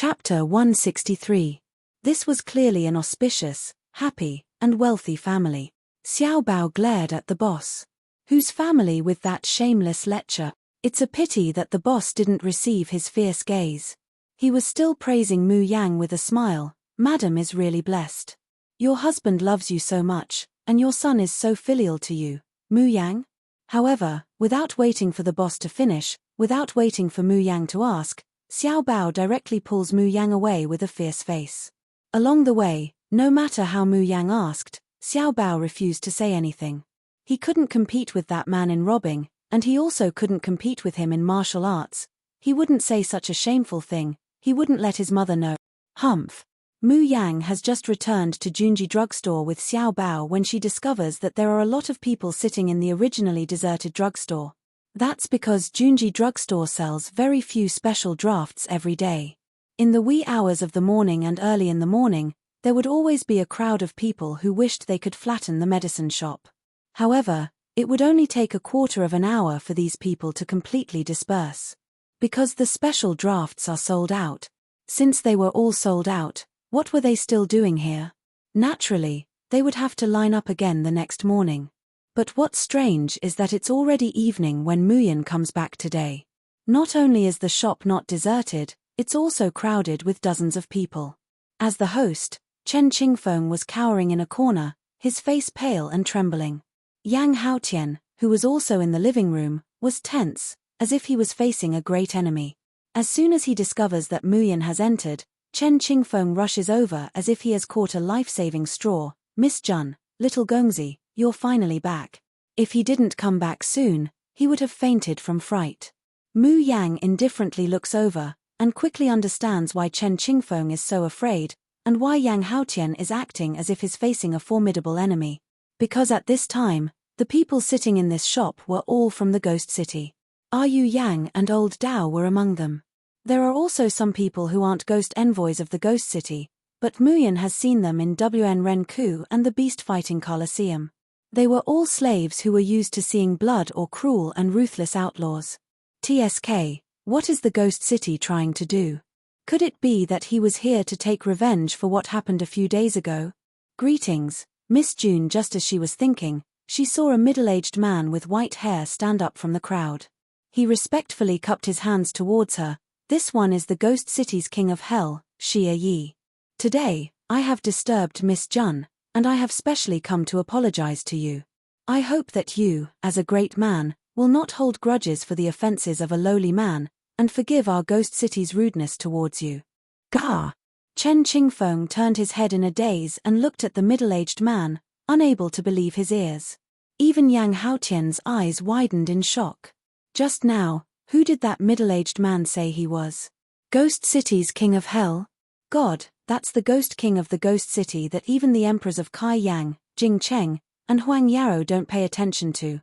Chapter 163. This was clearly an auspicious, happy, and wealthy family. Xiao Bao glared at the boss. Whose family with that shameless lecher? It's a pity that the boss didn't receive his fierce gaze. He was still praising Mu Yang with a smile. Madam is really blessed. Your husband loves you so much, and your son is so filial to you, Mu Yang. However, without waiting for the boss to finish, without waiting for Mu Yang to ask, Xiao Bao directly pulls Mu Yang away with a fierce face. Along the way, no matter how Mu Yang asked, Xiao Bao refused to say anything. He couldn't compete with that man in robbing, and he also couldn't compete with him in martial arts. He wouldn't say such a shameful thing, he wouldn't let his mother know. Humph. Mu Yang has just returned to Junji drugstore with Xiao Bao when she discovers that there are a lot of people sitting in the originally deserted drugstore. That's because Junji drugstore sells very few special drafts every day. In the wee hours of the morning and early in the morning, there would always be a crowd of people who wished they could flatten the medicine shop. However, it would only take a quarter of an hour for these people to completely disperse. Because the special drafts are sold out. Since they were all sold out, what were they still doing here? Naturally, they would have to line up again the next morning. But what's strange is that it's already evening when Muyan comes back today. Not only is the shop not deserted, it's also crowded with dozens of people. As the host, Chen Qingfeng was cowering in a corner, his face pale and trembling. Yang Haotian, who was also in the living room, was tense, as if he was facing a great enemy. As soon as he discovers that Muyan has entered, Chen Qingfeng rushes over as if he has caught a life-saving straw. Miss Jun, little Gongzi, you're finally back. If he didn't come back soon, he would have fainted from fright. Mu Yang indifferently looks over, and quickly understands why Chen Qingfeng is so afraid, and why Yang Haotian is acting as if he's facing a formidable enemy. Because at this time, the people sitting in this shop were all from the Ghost City. Yu Yang and Old Dao were among them. There are also some people who aren't ghost envoys of the Ghost City, but Muyan has seen them in WN Renku and the beast-fighting Colosseum. They were all slaves who were used to seeing blood or cruel and ruthless outlaws. TSK, what is the Ghost City trying to do? Could it be that he was here to take revenge for what happened a few days ago? Greetings, Miss June. Just as she was thinking, she saw a middle-aged man with white hair stand up from the crowd. He respectfully cupped his hands towards her. This one is the Ghost City's King of Hell, Xia Yi. Today, I have disturbed Miss Jun, and I have specially come to apologize to you. I hope that you, as a great man, will not hold grudges for the offenses of a lowly man, and forgive our Ghost City's rudeness towards you. Gah! Chen Qingfeng turned his head in a daze and looked at the middle-aged man, unable to believe his ears. Even Yang Haotian's eyes widened in shock. Just now, who did that middle-aged man say he was? Ghost City's King of Hell? God, that's the Ghost King of the Ghost City that even the emperors of Kai Yang, Jing Cheng, and Huang Yarou don't pay attention to.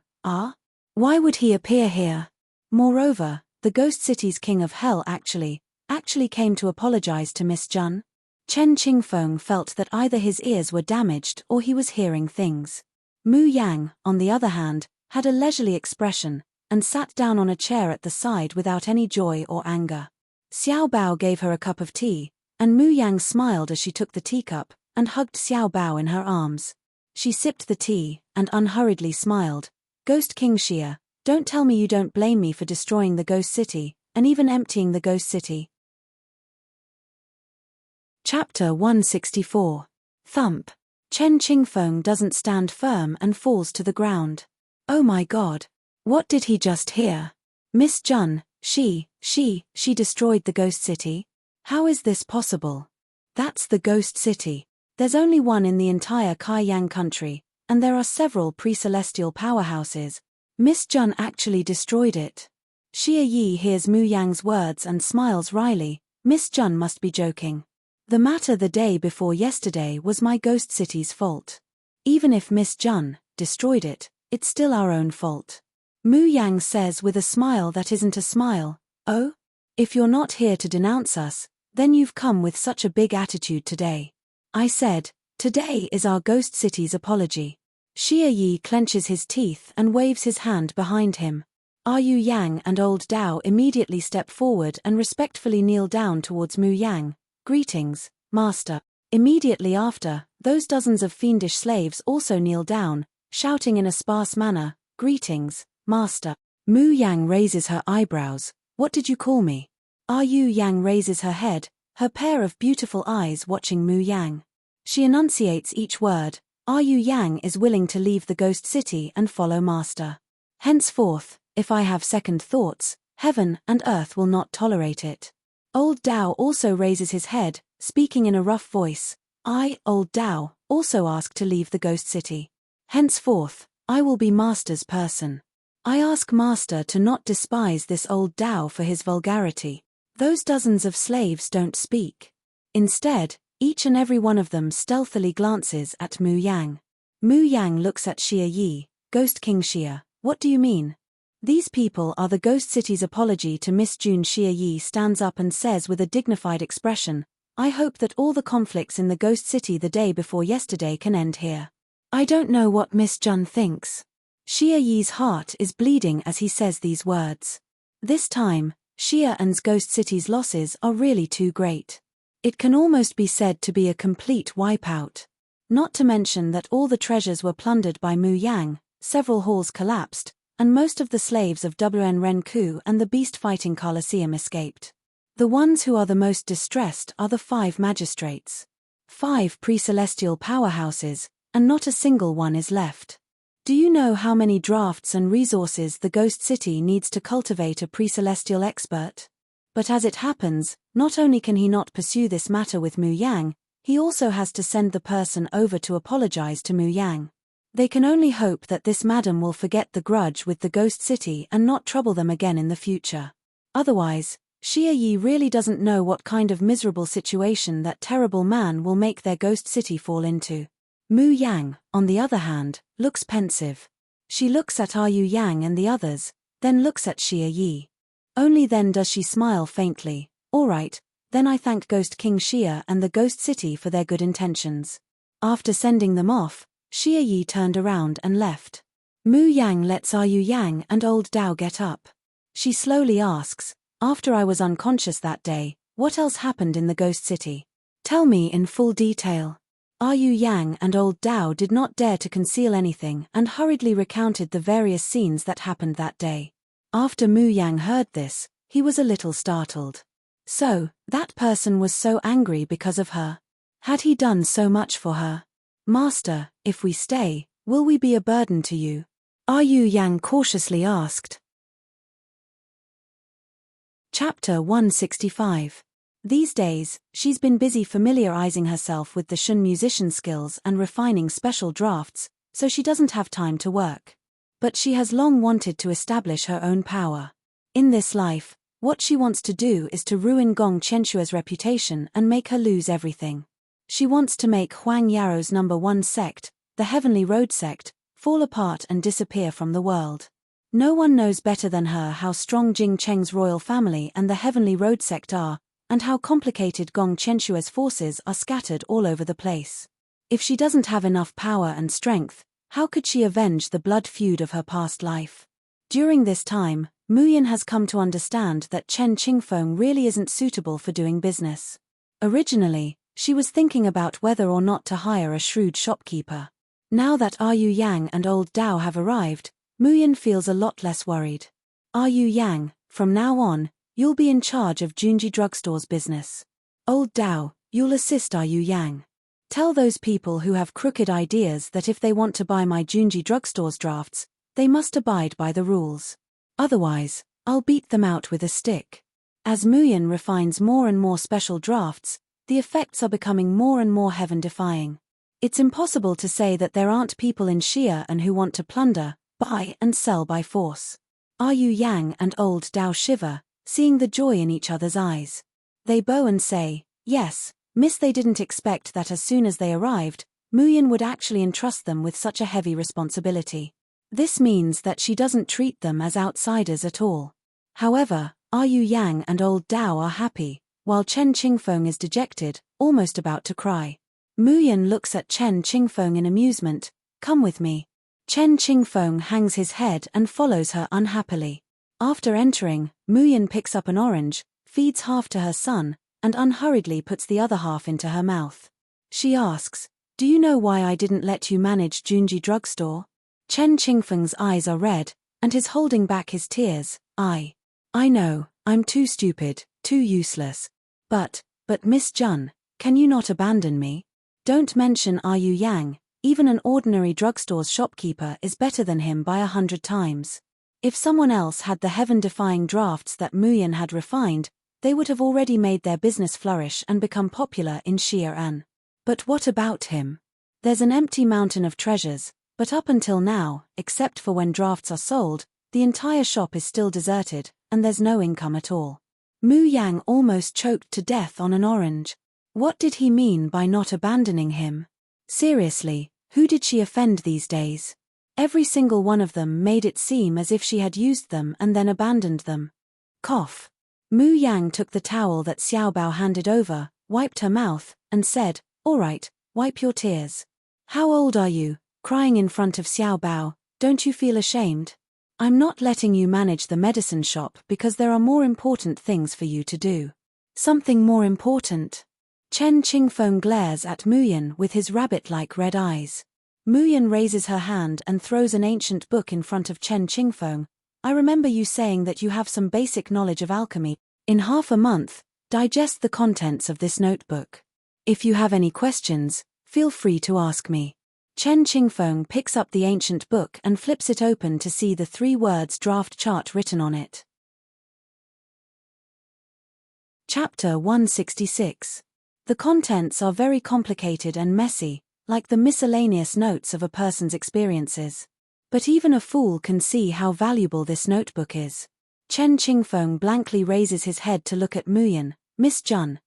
Why would he appear here? Moreover, the Ghost City's King of Hell actually came to apologize to Miss Jun? Chen Qingfeng felt that either his ears were damaged or he was hearing things. Mu Yang, on the other hand, had a leisurely expression, and sat down on a chair at the side without any joy or anger. Xiao Bao gave her a cup of tea, and Mu Yang smiled as she took the teacup, and hugged Xiao Bao in her arms. She sipped the tea, and unhurriedly smiled. Ghost King Xia, don't tell me you don't blame me for destroying the Ghost City, and even emptying the Ghost City. Chapter 164. Thump. Chen Qingfeng doesn't stand firm and falls to the ground. Oh my God. What did he just hear? Miss Jun, she destroyed the Ghost City? How is this possible? That's the Ghost City. There's only one in the entire Kai Yang country, and there are several pre-celestial powerhouses. Miss Jun actually destroyed it. Xia Yi hears Mu Yang's words and smiles wryly. Miss Jun must be joking. The matter the day before yesterday was my Ghost City's fault. Even if Miss Jun destroyed it, it's still our own fault. Mu Yang says with a smile that isn't a smile. Oh? If you're not here to denounce us, then you've come with such a big attitude today. I said, today is our Ghost City's apology. Xia Yi clenches his teeth and waves his hand behind him. Are Yu Yang and old Dao immediately step forward and respectfully kneel down towards Mu Yang. Greetings, master. Immediately after, those dozens of fiendish slaves also kneel down, shouting in a sparse manner, Greetings, master. Mu Yang raises her eyebrows. What did you call me? Are Yu Yang raises her head, her pair of beautiful eyes watching Mu Yang. She enunciates each word. Are Yu Yang is willing to leave the ghost city and follow master. Henceforth, if I have second thoughts, heaven and earth will not tolerate it. Old Dao also raises his head, speaking in a rough voice. I, old Dao, also ask to leave the ghost city. Henceforth, I will be master's person. I ask master to not despise this old Dao for his vulgarity. Those dozens of slaves don't speak. Instead, each and every one of them stealthily glances at Mu Yang. Mu Yang looks at Xia Yi. Ghost King Xia, what do you mean? These people are the ghost city's apology to Miss June. Xia Yi stands up and says with a dignified expression, I hope that all the conflicts in the ghost city the day before yesterday can end here. I don't know what Miss Jun thinks. Xia Yi's heart is bleeding as he says these words. This time, Xia An's ghost city's losses are really too great. It can almost be said to be a complete wipeout. Not to mention that all the treasures were plundered by Mu Yang, several halls collapsed, and most of the slaves of WN Renku and the beast-fighting Colosseum escaped. The ones who are the most distressed are the 5 magistrates. 5 pre-celestial powerhouses, and not a single one is left. Do you know how many drafts and resources the ghost city needs to cultivate a pre-celestial expert? But as it happens, not only can he not pursue this matter with Mu Yang, he also has to send the person over to apologize to Mu Yang. They can only hope that this madam will forget the grudge with the ghost city and not trouble them again in the future. Otherwise, Xia Yi really doesn't know what kind of miserable situation that terrible man will make their ghost city fall into. Mu Yang, on the other hand, looks pensive. She looks at Yu Yang and the others, then looks at Xia Yi. Only then does she smile faintly. All right, then I thank Ghost King Xia and the ghost city for their good intentions. After sending them off, Xia Yi turned around and left. Mu Yang lets Yu Yang and old Dao get up. She slowly asks, after I was unconscious that day, what else happened in the ghost city? Tell me in full detail. Yu Yang and old Dao did not dare to conceal anything and hurriedly recounted the various scenes that happened that day. After Mu Yang heard this, he was a little startled. So, that person was so angry because of her. Had he done so much for her? Master, if we stay, will we be a burden to you? Yu Yang cautiously asked. Chapter 165. These days, she's been busy familiarizing herself with the Shun musician skills and refining special drafts, so she doesn't have time to work. But she has long wanted to establish her own power. In this life, what she wants to do is to ruin Gong Qianshua's reputation and make her lose everything. She wants to make Huang Yaro's #1 sect, the Heavenly Road sect, fall apart and disappear from the world. No one knows better than her how strong Jing Cheng's royal family and the Heavenly Road sect are, and how complicated Gong Qianshua's forces are scattered all over the place. If she doesn't have enough power and strength, how could she avenge the blood feud of her past life? During this time, Muyin has come to understand that Chen Qingfeng really isn't suitable for doing business. Originally, she was thinking about whether or not to hire a shrewd shopkeeper. Now that Yu Yang and old Dao have arrived, Muyin feels a lot less worried. Yu Yang, from now on, you'll be in charge of Junji Drugstore's business. Old Dao, you'll assist Yu Yang. Tell those people who have crooked ideas that if they want to buy my Junji Drugstore's drafts, they must abide by the rules. Otherwise, I'll beat them out with a stick. As Muyin refines more and more special drafts, the effects are becoming more and more heaven-defying. It's impossible to say that there aren't people in Xi'an who want to plunder, buy and sell by force. Yu Yang and old Dao shiver, seeing the joy in each other's eyes. They bow and say, yes, miss. They didn't expect that as soon as they arrived, Muyin would actually entrust them with such a heavy responsibility. This means that she doesn't treat them as outsiders at all. However, Yu Yang and old Dao are happy, while Chen Qingfeng is dejected, almost about to cry. Muyin looks at Chen Qingfeng in amusement. Come with me. Chen Qingfeng hangs his head and follows her unhappily. After entering, Muyan picks up an orange, feeds half to her son, and unhurriedly puts the other half into her mouth. She asks, "Do you know why I didn't let you manage Junji drugstore?" Chen Qingfeng's eyes are red, and he's holding back his tears. I know, I'm too stupid, too useless. But Miss Jun, can you not abandon me? Don't mention Yu Yang, even an ordinary drugstore's shopkeeper is better than him by 100 times. If someone else had the heaven-defying drafts that Muyan had refined, they would have already made their business flourish and become popular in Xi'an. But what about him? There's an empty mountain of treasures, but up until now, except for when drafts are sold, the entire shop is still deserted, and there's no income at all. Mu Yang almost choked to death on an orange. What did he mean by not abandoning him? Seriously, who did she offend these days? Every single one of them made it seem as if she had used them and then abandoned them. Cough. Mu Yang took the towel that Xiaobao handed over, wiped her mouth, and said, "All right, wipe your tears." "How old are you?" Crying in front of Xiaobao, "Don't you feel ashamed? I'm not letting you manage the medicine shop because there are more important things for you to do." "Something more important?" Chen Qingfeng glares at Muyan with his rabbit-like red eyes. Muyan raises her hand and throws an ancient book in front of Chen Qingfeng. "I remember you saying that you have some basic knowledge of alchemy. In half a month, digest the contents of this notebook. If you have any questions, feel free to ask me." Chen Qingfeng picks up the ancient book and flips it open to see the 3 words draft chart written on it. Chapter 166. The contents are very complicated and messy, like the miscellaneous notes of a person's experiences. But even a fool can see how valuable this notebook is. Chen Qingfeng blankly raises his head to look at Muyan. "Miss Jun,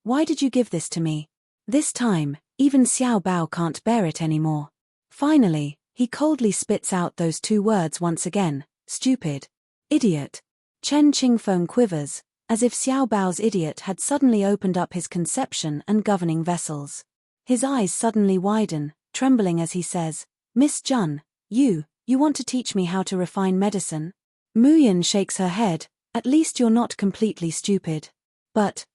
why did you give this to me?" This time, even Xiaobao can't bear it anymore. Finally, he coldly spits out those 2 words once again, "Stupid. Idiot." Chen Qingfeng quivers, as if Xiaobao's idiot had suddenly opened up his conception and governing vessels. His eyes suddenly widen, trembling as he says, "Miss Jun, you want to teach me how to refine medicine?" Muyan shakes her head. "At least you're not completely stupid. But,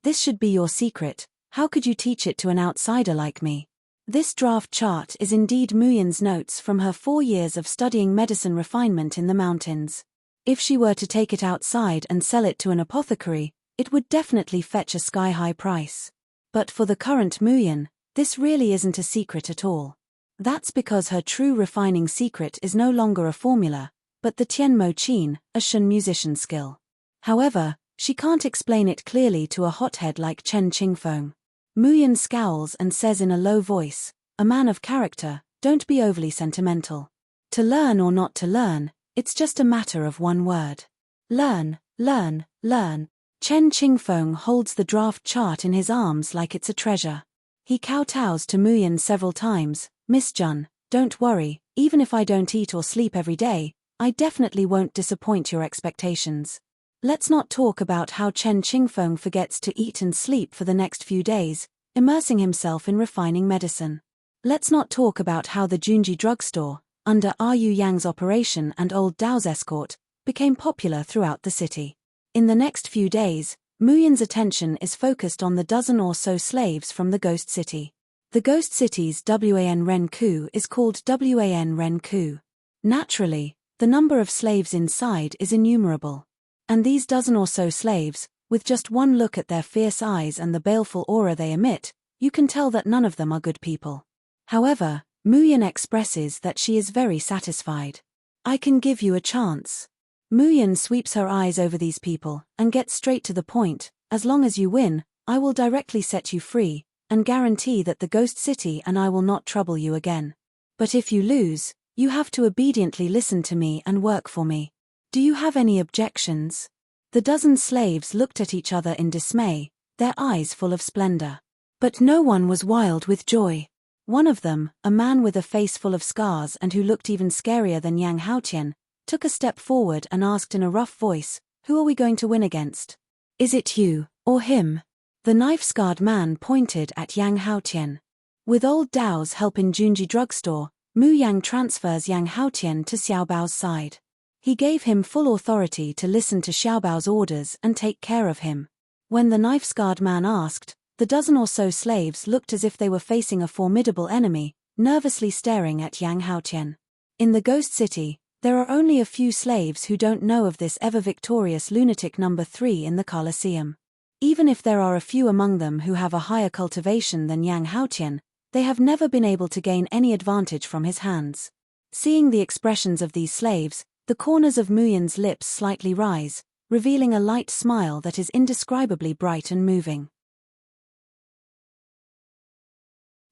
this should be your secret. How could you teach it to an outsider like me?" This draft chart is indeed Muyan's notes from her 4 years of studying medicine refinement in the mountains. If she were to take it outside and sell it to an apothecary, it would definitely fetch a sky-high price. But for the current Muyan, this really isn't a secret at all. That's because her true refining secret is no longer a formula, but the Tianmo Qin, a Shen musician skill. However, she can't explain it clearly to a hothead like Chen Qingfeng. Muyan scowls and says in a low voice, "A man of character, don't be overly sentimental. To learn or not to learn, it's just a matter of one word. Learn, learn, learn." Chen Qingfeng holds the draft chart in his arms like it's a treasure. He kowtows to Muyan several times. "Miss Jun, don't worry, even if I don't eat or sleep every day, I definitely won't disappoint your expectations. Let's not talk about how Chen Qingfeng forgets to eat and sleep for the next few days, immersing himself in refining medicine. Let's not talk about how the Junji drugstore, under Yu Yang's operation and old Dao's escort, became popular throughout the city. In the next few days, Muyan's attention is focused on the dozen or so slaves from the Ghost City. The Ghost City's Wan Renku is called Wan Renku. Naturally, the number of slaves inside is innumerable. And these dozen or so slaves, with just one look at their fierce eyes and the baleful aura they emit, you can tell that none of them are good people. However, Muyan expresses that she is very satisfied. "I can give you a chance." Muyan sweeps her eyes over these people and gets straight to the point. "As long as you win, I will directly set you free, and guarantee that the Ghost City and I will not trouble you again. But if you lose, you have to obediently listen to me and work for me. Do you have any objections?" The dozen slaves looked at each other in dismay, their eyes full of splendor. But no one was wild with joy. One of them, a man with a face full of scars and who looked even scarier than Yang Haotian, took a step forward and asked in a rough voice, "Who are we going to win against? Is it you, or him?" The knife-scarred man pointed at Yang Haotian. With old Dao's help in Junji drugstore, Mu Yang transfers Yang Haotian to Xiaobao's side. He gave him full authority to listen to Xiaobao's orders and take care of him. When the knife-scarred man asked, the dozen or so slaves looked as if they were facing a formidable enemy, nervously staring at Yang Haotian. In the Ghost City, there are only a few slaves who don't know of this ever-victorious lunatic number 3 in the Colosseum. Even if there are a few among them who have a higher cultivation than Yang Haotian, they have never been able to gain any advantage from his hands. Seeing the expressions of these slaves, the corners of Mu Yan's lips slightly rise, revealing a light smile that is indescribably bright and moving.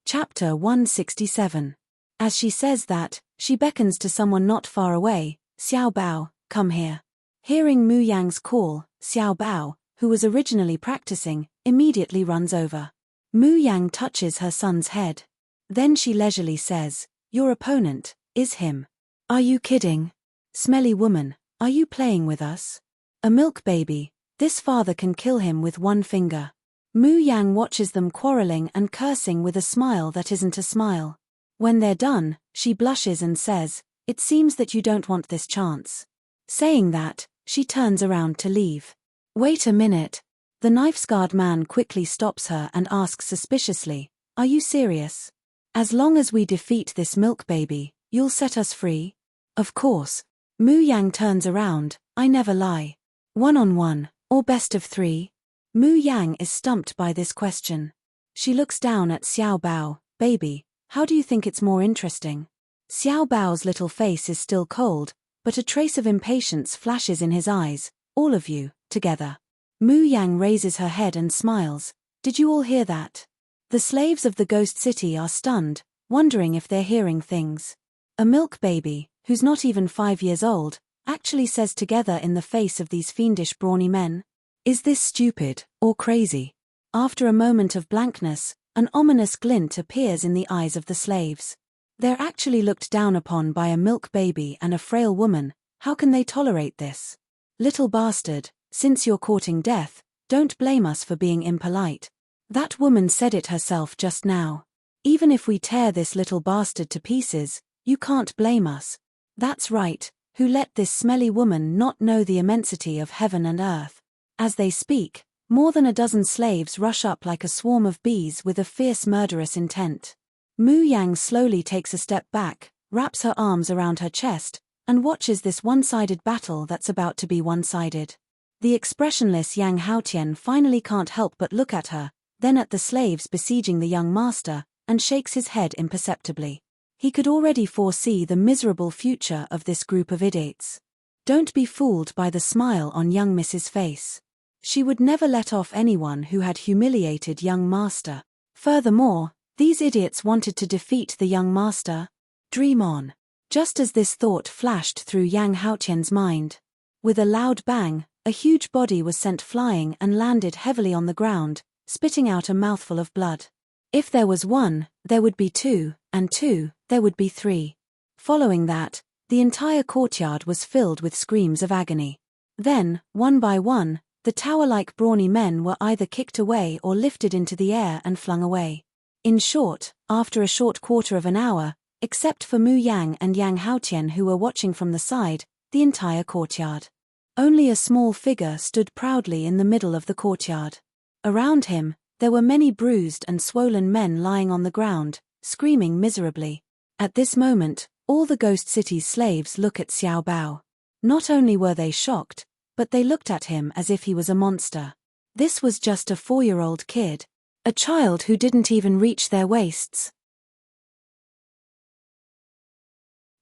Chapter 167. As she says that, she beckons to someone not far away. Xiao Bao, come here. Hearing Mu Yang's call, Xiao Bao, who was originally practicing, immediately runs over. Mu Yang touches her son's head. Then she leisurely says, your opponent is him. Are you kidding? Smelly woman, are you playing with us? A milk baby, this father can kill him with one finger. Mu Yang watches them quarreling and cursing with a smile that isn't a smile. When they're done, she blushes and says, it seems that you don't want this chance. Saying that, she turns around to leave. Wait a minute. The knife-scarred man quickly stops her and asks suspiciously, are you serious? As long as we defeat this milk baby, you'll set us free? Of course. Mu Yang turns around, I never lie. 1-on-1, or best of 3? Mu Yang is stumped by this question. She looks down at Xiao Bao, baby, how do you think it's more interesting? Xiao Bao's little face is still cold, but a trace of impatience flashes in his eyes, all of you, together. Mu Yang raises her head and smiles, did you all hear that? The slaves of the Ghost City are stunned, wondering if they're hearing things. A milk baby, who's not even 5 years old, actually says together in the face of these fiendish brawny men. Is this stupid, or crazy? After a moment of blankness, an ominous glint appears in the eyes of the slaves. They're actually looked down upon by a milk baby and a frail woman, how can they tolerate this? Little bastard, since you're courting death, don't blame us for being impolite. That woman said it herself just now. Even if we tear this little bastard to pieces, you can't blame us. That's right, who let this smelly woman not know the immensity of heaven and earth? As they speak, more than a dozen slaves rush up like a swarm of bees with a fierce murderous intent. Mu Yang slowly takes a step back, wraps her arms around her chest, and watches this one-sided battle that's about to be one-sided. The expressionless Yang Haotian finally can't help but look at her, then at the slaves besieging the young master, and shakes his head imperceptibly. He could already foresee the miserable future of this group of idiots. Don't be fooled by the smile on young Mrs. face. She would never let off anyone who had humiliated young master. Furthermore, these idiots wanted to defeat the young master. Dream on. Just as this thought flashed through Yang Haotian's mind. With a loud bang, a huge body was sent flying and landed heavily on the ground, spitting out a mouthful of blood. If there was one, there would be two, and two, there would be three. Following that, the entire courtyard was filled with screams of agony. Then, one by one, the tower-like brawny men were either kicked away or lifted into the air and flung away. In short, after a short quarter of an hour, except for Mu Yang and Yang Haotian who were watching from the side, the entire courtyard. Only a small figure stood proudly in the middle of the courtyard. Around him, there were many bruised and swollen men lying on the ground, screaming miserably. At this moment, all the Ghost City's slaves look at Xiao Bao. Not only were they shocked, but they looked at him as if he was a monster. This was just a 4-year-old kid. A child who didn't even reach their waists.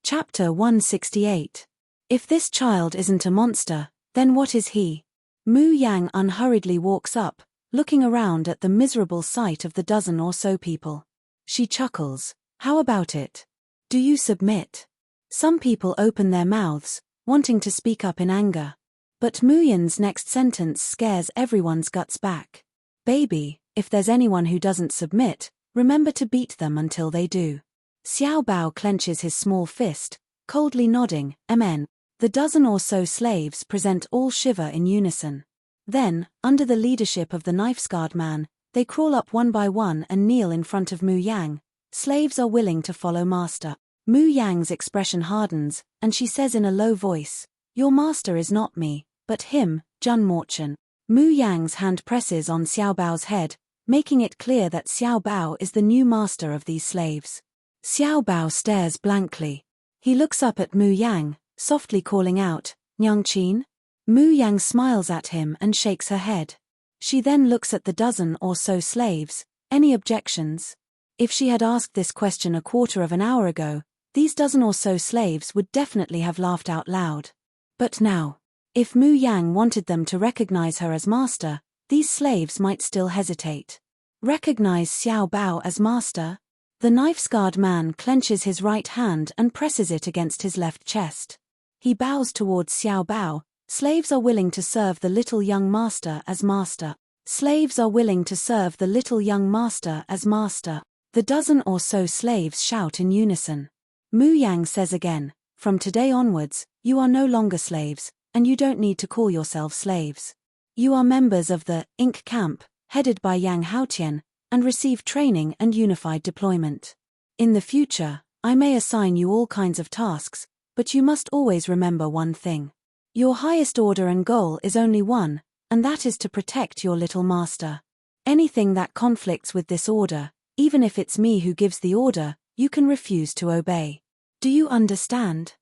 Chapter 168. If this child isn't a monster, then what is he? Mu Yang unhurriedly walks up, looking around at the miserable sight of the dozen or so people. She chuckles. How about it? Do you submit? Some people open their mouths, wanting to speak up in anger. But Mu Yan's next sentence scares everyone's guts back. Baby, if there's anyone who doesn't submit, remember to beat them until they do. Xiao Bao clenches his small fist, coldly nodding, Amen. The dozen or so slaves present all shiver in unison. Then, under the leadership of the knife-scarred man, they crawl up one by one and kneel in front of Mu Yang. Slaves are willing to follow master. Mu Yang's expression hardens, and she says in a low voice, Your master is not me, but him, Jun Morchen. Mu Yang's hand presses on Xiao Bao's head, making it clear that Xiao Bao is the new master of these slaves. Xiao Bao stares blankly. He looks up at Mu Yang, softly calling out, "Nyangqin?" Mu Yang smiles at him and shakes her head. She then looks at the dozen or so slaves. Any objections? If she had asked this question a quarter of an hour ago, these dozen or so slaves would definitely have laughed out loud. But now, if Mu Yang wanted them to recognize her as master, these slaves might still hesitate. Recognize Xiao Bao as master? The knife-scarred man clenches his right hand and presses it against his left chest. He bows towards Xiao Bao. Slaves are willing to serve the little young master as master. Slaves are willing to serve the little young master as master. The dozen or so slaves shout in unison. Mu Yang says again, "From today onwards, you are no longer slaves, and you don't need to call yourselves slaves. You are members of the Ink Camp, headed by Yang Haotian, and receive training and unified deployment. In the future, I may assign you all kinds of tasks, but you must always remember one thing. Your highest order and goal is only one, and that is to protect your little master. Anything that conflicts with this order, even if it's me who gives the order, you can refuse to obey. Do you understand?"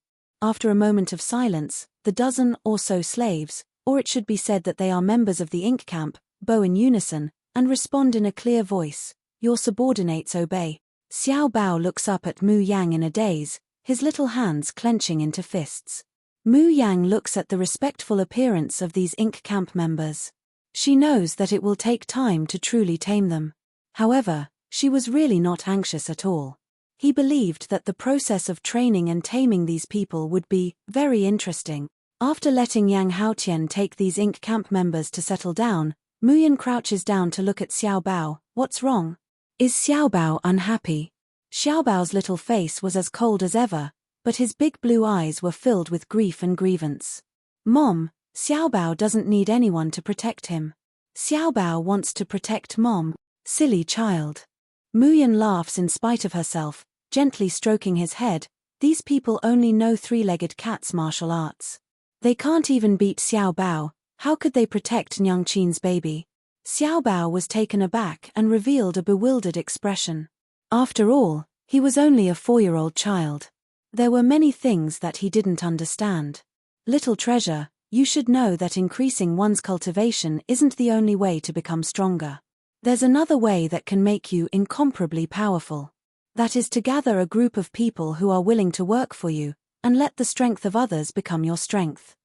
After a moment of silence, the dozen or so slaves, or it should be said that they are members of the Ink Camp, bow in unison, and respond in a clear voice, "Your subordinates obey." Xiao Bao looks up at Mu Yang in a daze, his little hands clenching into fists. Mu Yang looks at the respectful appearance of these Ink Camp members. She knows that it will take time to truly tame them. However, she was really not anxious at all. He believed that the process of training and taming these people would be very interesting. After letting Yang Haotian take these Ink Camp members to settle down, Mu Yan crouches down to look at Xiao Bao. "What's wrong? Is Xiao Bao unhappy?" Xiao Bao's little face was as cold as ever, but his big blue eyes were filled with grief and grievance. "Mom, Xiao Bao doesn't need anyone to protect him. Xiao Bao wants to protect Mom." "Silly child." Mu Yan laughs in spite of herself, gently stroking his head. "These people only know three-legged cats martial arts. They can't even beat Xiao Bao. How could they protect Nyangqin's baby?" Xiao Bao was taken aback and revealed a bewildered expression. After all, he was only a 4-year-old child. There were many things that he didn't understand. "Little treasure, you should know that increasing one's cultivation isn't the only way to become stronger. There's another way that can make you incomparably powerful. That is to gather a group of people who are willing to work for you, and let the strength of others become your strength."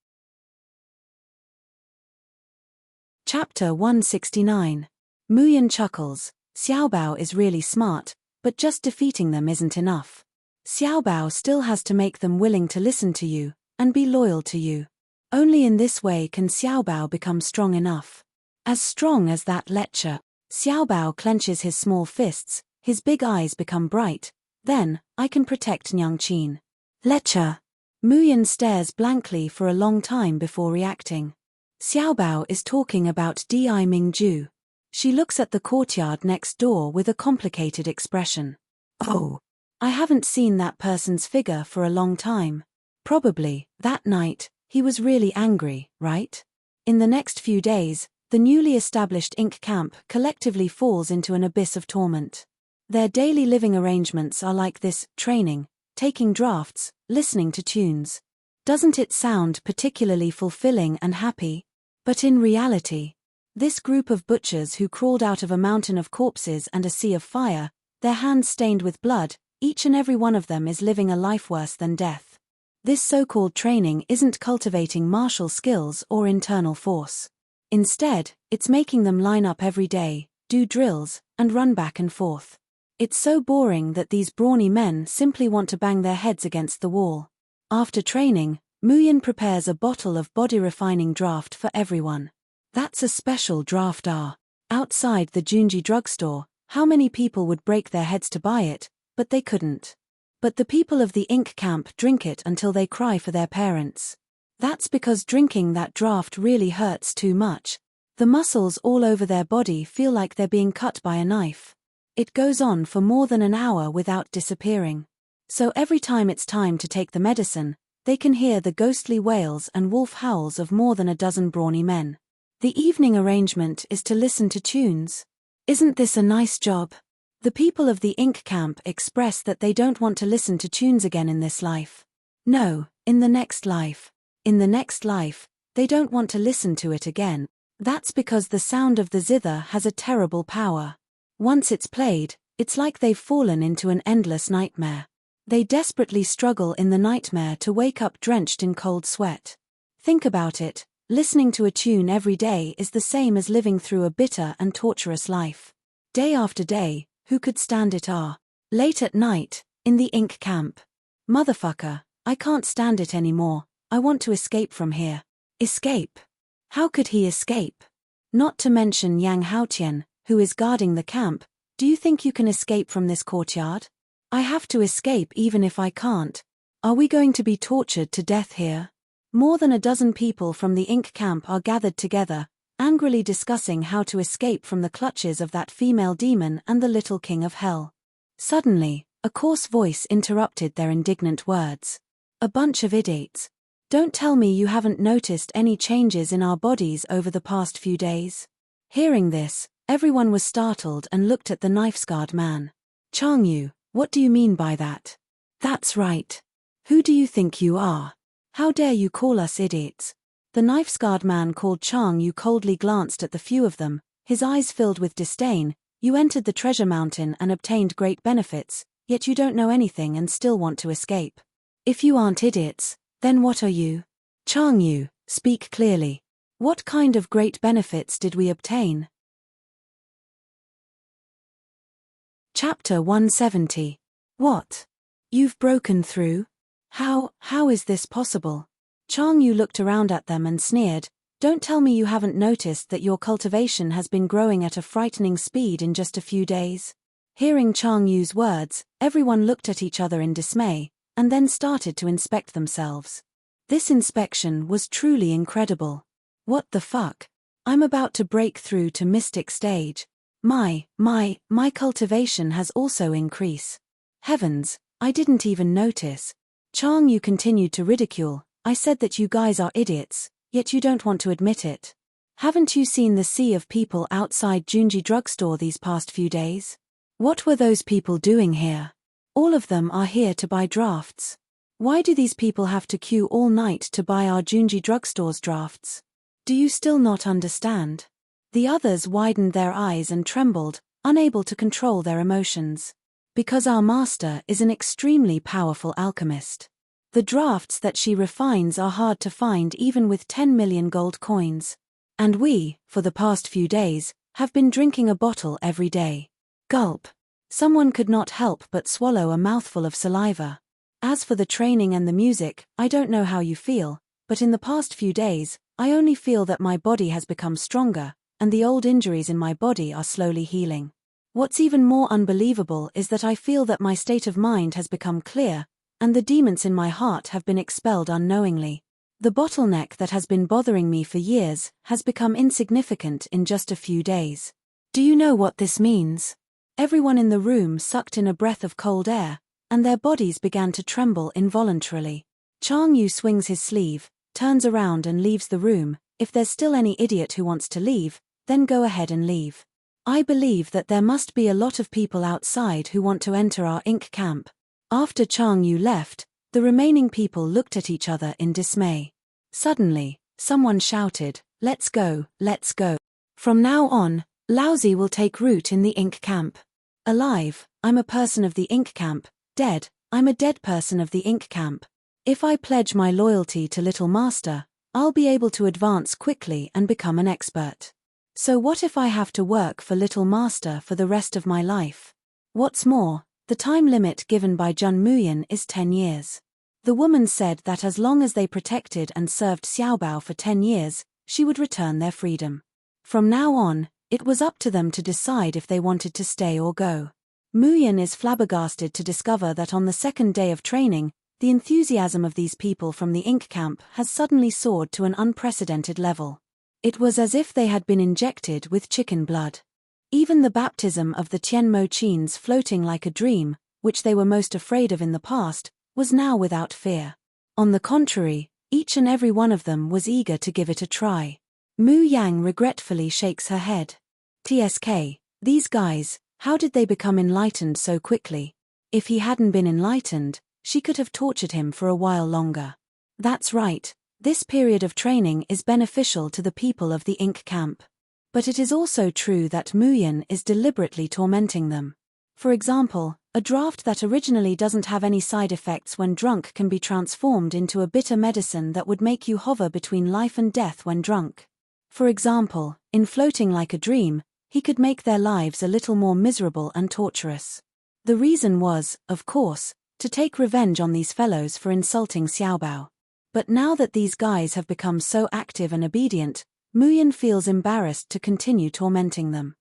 Chapter 169. Mu Yan chuckles. Xiao Bao is really smart, but just defeating them isn't enough. Xiao Bao still has to make them willing to listen to you, and be loyal to you. Only in this way can Xiao Bao become strong enough. As strong as that lecher. Xiao Bao clenches his small fists, his big eyes become bright. "Then, I can protect Nyangqin." "Lecher." Mu Yan stares blankly for a long time before reacting. Xiao Bao is talking about Di Mingju. She looks at the courtyard next door with a complicated expression. "Oh. I haven't seen that person's figure for a long time. Probably, that night, he was really angry, right?" In the next few days, the newly established Ink Camp collectively falls into an abyss of torment. Their daily living arrangements are like this: training, taking drafts, listening to tunes. Doesn't it sound particularly fulfilling and happy? But in reality, this group of butchers who crawled out of a mountain of corpses and a sea of fire, their hands stained with blood, each and every one of them is living a life worse than death. This so-called training isn't cultivating martial skills or internal force. Instead, it's making them line up every day, do drills, and run back and forth. It's so boring that these brawny men simply want to bang their heads against the wall. After training, Mu Yan prepares a bottle of body-refining draft for everyone. That's a special draft. Outside the Junji drugstore, how many people would break their heads to buy it, but they couldn't. But the people of the Ink Camp drink it until they cry for their parents. That's because drinking that draft really hurts too much. The muscles all over their body feel like they're being cut by a knife. It goes on for more than an hour without disappearing. So every time it's time to take the medicine, They can hear the ghostly wails and wolf howls of more than a dozen brawny men. The evening arrangement is to listen to tunes. Isn't this a nice job? The people of the Ink camp express that they don't want to listen to tunes again in this life. No, in the next life. In the next life, they don't want to listen to it again. That's because the sound of the zither has a terrible power. Once it's played, it's like they've fallen into an endless nightmare. They desperately struggle in the nightmare to wake up drenched in cold sweat. Think about it, listening to a tune every day is the same as living through a bitter and torturous life. Day after day, who could stand it? Late at night, in the Ink camp. Motherfucker, I can't stand it anymore, I want to escape from here. Escape? How could he escape? Not to mention Yang Haotian, who is guarding the camp. Do you think you can escape from this courtyard? I have to escape even if I can't. Are we going to be tortured to death here? More than a dozen people from the Ink camp are gathered together, angrily discussing how to escape from the clutches of that female demon and the little king of hell. Suddenly, a coarse voice interrupted their indignant words. A bunch of idiots. Don't tell me you haven't noticed any changes in our bodies over the past few days. Hearing this, everyone was startled and looked at the knife-scarred man. Chang Yu, what do you mean by that? That's right. Who do you think you are? How dare you call us idiots? The knife-scarred man called Chang Yu coldly glanced at the few of them, his eyes filled with disdain. You entered the treasure mountain and obtained great benefits, yet you don't know anything and still want to escape. If you aren't idiots, then what are you? Chang Yu, speak clearly. What kind of great benefits did we obtain? Chapter 170. What? You've broken through? How is this possible? Chang Yu looked around at them and sneered. Don't tell me you haven't noticed that your cultivation has been growing at a frightening speed in just a few days. Hearing Chang Yu's words, everyone looked at each other in dismay, and then started to inspect themselves. This inspection was truly incredible. What the fuck? I'm about to break through to mystic stage. My cultivation has also increased. Heavens, I didn't even notice. Chang Yu continued to ridicule. I said that you guys are idiots, yet you don't want to admit it. Haven't you seen the sea of people outside Junji drugstore these past few days? What were those people doing here? All of them are here to buy drafts. Why do these people have to queue all night to buy our Junji drugstore's drafts? Do you still not understand? The others widened their eyes and trembled, unable to control their emotions. Because our master is an extremely powerful alchemist. The drafts that she refines are hard to find even with 10 million gold coins. And we, for the past few days, have been drinking a bottle every day. Gulp. Someone could not help but swallow a mouthful of saliva. As for the training and the music, I don't know how you feel, but in the past few days, I only feel that my body has become stronger, and the old injuries in my body are slowly healing. What's even more unbelievable is that I feel that my state of mind has become clear, and the demons in my heart have been expelled unknowingly. The bottleneck that has been bothering me for years has become insignificant in just a few days. Do you know what this means? Everyone in the room sucked in a breath of cold air, and their bodies began to tremble involuntarily. Chang Yu swings his sleeve, turns around and leaves the room. If there's still any idiot who wants to leave, then go ahead and leave. I believe that there must be a lot of people outside who want to enter our Ink camp. After Chang Yu left, the remaining people looked at each other in dismay. Suddenly, someone shouted, let's go, let's go. From now on, Laozi will take root in the Ink camp. Alive, I'm a person of the Ink camp. Dead, I'm a dead person of the Ink camp. If I pledge my loyalty to Little Master, I'll be able to advance quickly and become an expert. So what if I have to work for Little Master for the rest of my life? What's more, the time limit given by Jun Muyan is 10 years. The woman said that as long as they protected and served Xiaobao for 10 years, she would return their freedom. From now on, it was up to them to decide if they wanted to stay or go. Muyan is flabbergasted to discover that on the second day of training, the enthusiasm of these people from the Ink camp has suddenly soared to an unprecedented level. It was as if they had been injected with chicken blood. Even the baptism of the Tianmo Qins floating like a dream, which they were most afraid of in the past, was now without fear. On the contrary, each and every one of them was eager to give it a try. Mu Yang regretfully shakes her head. TSK, these guys, how did they become enlightened so quickly? If he hadn't been enlightened, she could have tortured him for a while longer. That's right, this period of training is beneficial to the people of the Ink camp. But it is also true that Mu Yan is deliberately tormenting them. For example, a draft that originally doesn't have any side effects when drunk can be transformed into a bitter medicine that would make you hover between life and death when drunk. For example, in Floating Like a Dream, he could make their lives a little more miserable and torturous. The reason was, of course, to take revenge on these fellows for insulting Xiaobao. But now that these guys have become so active and obedient, Mu Yan feels embarrassed to continue tormenting them.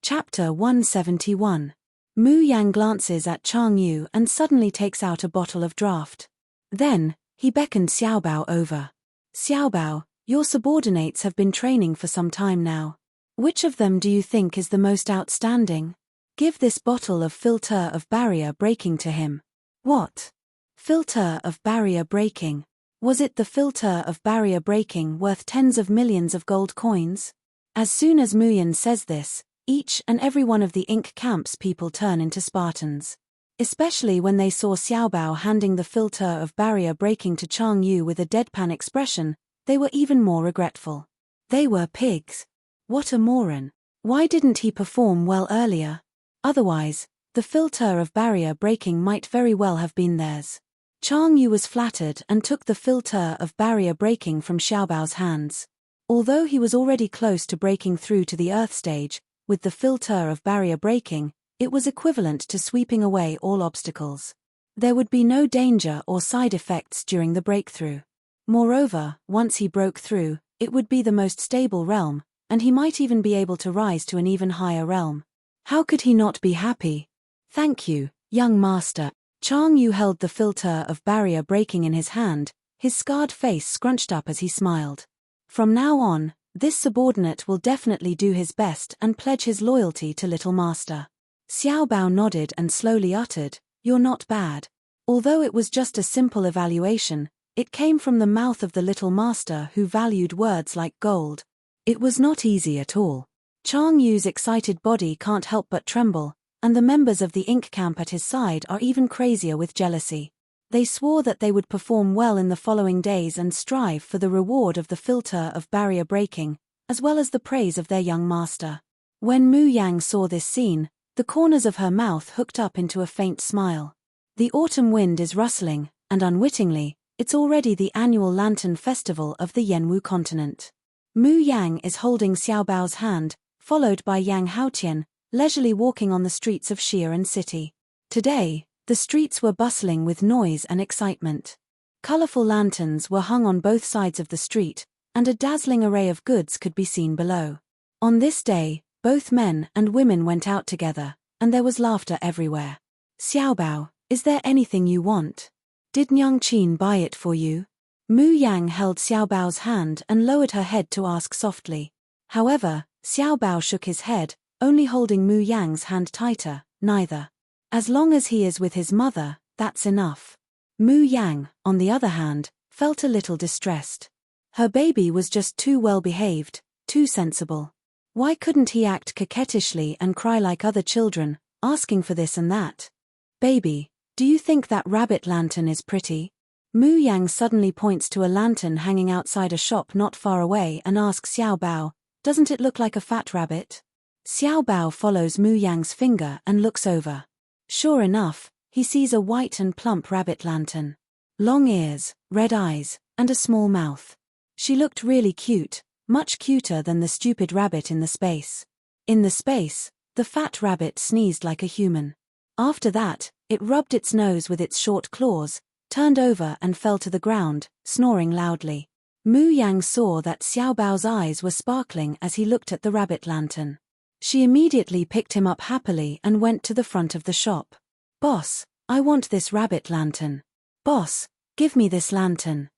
Chapter 171. Mu Yang glances at Chang Yu and suddenly takes out a bottle of draft. Then, he beckoned Xiaobao over. Xiaobao, your subordinates have been training for some time now. Which of them do you think is the most outstanding? Give this bottle of filter of barrier breaking to him. What? Filter of barrier breaking? Was it the filter of barrier breaking worth tens of millions of gold coins? As soon as Mu Yan says this, each and every one of the Ink camp's people turn into Spartans. Especially when they saw Xiaobao handing the filter of barrier breaking to Chang Yu with a deadpan expression, they were even more regretful. They were pigs. What a moron. Why didn't he perform well earlier? Otherwise, the filter of barrier breaking might very well have been theirs. Chang Yu was flattered and took the filter of barrier breaking from Xiaobao's hands. Although he was already close to breaking through to the Earth stage, with the filter of barrier breaking, it was equivalent to sweeping away all obstacles. There would be no danger or side effects during the breakthrough. Moreover, once he broke through, it would be the most stable realm, and he might even be able to rise to an even higher realm. How could he not be happy? Thank you, young master. Chang Yu held the filter of barrier breaking in his hand, his scarred face scrunched up as he smiled. From now on, this subordinate will definitely do his best and pledge his loyalty to Little Master. Xiaobao nodded and slowly uttered, "You're not bad." Although it was just a simple evaluation, it came from the mouth of the Little Master who valued words like gold. It was not easy at all. Chang Yu's excited body can't help but tremble, and the members of the Ink camp at his side are even crazier with jealousy. They swore that they would perform well in the following days and strive for the reward of the filter of barrier breaking, as well as the praise of their young master. When Mu Yang saw this scene, the corners of her mouth hooked up into a faint smile. The autumn wind is rustling, and unwittingly, it's already the annual Lantern Festival of the Yanwu continent. Mu Yang is holding Xiaobao's hand, followed by Yang Haotian, leisurely walking on the streets of Xi'an City. Today, the streets were bustling with noise and excitement. Colorful lanterns were hung on both sides of the street, and a dazzling array of goods could be seen below. On this day, both men and women went out together, and there was laughter everywhere. Xiaobao, is there anything you want? Did Nyang Qin buy it for you? Mu Yang held Xiaobao's hand and lowered her head to ask softly. However, Xiaobao shook his head, only holding Mu Yang's hand tighter, neither. As long as he is with his mother, that's enough. Mu Yang, on the other hand, felt a little distressed. Her baby was just too well behaved, too sensible. Why couldn't he act coquettishly and cry like other children, asking for this and that? Baby, do you think that rabbit lantern is pretty? Mu Yang suddenly points to a lantern hanging outside a shop not far away and asks Xiaobao, doesn't it look like a fat rabbit? Xiaobao follows Mu Yang's finger and looks over. Sure enough, he sees a white and plump rabbit lantern. Long ears, red eyes, and a small mouth. She looked really cute, much cuter than the stupid rabbit in the space. In the space, the fat rabbit sneezed like a human. After that, it rubbed its nose with its short claws, turned over and fell to the ground, snoring loudly. Mu Yang saw that Xiaobao's eyes were sparkling as he looked at the rabbit lantern. She immediately picked him up happily and went to the front of the shop. Boss, I want this rabbit lantern. Boss, give me this lantern.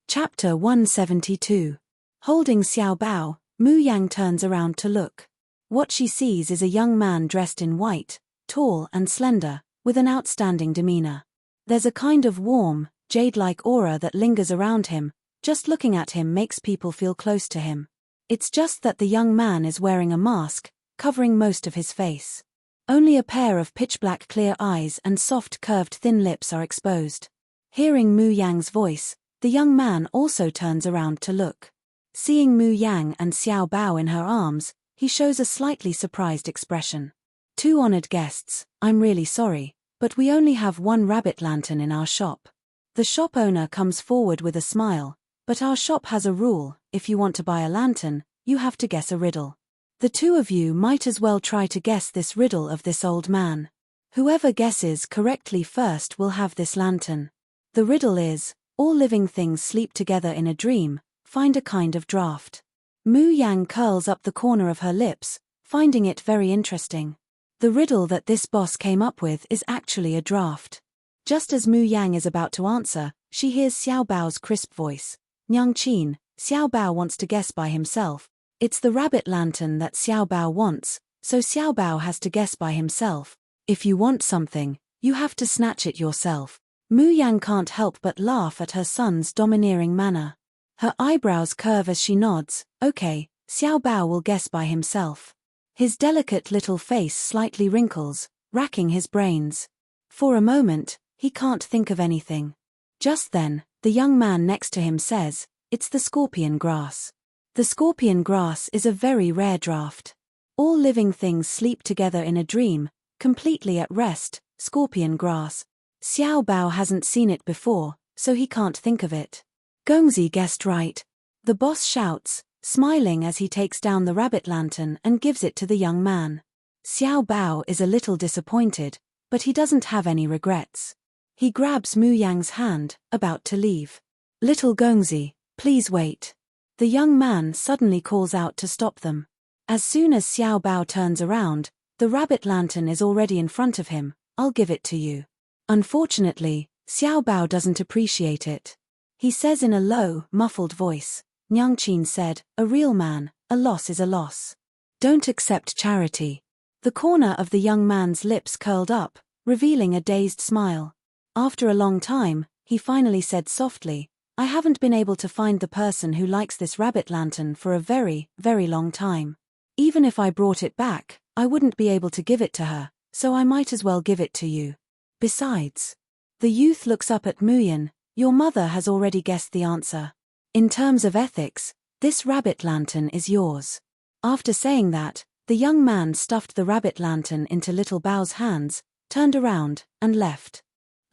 Chapter 172. Holding Xiaobao, Mu Yang turns around to look. What she sees is a young man dressed in white, tall and slender, with an outstanding demeanor. There's a kind of warm, jade-like aura that lingers around him. Just looking at him makes people feel close to him. It's just that the young man is wearing a mask, covering most of his face. Only a pair of pitch-black clear eyes and soft curved thin lips are exposed. Hearing Mu Yang's voice, the young man also turns around to look. Seeing Mu Yang and Xiao Bao in her arms, he shows a slightly surprised expression. "Two honored guests, I'm really sorry, but we only have one rabbit lantern in our shop." The shop owner comes forward with a smile, "But our shop has a rule, if you want to buy a lantern, you have to guess a riddle. The two of you might as well try to guess this riddle of this old man. Whoever guesses correctly first will have this lantern. The riddle is, all living things sleep together in a dream, find a kind of draft." Mu Yang curls up the corner of her lips, finding it very interesting. The riddle that this boss came up with is actually a draft. Just as Mu Yang is about to answer, she hears Xiao Bao's crisp voice. "Nyang Qin, Xiao Bao wants to guess by himself. It's the rabbit lantern that Xiao Bao wants, so Xiao Bao has to guess by himself. If you want something, you have to snatch it yourself." Mu Yang can't help but laugh at her son's domineering manner. Her eyebrows curve as she nods. "Okay, Xiao Bao will guess by himself." His delicate little face slightly wrinkles, racking his brains. For a moment, he can't think of anything. Just then, the young man next to him says, "It's the scorpion grass." The scorpion grass is a very rare draft. All living things sleep together in a dream, completely at rest. Scorpion grass. Xiao Bao hasn't seen it before, so he can't think of it. "Gongzi guessed right," the boss shouts, smiling as he takes down the rabbit lantern and gives it to the young man. Xiao Bao is a little disappointed, but he doesn't have any regrets. He grabs Mu Yang's hand, about to leave. "Little Gongzi, please wait." The young man suddenly calls out to stop them. As soon as Xiao Bao turns around, the rabbit lantern is already in front of him. "I'll give it to you." Unfortunately, Xiao Bao doesn't appreciate it. He says in a low, muffled voice, "Nyang Qin said, a real man, a loss is a loss. Don't accept charity." The corner of the young man's lips curled up, revealing a dazed smile. After a long time, he finally said softly, "I haven't been able to find the person who likes this rabbit lantern for a very, very long time. Even if I brought it back, I wouldn't be able to give it to her, so I might as well give it to you. Besides." The youth looks up at Muyan. "Your mother has already guessed the answer. In terms of ethics, this rabbit lantern is yours." After saying that, the young man stuffed the rabbit lantern into little Bao's hands, turned around, and left.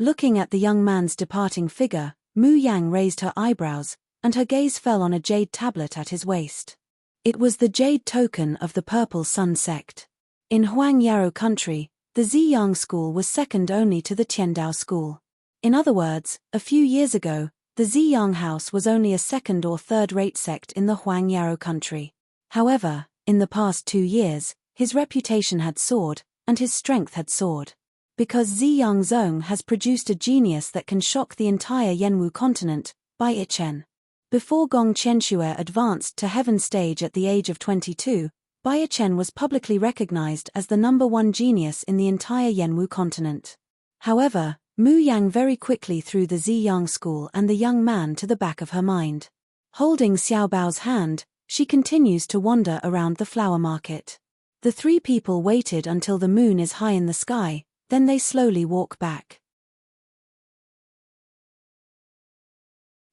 Looking at the young man's departing figure, Mu Yang raised her eyebrows, and her gaze fell on a jade tablet at his waist. It was the jade token of the Purple Sun sect. In Huang Yarrow country, the Ziyang school was second only to the Tiandao school. In other words, a few years ago, the Ziyang house was only a second or third-rate sect in the Huang Yarrow country. However, in the past 2 years, his reputation had soared, and his strength had soared. Because Ziyang Zong has produced a genius that can shock the entire Yanwu continent, Bai Yichen. Before Gong Qianxue advanced to heaven stage at the age of 22, Bai Yichen was publicly recognized as the #1 genius in the entire Yanwu continent. However, Mu Yang very quickly threw the Ziyang school and the young man to the back of her mind. Holding Xiao Bao's hand, she continues to wander around the flower market. The three people waited until the moon is high in the sky, then they slowly walk back.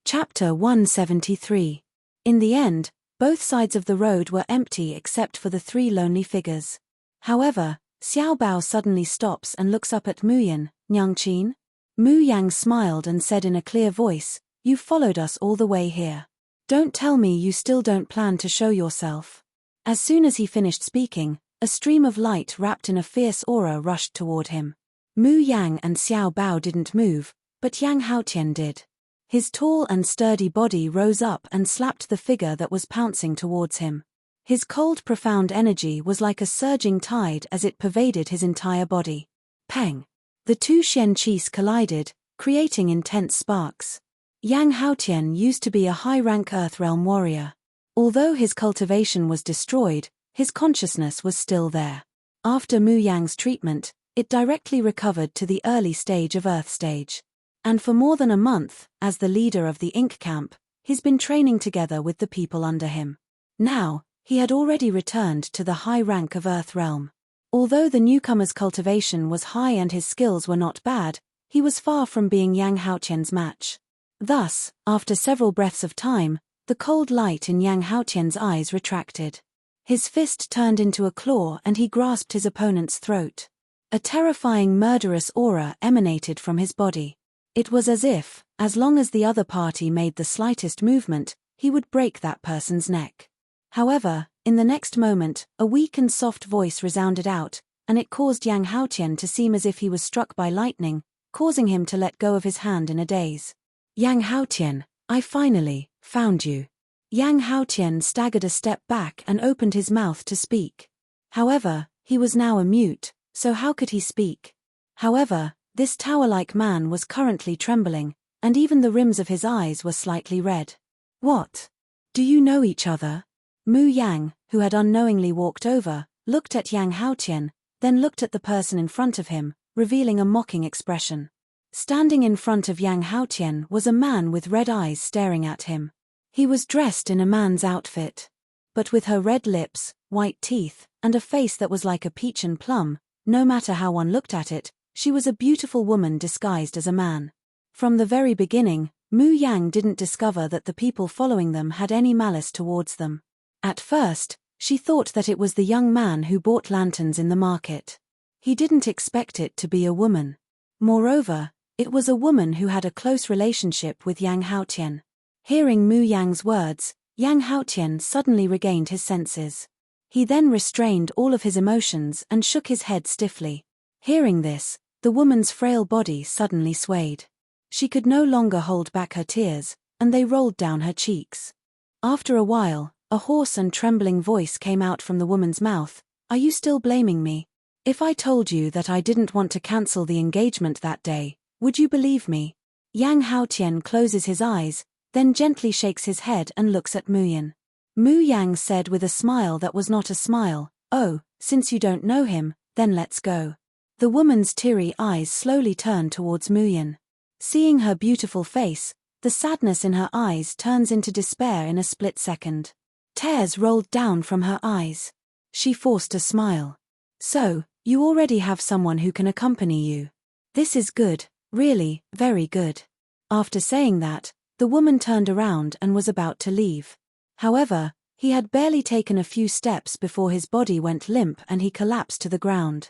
Chapter 173. In the end, both sides of the road were empty except for the three lonely figures. However, Xiao Bao suddenly stops and looks up at Muyan. "Nyang Qin?" Mu Yang smiled and said in a clear voice, "You followed us all the way here. Don't tell me you still don't plan to show yourself." As soon as he finished speaking, a stream of light wrapped in a fierce aura rushed toward him. Mu Yang and Xiao Bao didn't move, but Yang Haotian did. His tall and sturdy body rose up and slapped the figure that was pouncing towards him. His cold, profound energy was like a surging tide as it pervaded his entire body. Peng! The two Xian Qis collided, creating intense sparks. Yang Haotian used to be a high-rank Earth Realm warrior. Although his cultivation was destroyed, His consciousness was still there. After Mu Yang's treatment, it directly recovered to the early stage of Earth stage. And for more than a month, as the leader of the Ink Camp, he's been training together with the people under him. Now, he had already returned to the high rank of Earth Realm. Although the newcomer's cultivation was high and his skills were not bad, he was far from being Yang Haotian's match. Thus, after several breaths of time, the cold light in Yang Haotian's eyes retracted. His fist turned into a claw and he grasped his opponent's throat. A terrifying murderous aura emanated from his body. It was as if, as long as the other party made the slightest movement, he would break that person's neck. However, in the next moment, a weak and soft voice resounded out, and it caused Yang Haotian to seem as if he was struck by lightning, causing him to let go of his hand in a daze. Yang Haotian, I finally found you. Yang Haotian staggered a step back and opened his mouth to speak. However, he was now a mute, so how could he speak? However, this tower-like man was currently trembling, and even the rims of his eyes were slightly red. What? Do you know each other? Mu Yang, who had unknowingly walked over, looked at Yang Haotian, then looked at the person in front of him, revealing a mocking expression. Standing in front of Yang Haotian was a man with red eyes staring at him. He was dressed in a man's outfit. But with her red lips, white teeth, and a face that was like a peach and plum, no matter how one looked at it, she was a beautiful woman disguised as a man. From the very beginning, Mu Yang didn't discover that the people following them had any malice towards them. At first, she thought that it was the young man who bought lanterns in the market. He didn't expect it to be a woman. Moreover, it was a woman who had a close relationship with Yang Haotian. Hearing Mu Yang's words, Yang Haotian suddenly regained his senses. He then restrained all of his emotions and shook his head stiffly. Hearing this, the woman's frail body suddenly swayed. She could no longer hold back her tears, and they rolled down her cheeks. After a while, a hoarse and trembling voice came out from the woman's mouth. Are you still blaming me? If I told you that I didn't want to cancel the engagement that day, would you believe me? Yang Haotian closes his eyes, then gently shakes his head and looks at Mu Yan. Mu Yang said with a smile that was not a smile, "Oh, since you don't know him, then let's go." The woman's teary eyes slowly turned towards Mu Yan. Seeing her beautiful face, the sadness in her eyes turns into despair in a split second. Tears rolled down from her eyes. She forced a smile. So, you already have someone who can accompany you. This is good, really, very good. After saying that, the woman turned around and was about to leave. However, he had barely taken a few steps before his body went limp and he collapsed to the ground.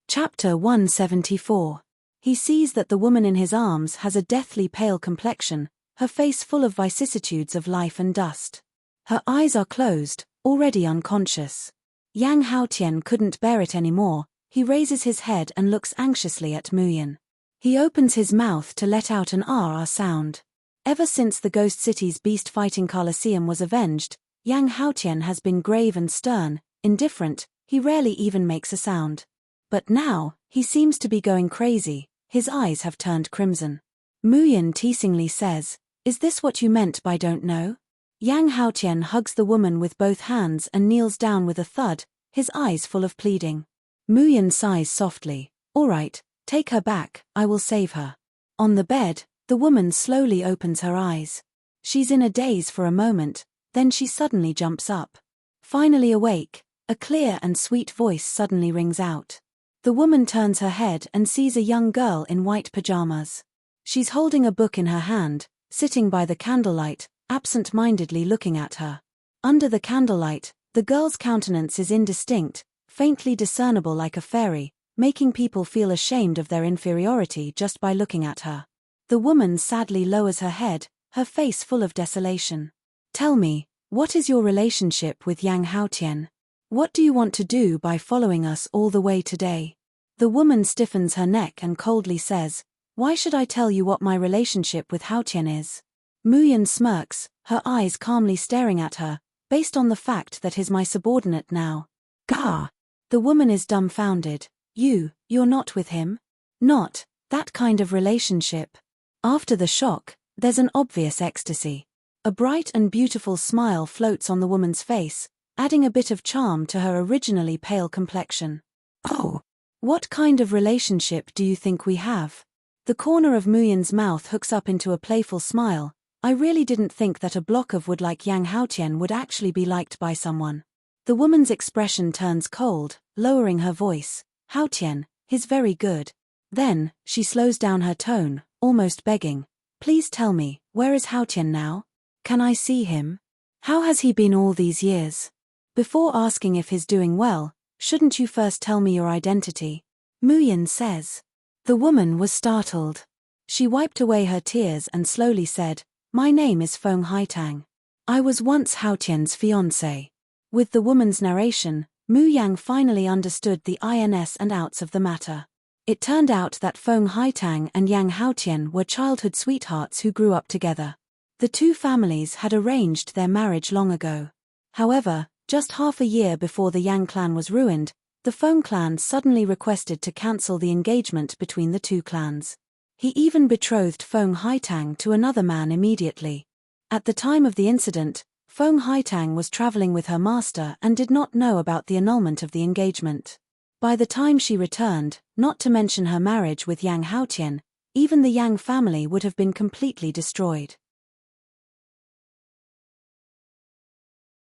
Chapter 174. He sees that the woman in his arms has a deathly pale complexion, her face full of vicissitudes of life and dust. Her eyes are closed, already unconscious. Yang Haotian couldn't bear it anymore. He raises his head and looks anxiously at Mu Yan. He opens his mouth to let out an ah sound. Ever since the Ghost City's beast-fighting Colosseum was avenged, Yang Haotian has been grave and stern, indifferent, he rarely even makes a sound. But now, he seems to be going crazy, his eyes have turned crimson. Mu Yan teasingly says, "Is this what you meant by don't know?" Yang Haotian hugs the woman with both hands and kneels down with a thud, his eyes full of pleading. Mu Yan sighs softly, "All right, take her back, I will save her." On the bed, the woman slowly opens her eyes. She's in a daze for a moment, then she suddenly jumps up. Finally awake, a clear and sweet voice suddenly rings out. The woman turns her head and sees a young girl in white pajamas. She's holding a book in her hand, sitting by the candlelight, absent-mindedly looking at her. Under the candlelight, the girl's countenance is indistinct, faintly discernible like a fairy, making people feel ashamed of their inferiority just by looking at her. The woman sadly lowers her head, her face full of desolation. "Tell me, what is your relationship with Yang Haotian? What do you want to do by following us all the way today?" The woman stiffens her neck and coldly says, "Why should I tell you what my relationship with Haotian is?" Mu Yan smirks, her eyes calmly staring at her, based on the fact that he's my subordinate now. Gah! The woman is dumbfounded. You're not with him? Not that kind of relationship. After the shock, there's an obvious ecstasy. A bright and beautiful smile floats on the woman's face, adding a bit of charm to her originally pale complexion. Oh, what kind of relationship do you think we have? The corner of Muyan's mouth hooks up into a playful smile. I really didn't think that a block of wood like Yang Haotian would actually be liked by someone. The woman's expression turns cold, lowering her voice. Haotian, he's very good. Then, she slows down her tone, almost begging. Please tell me, where is Haotian now? Can I see him? How has he been all these years? Before asking if he's doing well, shouldn't you first tell me your identity? Muyan says. The woman was startled. She wiped away her tears and slowly said, My name is Feng Haitang. I was once Haotian's fiancé. With the woman's narration, Mu Yang finally understood the ins and outs of the matter. It turned out that Feng Haitang and Yang Haotian were childhood sweethearts who grew up together. The two families had arranged their marriage long ago. However, just half a year before the Yang clan was ruined, the Feng clan suddenly requested to cancel the engagement between the two clans. He even betrothed Feng Haitang to another man immediately. At the time of the incident, Feng Haitang was traveling with her master and did not know about the annulment of the engagement. By the time she returned, not to mention her marriage with Yang Haotian, even the Yang family would have been completely destroyed.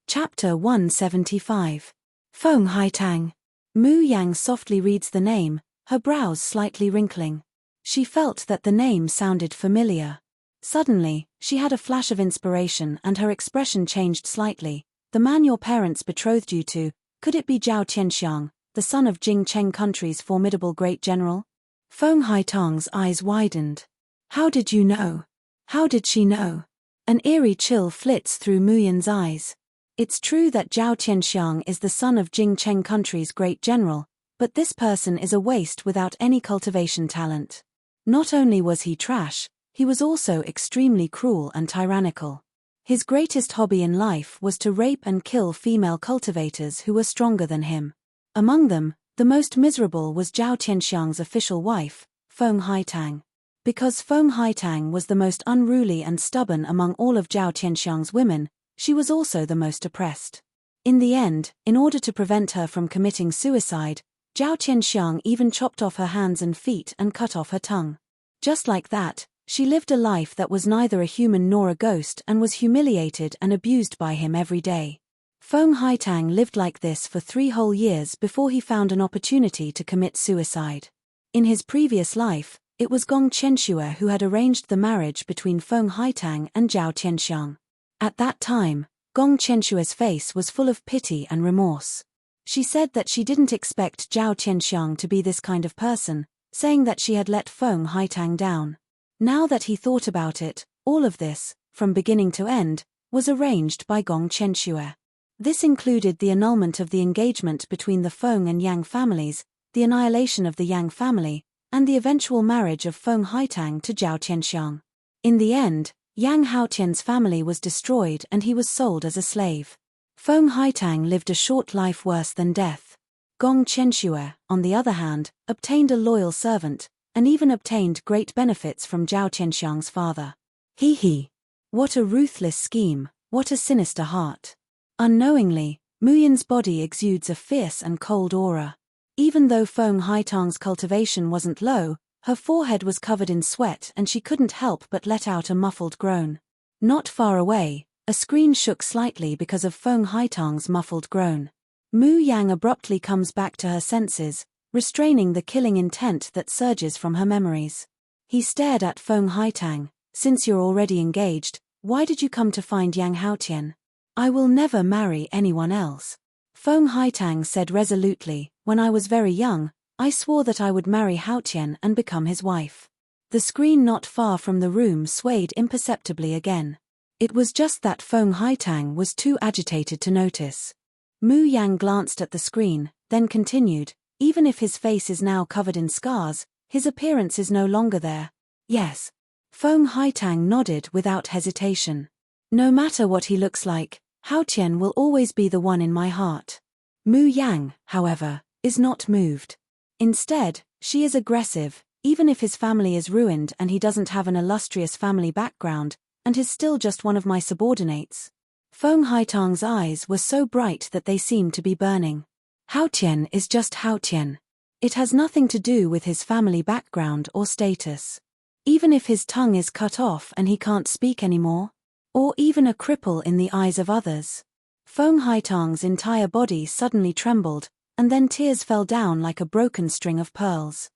Chapter 175. Feng Haitang. Mu Yang softly reads the name, her brows slightly wrinkling. She felt that the name sounded familiar. Suddenly, she had a flash of inspiration and her expression changed slightly. The man your parents betrothed you to, could it be Zhao Qianxiang, the son of Jing Cheng country's formidable great general? Feng Haitang's eyes widened. How did you know? How did she know? An eerie chill flits through Muyan's eyes. It's true that Zhao Qianxiang is the son of Jing Cheng country's great general, but this person is a waste without any cultivation talent. Not only was he trash, he was also extremely cruel and tyrannical. His greatest hobby in life was to rape and kill female cultivators who were stronger than him. Among them, the most miserable was Zhao Qianxiang's official wife, Feng Haitang. Because Feng Haitang was the most unruly and stubborn among all of Zhao Qianxiang's women, she was also the most oppressed. In the end, in order to prevent her from committing suicide, Zhao Qianxiang even chopped off her hands and feet and cut off her tongue. Just like that, she lived a life that was neither a human nor a ghost and was humiliated and abused by him every day. Feng Haitang lived like this for 3 whole years before he found an opportunity to commit suicide. In his previous life, it was Gong Qianxue who had arranged the marriage between Feng Haitang and Zhao Qianxiang. At that time, Gong Qianxue's face was full of pity and remorse. She said that she didn't expect Zhao Qianxiang to be this kind of person, saying that she had let Feng Haitang down. Now that he thought about it, all of this, from beginning to end, was arranged by Gong Qianxue. This included the annulment of the engagement between the Feng and Yang families, the annihilation of the Yang family, and the eventual marriage of Feng Haitang to Zhao Qianxiang. In the end, Yang Haotian's family was destroyed and he was sold as a slave. Feng Haitang lived a short life worse than death. Gong Qianxue, on the other hand, obtained a loyal servant, and even obtained great benefits from Zhao Qianxiang's father. He. What a ruthless scheme, what a sinister heart. Unknowingly, Muyan's body exudes a fierce and cold aura. Even though Feng Haitang's cultivation wasn't low, her forehead was covered in sweat and she couldn't help but let out a muffled groan. Not far away, a screen shook slightly because of Feng Haitang's muffled groan. Mu Yang abruptly comes back to her senses, restraining the killing intent that surges from her memories. He stared at Feng Haitang. Since you're already engaged, why did you come to find Yang Haotian? I will never marry anyone else. Feng Haitang said resolutely, when I was very young, I swore that I would marry Haotian and become his wife. The screen not far from the room swayed imperceptibly again. It was just that Feng Haitang was too agitated to notice. Mu Yang glanced at the screen, then continued, even if his face is now covered in scars, his appearance is no longer there. Yes. Feng Haitang nodded without hesitation. No matter what he looks like, Haotian will always be the one in my heart. Mu Yang, however, is not moved. Instead, she is aggressive. Even if his family is ruined and he doesn't have an illustrious family background, and he's still just one of my subordinates. Feng Haitang's eyes were so bright that they seemed to be burning. Hao Tian is just Hao Tian. It has nothing to do with his family background or status. Even if his tongue is cut off and he can't speak anymore, or even a cripple in the eyes of others. Feng Haitang's entire body suddenly trembled, and then tears fell down like a broken string of pearls.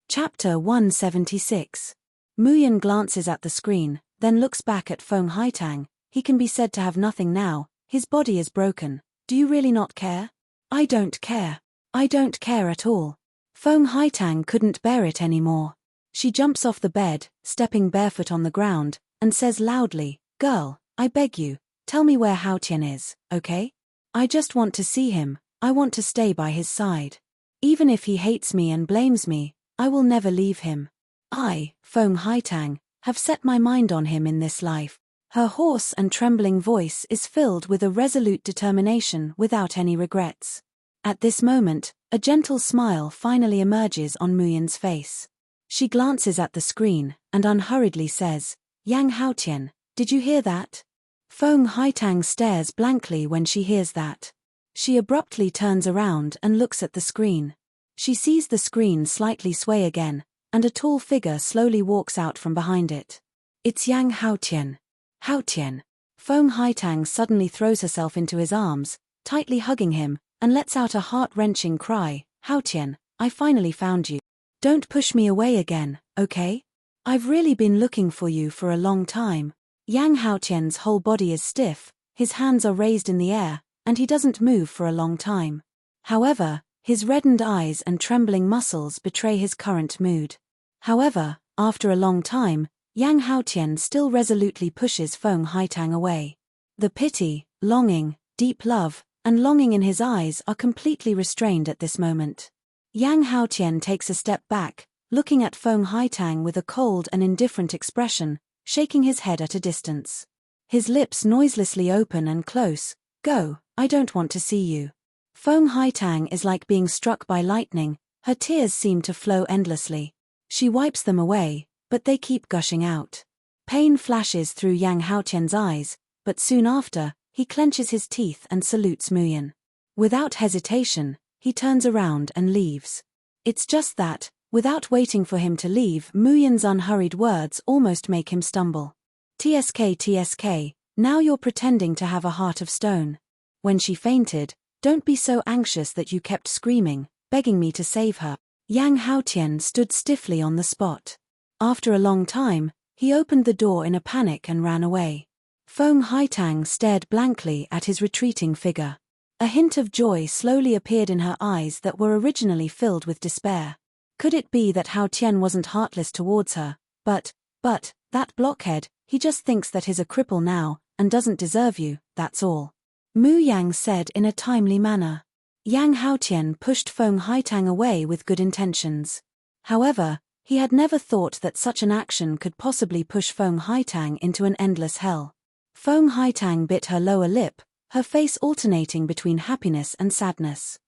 Chapter 176. Muyan glances at the screen, then looks back at Feng Haitang. He can be said to have nothing now, his body is broken. Do you really not care? I don't care. I don't care at all. Feng Haitang couldn't bear it anymore. She jumps off the bed, stepping barefoot on the ground, and says loudly, "Girl, I beg you, tell me where Hao Tian is, okay? I just want to see him, I want to stay by his side. Even if he hates me and blames me, I will never leave him. I, Feng Haitang, have set my mind on him in this life." Her hoarse and trembling voice is filled with a resolute determination without any regrets. At this moment, a gentle smile finally emerges on Muyan's face. She glances at the screen, and unhurriedly says, "Yang Haotian, did you hear that?" Feng Haitang stares blankly when she hears that. She abruptly turns around and looks at the screen. She sees the screen slightly sway again, and a tall figure slowly walks out from behind it. It's Yang Haotian. Haotian. Feng Haitang suddenly throws herself into his arms, tightly hugging him, and lets out a heart-wrenching cry, "Haotian, I finally found you. Don't push me away again, okay? I've really been looking for you for a long time." Yang Haotian's whole body is stiff, his hands are raised in the air, and he doesn't move for a long time. However, his reddened eyes and trembling muscles betray his current mood. However, after a long time, Yang Haotian still resolutely pushes Feng Haitang away. The pity, longing, deep love, and longing in his eyes are completely restrained at this moment. Yang Haotian takes a step back, looking at Feng Haitang with a cold and indifferent expression, shaking his head at a distance. His lips noiselessly open and close. "Go, I don't want to see you." Feng Haitang is like being struck by lightning, her tears seem to flow endlessly. She wipes them away, but they keep gushing out. Pain flashes through Yang Haotian's eyes, but soon after, he clenches his teeth and salutes Muyan. Without hesitation, he turns around and leaves. It's just that, without waiting for him to leave, Muyan's unhurried words almost make him stumble. "TSK, now you're pretending to have a heart of stone. When she fainted, don't be so anxious that you kept screaming, begging me to save her." Yang Haotian stood stiffly on the spot. After a long time, he opened the door in a panic and ran away. Feng Haitang stared blankly at his retreating figure. A hint of joy slowly appeared in her eyes that were originally filled with despair. Could it be that Hao Tian wasn't heartless towards her, but, that blockhead, he just thinks that he's a cripple now, and doesn't deserve you, that's all. Mu Yang said in a timely manner. Yang Haotian pushed Feng Haitang away with good intentions. However, he had never thought that such an action could possibly push Feng Haitang into an endless hell. Feng Haitang bit her lower lip, her face alternating between happiness and sadness.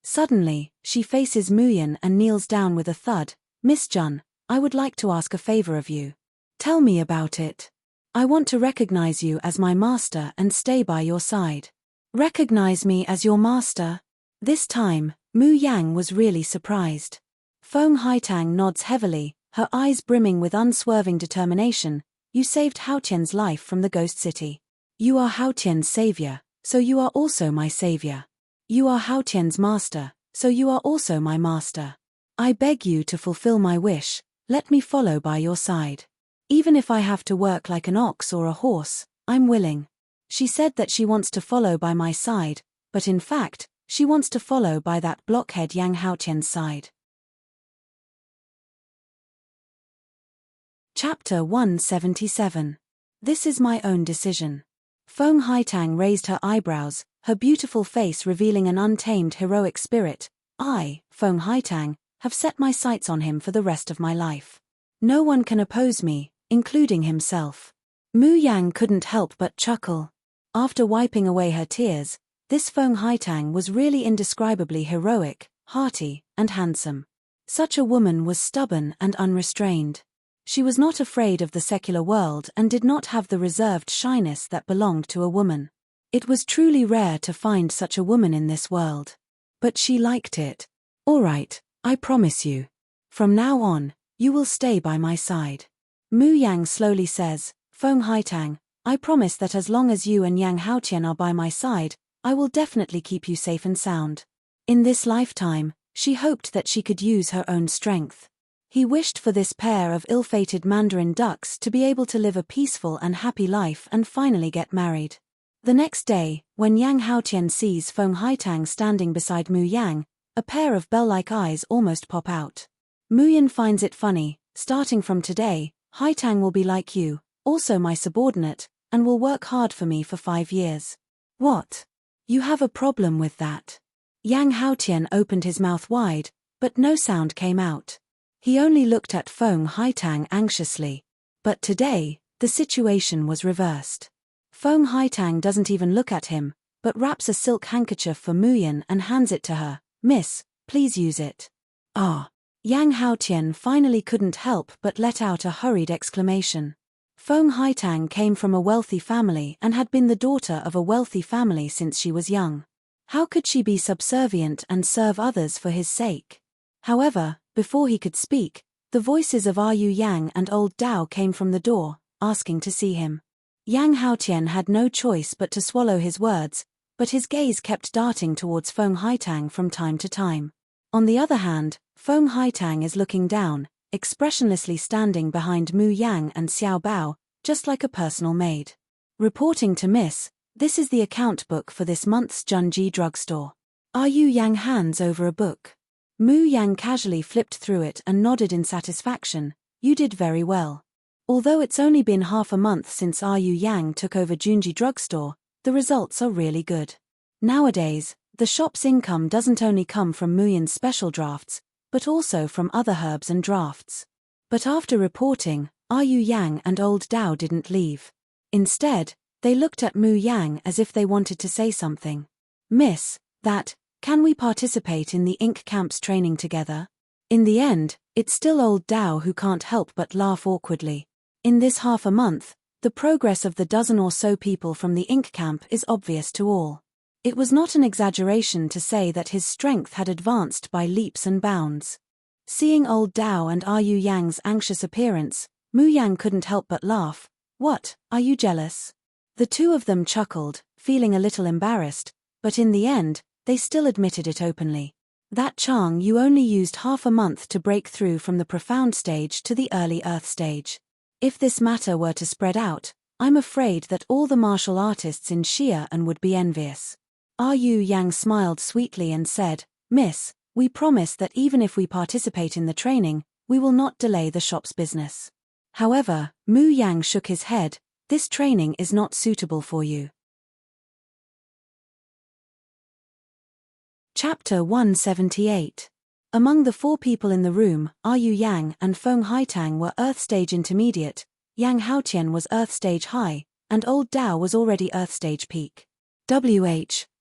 Suddenly, she faces Muyan and kneels down with a thud. "Miss Jun, I would like to ask a favor of you. Tell me about it. I want to recognize you as my master and stay by your side." "Recognize me as your master?" This time, Mu Yang was really surprised. Feng Haitang nods heavily, her eyes brimming with unswerving determination. "You saved Haotian's life from the ghost city. You are Haotian's savior, so you are also my savior. You are Haotian's master, so you are also my master. I beg you to fulfill my wish, let me follow by your side. Even if I have to work like an ox or a horse, I'm willing." She said that she wants to follow by my side, but in fact, she wants to follow by that blockhead Yang Haotian's side. Chapter 177. This is my own decision. Feng Haitang raised her eyebrows, her beautiful face revealing an untamed heroic spirit. "I, Feng Haitang, have set my sights on him for the rest of my life. No one can oppose me, including himself." Mu Yang couldn't help but chuckle. After wiping away her tears, this Feng Haitang was really indescribably heroic, hearty, and handsome. Such a woman was stubborn and unrestrained. She was not afraid of the secular world and did not have the reserved shyness that belonged to a woman. It was truly rare to find such a woman in this world. But she liked it. "All right, I promise you. From now on, you will stay by my side." Mu Yang slowly says, "Feng Haitang, I promise that as long as you and Yang Haotian are by my side, I will definitely keep you safe and sound." In this lifetime, she hoped that she could use her own strength. He wished for this pair of ill-fated mandarin ducks to be able to live a peaceful and happy life and finally get married. The next day, when Yang Haotian sees Feng Haitang standing beside Mu Yang, a pair of bell-like eyes almost pop out. Mu Yan finds it funny. "Starting from today, Haitang will be like you, also my subordinate, and will work hard for me for 5 years. "What? You have a problem with that?" Yang Haotian opened his mouth wide, but no sound came out. He only looked at Feng Haitang anxiously. But today, the situation was reversed. Feng Haitang doesn't even look at him, but wraps a silk handkerchief for Mu Yan and hands it to her. "Miss, please use it." "Ah." Yang Haotian finally couldn't help but let out a hurried exclamation. Feng Haitang came from a wealthy family and had been the daughter of a wealthy family since she was young. How could she be subservient and serve others for his sake? However, before he could speak, the voices of Yu Yang and old Dao came from the door, asking to see him. Yang Haotian had no choice but to swallow his words, but his gaze kept darting towards Feng Haitang from time to time. On the other hand, Feng Haitang is looking down, expressionlessly standing behind Mu Yang and Xiao Bao, just like a personal maid. Reporting to Miss, this is the account book for this month's Junji drugstore. Yu Yang hands over a book. Mu Yang casually flipped through it and nodded in satisfaction. "You did very well." Although it's only been half a month since Yu Yang took over Junji drugstore, the results are really good. Nowadays, the shop's income doesn't only come from Mu Yan's special drafts, but also from other herbs and drafts. But after reporting, Yu Yang and old Dao didn't leave. Instead, they looked at Mu Yang as if they wanted to say something. "Miss, can we participate in the ink camp's training together?" In the end, it's still old Dao who can't help but laugh awkwardly. In this half a month, the progress of the dozen or so people from the ink camp is obvious to all. It was not an exaggeration to say that his strength had advanced by leaps and bounds. Seeing old Dao and Yu Yang's anxious appearance, Mu Yang couldn't help but laugh. "What, are you jealous?" The two of them chuckled, feeling a little embarrassed, but in the end, they still admitted it openly. "That Chang, you only used half a month to break through from the profound stage to the early earth stage. If this matter were to spread out, I'm afraid that all the martial artists in Xi'an would be envious." Yu Yang smiled sweetly and said, "Miss, we promise that even if we participate in the training, we will not delay the shop's business." However, Mu Yang shook his head. "This training is not suitable for you." Chapter 178. Among the 4 people in the room, Yu Yang and Feng Haitang were Earth Stage Intermediate, Yang Haotian was Earth Stage High, and old Dao was already Earth Stage Peak.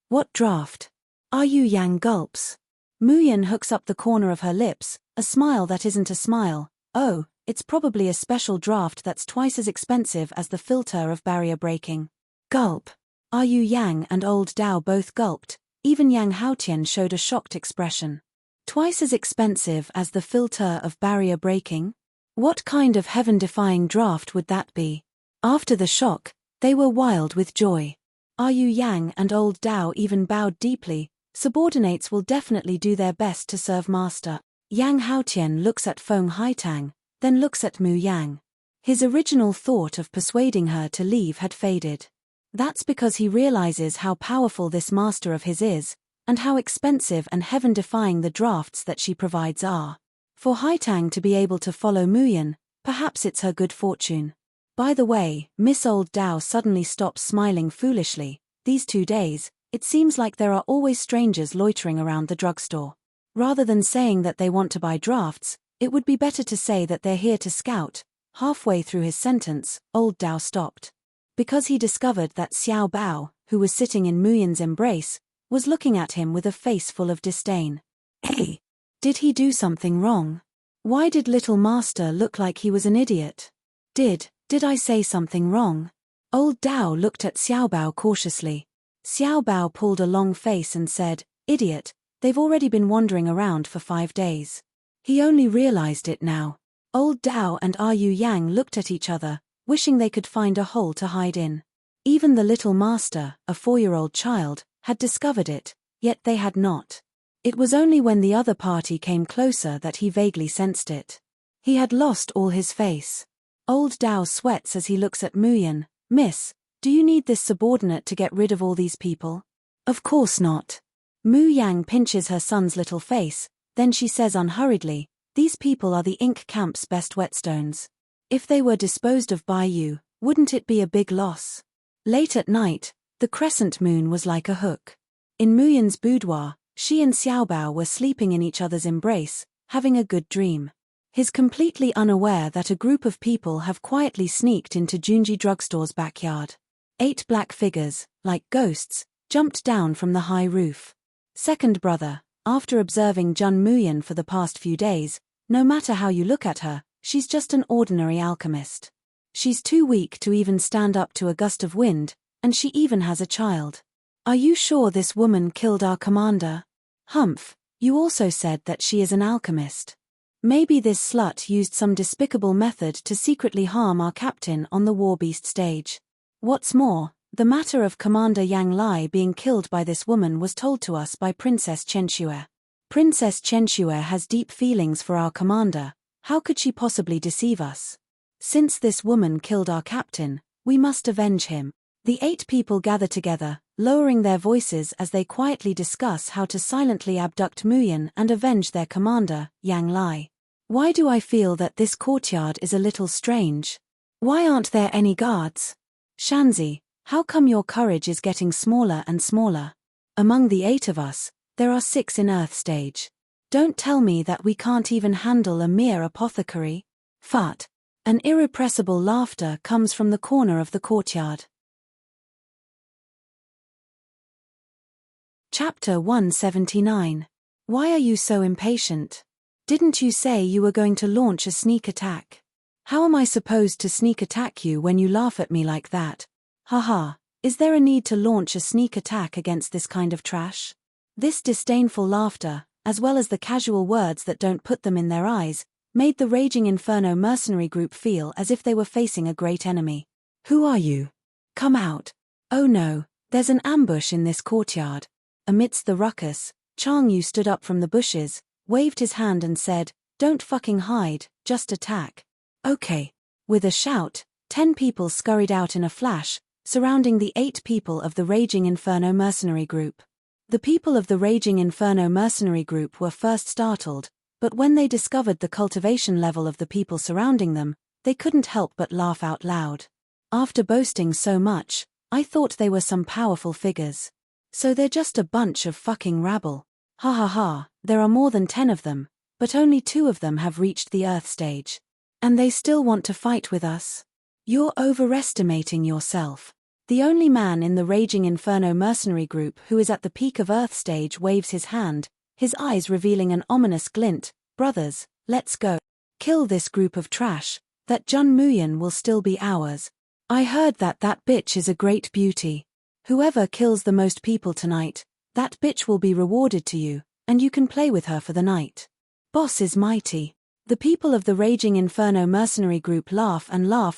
What draft? Yu Yang gulps. Mu Yan hooks up the corner of her lips, a smile that isn't a smile. "Oh, it's probably a special draft that's twice as expensive as the filter of barrier breaking." Gulp. Yu Yang and old Dao both gulped. Even Yang Haotian showed a shocked expression. Twice as expensive as the filter of barrier breaking? What kind of heaven-defying draft would that be? After the shock, they were wild with joy. Yu Yang and old Dao even bowed deeply. Subordinates will definitely do their best to serve master. Yang Haotian looks at Feng Haitang, then looks at Mu Yang. His original thought of persuading her to leave had faded. That's because he realizes how powerful this master of his is, and how expensive and heaven-defying the drafts that she provides are. For Haitang to be able to follow Mu Yan, perhaps it's her good fortune. By the way, Miss Old Dao suddenly stops smiling foolishly. These 2 days, it seems like there are always strangers loitering around the drugstore. Rather than saying that they want to buy drafts, it would be better to say that they're here to scout. Halfway through his sentence, Old Dao stopped. Because he discovered that Xiao Bao, who was sitting in Mu Yan's embrace, was looking at him with a face full of disdain. Hey! Did he do something wrong? Why did little master look like he was an idiot? Did I say something wrong? Old Dao looked at Xiaobao cautiously. Xiaobao pulled a long face and said, Idiot, they've already been wandering around for 5 days. He only realized it now. Old Dao and Yu Yang looked at each other, wishing they could find a hole to hide in. Even the little master, a 4-year-old child, had discovered it, yet they had not. It was only when the other party came closer that he vaguely sensed it. He had lost all his face. Old Dao sweats as he looks at Muyan. Miss, do you need this subordinate to get rid of all these people? Of course not. Mu Yang pinches her son's little face, then she says unhurriedly, these people are the ink camp's best whetstones. If they were disposed of by you, wouldn't it be a big loss? Late at night, the crescent moon was like a hook. In Muyan's boudoir, she and Xiaobao were sleeping in each other's embrace, having a good dream. He's completely unaware that a group of people have quietly sneaked into Junji Drugstore's backyard. 8 black figures, like ghosts, jumped down from the high roof. Second brother, after observing Jun Muyan for the past few days, no matter how you look at her, she's just an ordinary alchemist. She's too weak to even stand up to a gust of wind, and she even has a child. Are you sure this woman killed our commander? Humph, you also said that she is an alchemist. Maybe this slut used some despicable method to secretly harm our captain on the war beast stage. What's more, the matter of Commander Yang Lai being killed by this woman was told to us by Princess Chenxue. Princess Chenxue has deep feelings for our commander, how could she possibly deceive us? Since this woman killed our captain, we must avenge him. The 8 people gather together, lowering their voices as they quietly discuss how to silently abduct Muyan and avenge their commander, Yang Lai. Why do I feel that this courtyard is a little strange? Why aren't there any guards? Shanzi, how come your courage is getting smaller and smaller? Among the 8 of us, there are 6 in Earth stage. Don't tell me that we can't even handle a mere apothecary. Fart. An irrepressible laughter comes from the corner of the courtyard. Chapter 179. Why are you so impatient? Didn't you say you were going to launch a sneak attack? How am I supposed to sneak attack you when you laugh at me like that? Haha, is there a need to launch a sneak attack against this kind of trash? This disdainful laughter, as well as the casual words that don't put them in their eyes, made the Raging Inferno mercenary group feel as if they were facing a great enemy. Who are you? Come out. Oh no, there's an ambush in this courtyard. Amidst the ruckus, Chang Yu stood up from the bushes, waved his hand and said, Don't fucking hide, just attack. Okay. With a shout, 10 people scurried out in a flash, surrounding the 8 people of the Raging Inferno mercenary group. The people of the Raging Inferno mercenary group were first startled, but when they discovered the cultivation level of the people surrounding them, they couldn't help but laugh out loud. After boasting so much, I thought they were some powerful figures. So they're just a bunch of fucking rabble. Ha ha ha, there are more than 10 of them, but only 2 of them have reached the Earth stage. And they still want to fight with us? You're overestimating yourself. The only man in the Raging Inferno mercenary group who is at the peak of Earth stage waves his hand, his eyes revealing an ominous glint. Brothers, let's go. Kill this group of trash, that Jun Muyan will still be ours. I heard that bitch is a great beauty. Whoever kills the most people tonight, that bitch will be rewarded to you, and you can play with her for the night. Boss is mighty. The people of the Raging Inferno mercenary group laugh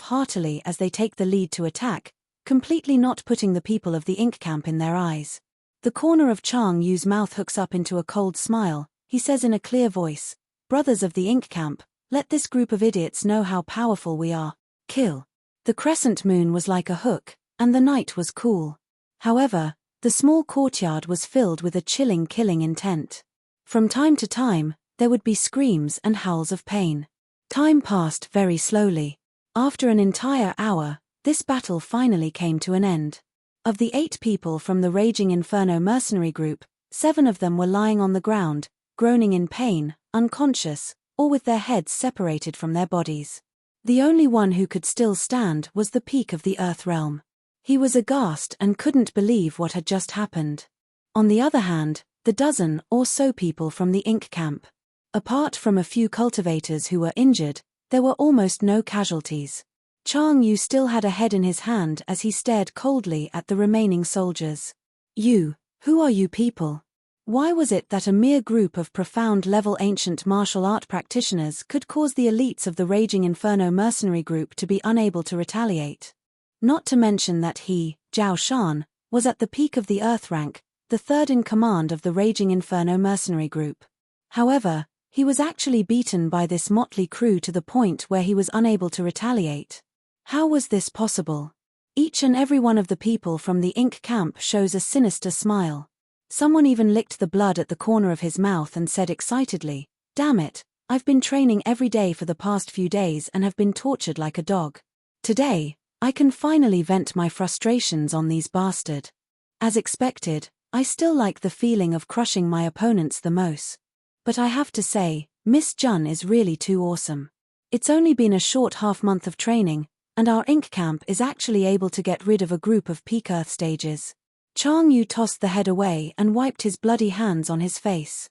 heartily as they take the lead to attack, completely not putting the people of the ink camp in their eyes. The corner of Chang Yu's mouth hooks up into a cold smile. He says in a clear voice, Brothers of the ink camp, let this group of idiots know how powerful we are. Kill. The crescent moon was like a hook, and the night was cool. However, the small courtyard was filled with a chilling killing intent. From time to time, there would be screams and howls of pain. Time passed very slowly. After an entire hour, this battle finally came to an end. Of the 8 people from the Raging Inferno mercenary group, 7 of them were lying on the ground, groaning in pain, unconscious, or with their heads separated from their bodies. The only one who could still stand was the peak of the Earth realm. He was aghast and couldn't believe what had just happened. On the other hand, the dozen or so people from the ink camp. Apart from a few cultivators who were injured, there were almost no casualties. Chang Yu still had a head in his hand as he stared coldly at the remaining soldiers. Who are you people? Why was it that a mere group of profound-level ancient martial art practitioners could cause the elites of the Raging Inferno mercenary group to be unable to retaliate? Not to mention that he, Zhao Shan, was at the peak of the Earth rank, the third in command of the Raging Inferno mercenary group. However, he was actually beaten by this motley crew to the point where he was unable to retaliate. How was this possible? Each and every one of the people from the Ink camp shows a sinister smile. Someone even licked the blood at the corner of his mouth and said excitedly, "Damn it, I've been training every day for the past few days and have been tortured like a dog. Today, I can finally vent my frustrations on these bastards. As expected, I still like the feeling of crushing my opponents the most. But I have to say, Miss Jun is really too awesome. It's only been a short half-month of training, and our Ink camp is actually able to get rid of a group of peak Earth stages." Chang Yu tossed the head away and wiped his bloody hands on his face.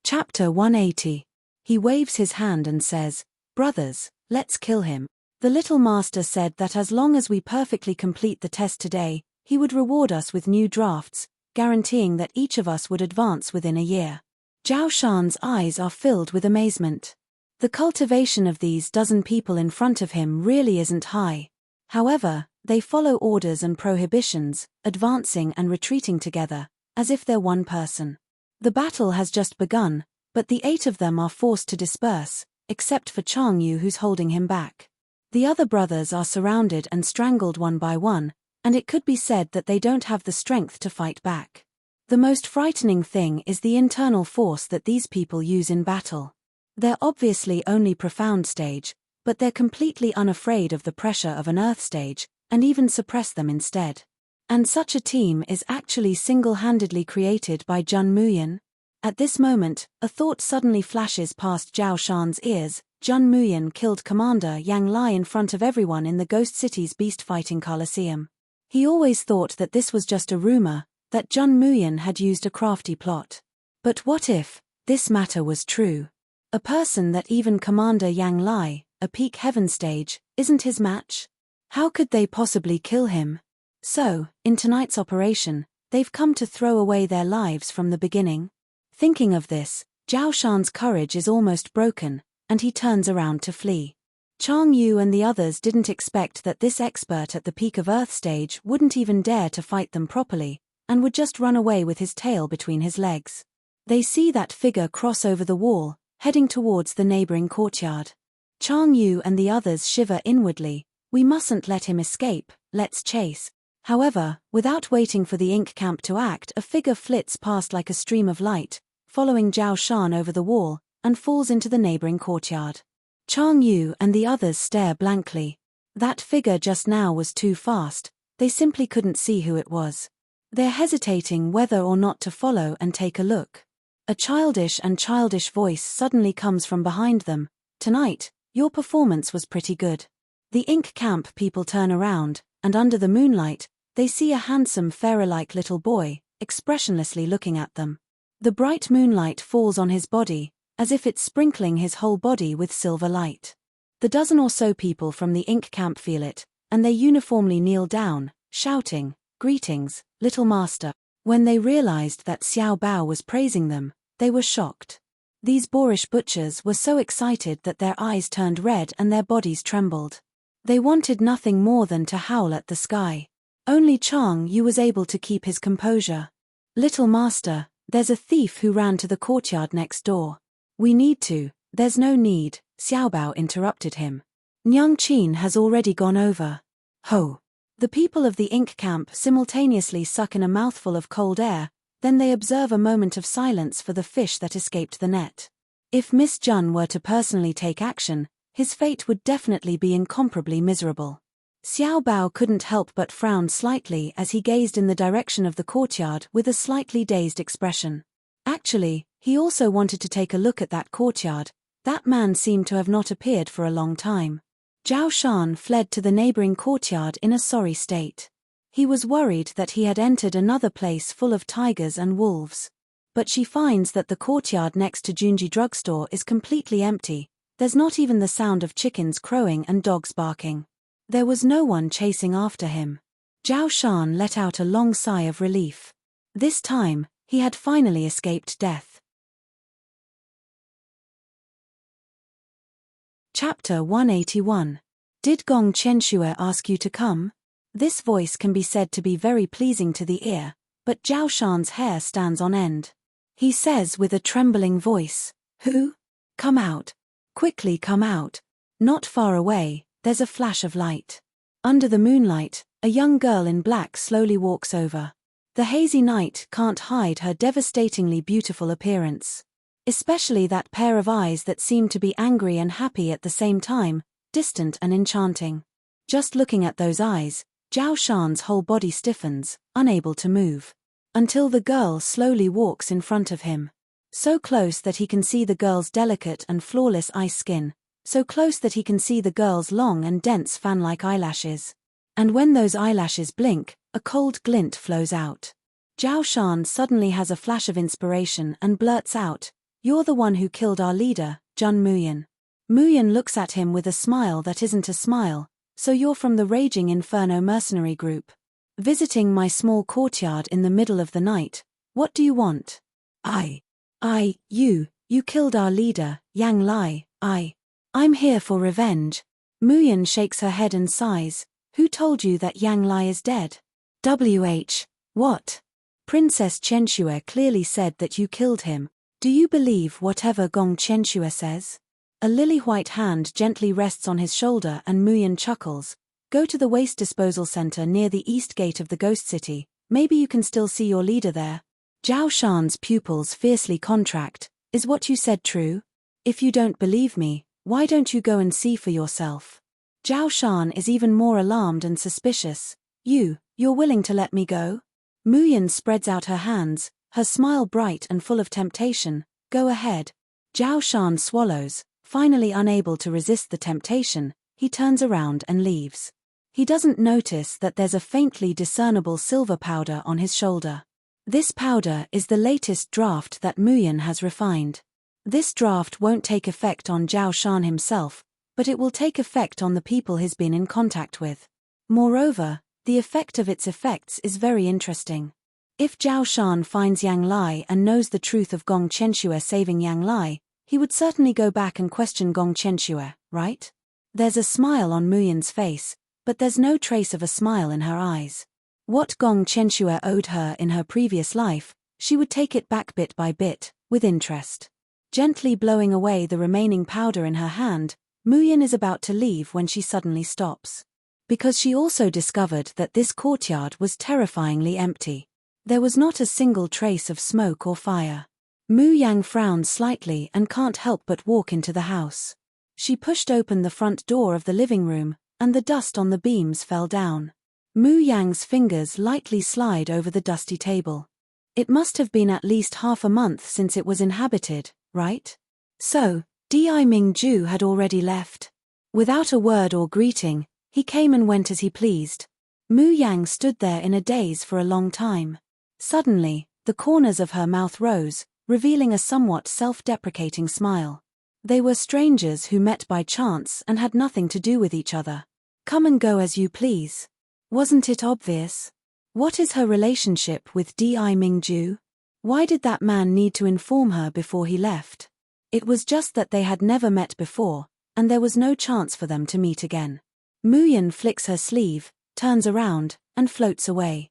Chapter 180. He waves his hand and says, "Brothers, let's kill him." The little master said that as long as we perfectly complete the test today, he would reward us with new drafts, guaranteeing that each of us would advance within a year. Zhao Shan's eyes are filled with amazement. The cultivation of these dozen people in front of him really isn't high. However, they follow orders and prohibitions, advancing and retreating together, as if they're one person. The battle has just begun, but the 8 of them are forced to disperse, except for Chang Yu who's holding him back. The other brothers are surrounded and strangled one by one, and it could be said that they don't have the strength to fight back. The most frightening thing is the internal force that these people use in battle. They're obviously only profound stage, but they're completely unafraid of the pressure of an Earth stage, and even suppress them instead. And such a team is actually single-handedly created by Jun Muyan. At this moment, a thought suddenly flashes past Zhao Shan's ears. Jun Muyan killed Commander Yang Lai in front of everyone in the Ghost City's beast-fighting coliseum. He always thought that this was just a rumor, that Jun Muyan had used a crafty plot. But what if this matter was true? A person that even Commander Yang Lai, a peak heaven stage, isn't his match? How could they possibly kill him? So, in tonight's operation, they've come to throw away their lives from the beginning. Thinking of this, Zhao Shan's courage is almost broken, and he turns around to flee. Chang Yu and the others didn't expect that this expert at the peak of Earth stage wouldn't even dare to fight them properly, and would just run away with his tail between his legs. They see that figure cross over the wall, heading towards the neighboring courtyard. Chang Yu and the others shiver inwardly. We mustn't let him escape, let's chase. However, without waiting for the Ink camp to act, a figure flits past like a stream of light, following Zhao Shan over the wall, and falls into the neighboring courtyard. Chang Yu and the others stare blankly. That figure just now was too fast, they simply couldn't see who it was. They're hesitating whether or not to follow and take a look. A childish voice suddenly comes from behind them. "Tonight, your performance was pretty good." The Ink camp people turn around, and under the moonlight, they see a handsome fairy-like little boy, expressionlessly looking at them. The bright moonlight falls on his body, as if it's sprinkling his whole body with silver light. The dozen or so people from the Ink camp feel it, and they uniformly kneel down, shouting, "Greetings, little master." When they realized that Xiao Bao was praising them, they were shocked. These boorish butchers were so excited that their eyes turned red and their bodies trembled. They wanted nothing more than to howl at the sky. Only Chang Yu was able to keep his composure. "Little master, there's a thief who ran to the courtyard next door." "We need to." "There's no need," Xiao Bao interrupted him. "Nyang Qin has already gone over." "Ho!" The people of the Ink camp simultaneously suck in a mouthful of cold air, then they observe a moment of silence for the fish that escaped the net. If Miss Jun were to personally take action, his fate would definitely be incomparably miserable. Xiao Bao couldn't help but frown slightly as he gazed in the direction of the courtyard with a slightly dazed expression. Actually, he also wanted to take a look at that courtyard. That man seemed to have not appeared for a long time. Zhao Shan fled to the neighboring courtyard in a sorry state. He was worried that he had entered another place full of tigers and wolves. But she finds that the courtyard next to Junji drugstore is completely empty. There's not even the sound of chickens crowing and dogs barking. There was no one chasing after him. Zhao Shan let out a long sigh of relief. This time, he had finally escaped death. Chapter 181. Did Gong Qianxue ask you to come? This voice can be said to be very pleasing to the ear, but Zhao Shan's hair stands on end. He says with a trembling voice, "Who? Come out. Quickly come out." Not far away, there's a flash of light. Under the moonlight, a young girl in black slowly walks over. The hazy night can't hide her devastatingly beautiful appearance. Especially that pair of eyes that seem to be angry and happy at the same time, distant and enchanting. Just looking at those eyes, Zhao Shan's whole body stiffens, unable to move. Until the girl slowly walks in front of him. So close that he can see the girl's delicate and flawless ice skin, so close that he can see the girl's long and dense fan-like eyelashes. And when those eyelashes blink, a cold glint flows out. Zhao Shan suddenly has a flash of inspiration and blurts out, "You're the one who killed our leader, Jun Muyan." Muyan looks at him with a smile that isn't a smile. "So you're from the Raging Inferno mercenary group. Visiting my small courtyard in the middle of the night. What do you want?" You killed our leader, Yang Lai. I'm here for revenge." Muyan shakes her head and sighs. "Who told you that Yang Lai is dead?" What? Princess Qianxue clearly said that you killed him. Do you believe whatever Gong Qianxue says? A lily-white hand gently rests on his shoulder and Muyan chuckles. "Go to the waste disposal center near the east gate of the ghost city. Maybe you can still see your leader there." Zhao Shan's pupils fiercely contract. "Is what you said true? If you don't believe me, why don't you go and see for yourself?" Zhao Shan is even more alarmed and suspicious. You're willing to let me go?" Muyan spreads out her hands, her smile bright and full of temptation. "Go ahead." Zhao Shan swallows, finally unable to resist the temptation. He turns around and leaves. He doesn't notice that there's a faintly discernible silver powder on his shoulder. This powder is the latest draft that Muyan has refined. This draft won't take effect on Zhao Shan himself, but it will take effect on the people he's been in contact with. Moreover, the effect of its effects is very interesting. If Zhao Shan finds Yang Lai and knows the truth of Gong Qianxue saving Yang Lai, he would certainly go back and question Gong Qianxue, right? There's a smile on Muyan's face, but there's no trace of a smile in her eyes. What Gong Qianxue owed her in her previous life, she would take it back bit by bit, with interest. Gently blowing away the remaining powder in her hand, Muyan is about to leave when she suddenly stops. Because she also discovered that this courtyard was terrifyingly empty. There was not a single trace of smoke or fire. Mu Yang frowns slightly and can't help but walk into the house. She pushed open the front door of the living room, and the dust on the beams fell down. Mu Yang's fingers lightly slide over the dusty table. It must have been at least half a month since it was inhabited, right? So, Di Mingju had already left. Without a word or greeting, he came and went as he pleased. Mu Yang stood there in a daze for a long time. Suddenly, the corners of her mouth rose, revealing a somewhat self-deprecating smile. They were strangers who met by chance and had nothing to do with each other. Come and go as you please. Wasn't it obvious? What is her relationship with Di Mingju? Why did that man need to inform her before he left? It was just that they had never met before, and there was no chance for them to meet again. Muyan flicks her sleeve, turns around, and floats away.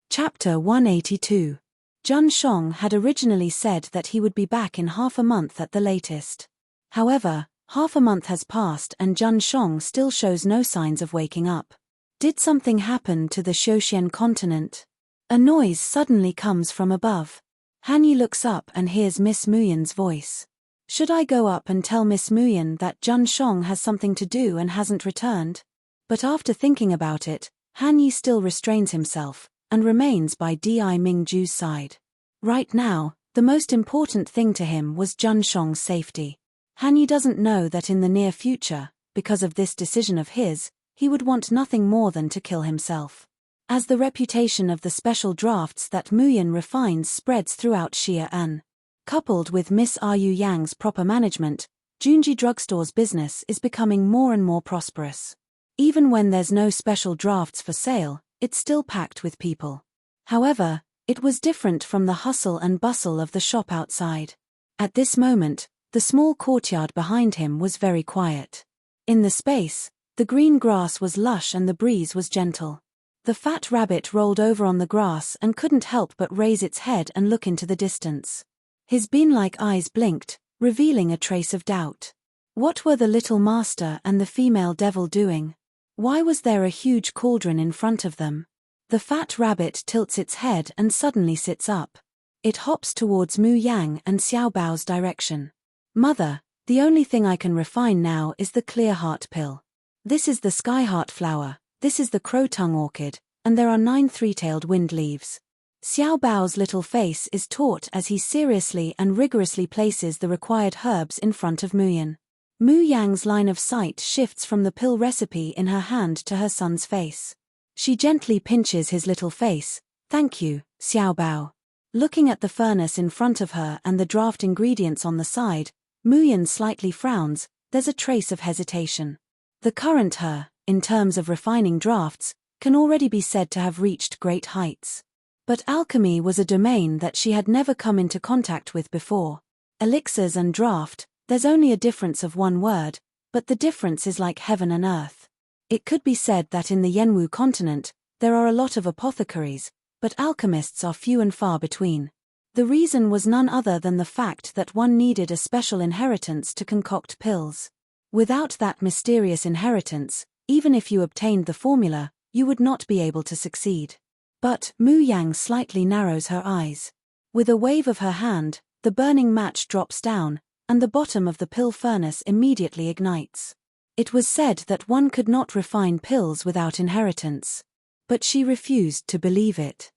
Chapter 182. Jun Shong had originally said that he would be back in half a month at the latest. However, half a month has passed and Jun Shong still shows no signs of waking up. Did something happen to the Shouxian continent? A noise suddenly comes from above. Hanyi looks up and hears Miss Muyan's voice. Should I go up and tell Miss Muyan that Jun Shong has something to do and hasn't returned? But after thinking about it, Hanyi still restrains himself and remains by Di Mingju's side. Right now, the most important thing to him was Jun Shong's safety. Hanyi doesn't know that in the near future, because of this decision of his, he would want nothing more than to kill himself. As the reputation of the special drafts that Muyin refines spreads throughout Xi'an, coupled with Miss Ru Yang's proper management, Junji Drugstore's business is becoming more and more prosperous. Even when there's no special drafts for sale, it's still packed with people. However, it was different from the hustle and bustle of the shop outside. At this moment, the small courtyard behind him was very quiet. In the space, the green grass was lush and the breeze was gentle. The fat rabbit rolled over on the grass and couldn't help but raise its head and look into the distance. His bean-like eyes blinked, revealing a trace of doubt. What were the little master and the female devil doing? Why was there a huge cauldron in front of them? The fat rabbit tilts its head and suddenly sits up. It hops towards Mu Yang and Xiao Bao's direction. Mother, the only thing I can refine now is the clear heart pill. This is the skyheart flower, this is the crow-tongue orchid, and there are 9 three-tailed wind leaves. Xiao Bao's little face is taut as he seriously and rigorously places the required herbs in front of Muyin. Mu Yang's line of sight shifts from the pill recipe in her hand to her son's face. She gently pinches his little face. Thank you, Xiao Bao. Looking at the furnace in front of her and the draft ingredients on the side, Muyin slightly frowns. There's a trace of hesitation. The current her, in terms of refining drafts, can already be said to have reached great heights. But alchemy was a domain that she had never come into contact with before. Elixirs and draft, there's only a difference of one word, but the difference is like heaven and earth. It could be said that in the Yenwu continent, there are a lot of apothecaries, but alchemists are few and far between. The reason was none other than the fact that one needed a special inheritance to concoct pills. Without that mysterious inheritance, even if you obtained the formula, you would not be able to succeed. But Mu Yang slightly narrows her eyes. With a wave of her hand, the burning match drops down, and the bottom of the pill furnace immediately ignites. It was said that one could not refine pills without inheritance. But she refused to believe it.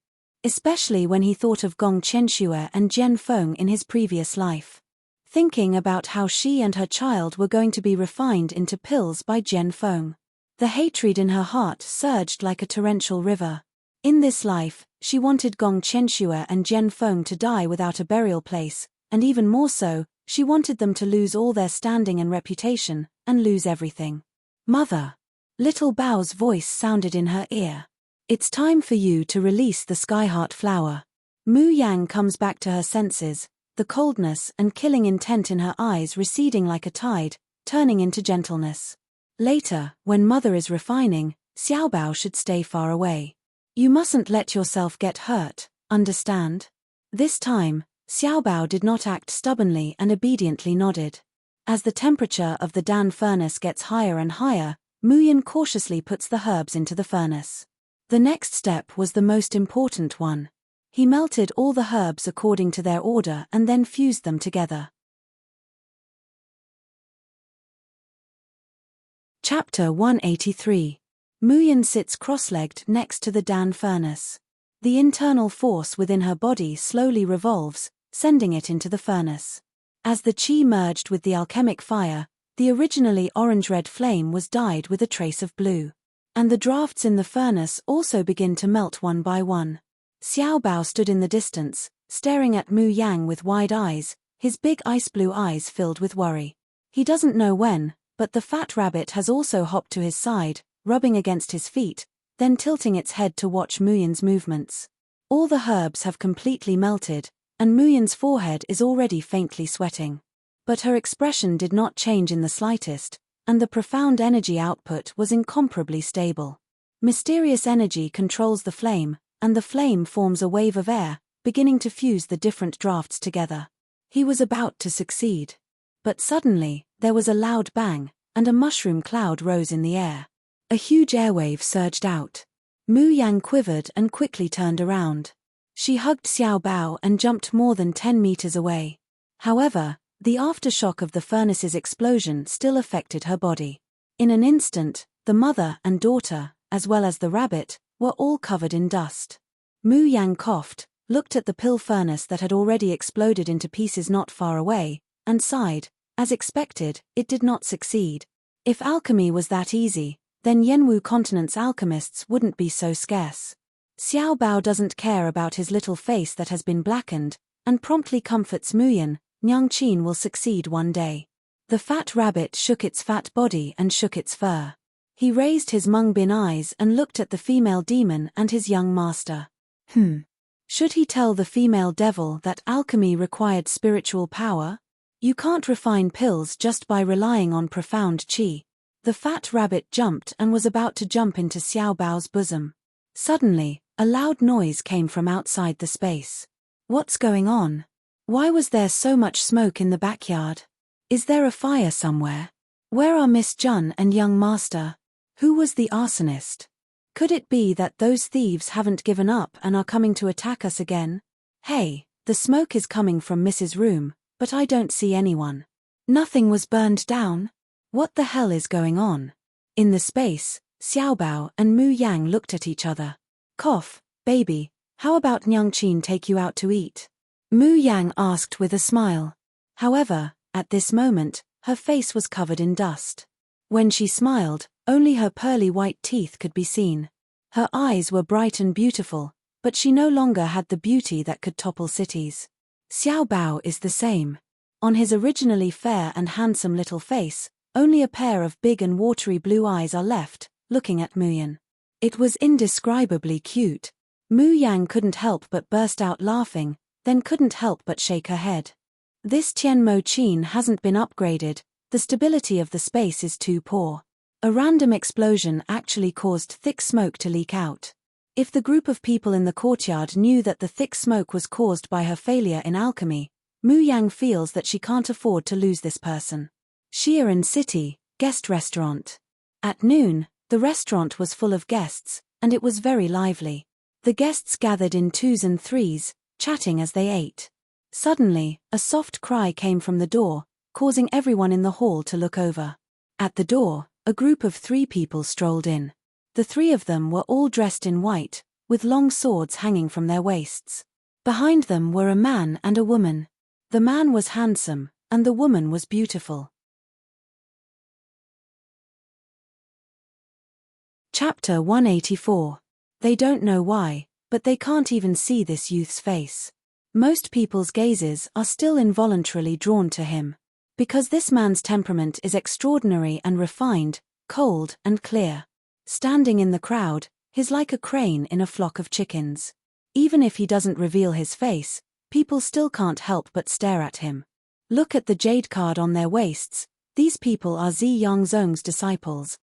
Especially when he thought of Gong Chenxue and Jian Feng in his previous life. Thinking about how she and her child were going to be refined into pills by Jian Feng. The hatred in her heart surged like a torrential river. In this life, she wanted Gong Chenxue and Jian Feng to die without a burial place, and even more so, she wanted them to lose all their standing and reputation, and lose everything. Mother. Little Bao's voice sounded in her ear. It's time for you to release the skyheart flower. Mu Yang comes back to her senses, the coldness and killing intent in her eyes receding like a tide, turning into gentleness. Later, when mother is refining, Xiao Bao should stay far away. You mustn't let yourself get hurt, understand? This time, Xiao Bao did not act stubbornly and obediently nodded. As the temperature of the Dan furnace gets higher and higher, Muyin cautiously puts the herbs into the furnace. The next step was the most important one. He melted all the herbs according to their order and then fused them together. Chapter 183. Muyin sits cross-legged next to the Dan furnace. The internal force within her body slowly revolves, sending it into the furnace. As the qi merged with the alchemic fire, the originally orange-red flame was dyed with a trace of blue. And the drafts in the furnace also begin to melt one by one. Xiao Bao stood in the distance, staring at Mu Yang with wide eyes, his big ice-blue eyes filled with worry. He doesn't know when, but the fat rabbit has also hopped to his side, rubbing against his feet, then tilting its head to watch Muyin's movements. All the herbs have completely melted, and Muyin's forehead is already faintly sweating. But her expression did not change in the slightest, and the profound energy output was incomparably stable. Mysterious energy controls the flame, and the flame forms a wave of air, beginning to fuse the different drafts together. He was about to succeed. But suddenly, there was a loud bang, and a mushroom cloud rose in the air. A huge airwave surged out. Mu Yang quivered and quickly turned around. She hugged Xiao Bao and jumped more than 10 meters away. However, the aftershock of the furnace's explosion still affected her body. In an instant, the mother and daughter, as well as the rabbit, were all covered in dust. Mu Yang coughed, looked at the pill furnace that had already exploded into pieces not far away, and sighed. As expected, it did not succeed. If alchemy was that easy, then Yenwu continent's alchemists wouldn't be so scarce. Xiao Bao doesn't care about his little face that has been blackened, and promptly comforts Muyan. Nyang Qin will succeed one day. The fat rabbit shook its fat body and shook its fur. He raised his Mung Bin eyes and looked at the female demon and his young master. Should he tell the female devil that alchemy required spiritual power? You can't refine pills just by relying on profound qi. The fat rabbit jumped and was about to jump into Xiao Bao's bosom. Suddenly, a loud noise came from outside the space. What's going on? Why was there so much smoke in the backyard? Is there a fire somewhere? Where are Miss Jun and young master? Who was the arsonist? Could it be that those thieves haven't given up and are coming to attack us again? Hey, the smoke is coming from Mrs. Room, but I don't see anyone. Nothing was burned down? What the hell is going on? In the space, Xiao Bao and Mu Yang looked at each other. Cough, baby, how about Nyang Qin take you out to eat? Mu Yang asked with a smile. However, at this moment, her face was covered in dust. When she smiled, only her pearly white teeth could be seen. Her eyes were bright and beautiful, but she no longer had the beauty that could topple cities. Xiao Bao is the same. On his originally fair and handsome little face, only a pair of big and watery blue eyes are left, looking at Muyan. It was indescribably cute. Mu Yang couldn't help but burst out laughing, then couldn't help but shake her head. This Tianmo Qin hasn't been upgraded, the stability of the space is too poor. A random explosion actually caused thick smoke to leak out. If the group of people in the courtyard knew that the thick smoke was caused by her failure in alchemy, Mu Yang feels that she can't afford to lose this person. Xi'an City, guest restaurant. At noon, the restaurant was full of guests, and it was very lively. The guests gathered in twos and threes, chatting as they ate. Suddenly, a soft cry came from the door, causing everyone in the hall to look over. At the door, a group of 3 people strolled in. The 3 of them were all dressed in white, with long swords hanging from their waists. Behind them were a man and a woman. The man was handsome, and the woman was beautiful. Chapter 184. They don't know why, but they can't even see this youth's face. Most people's gazes are still involuntarily drawn to him. Because this man's temperament is extraordinary and refined, cold and clear. Standing in the crowd, he's like a crane in a flock of chickens. Even if he doesn't reveal his face, people still can't help but stare at him. Look at the jade card on their waists. These people are Zi Yangzong's disciples.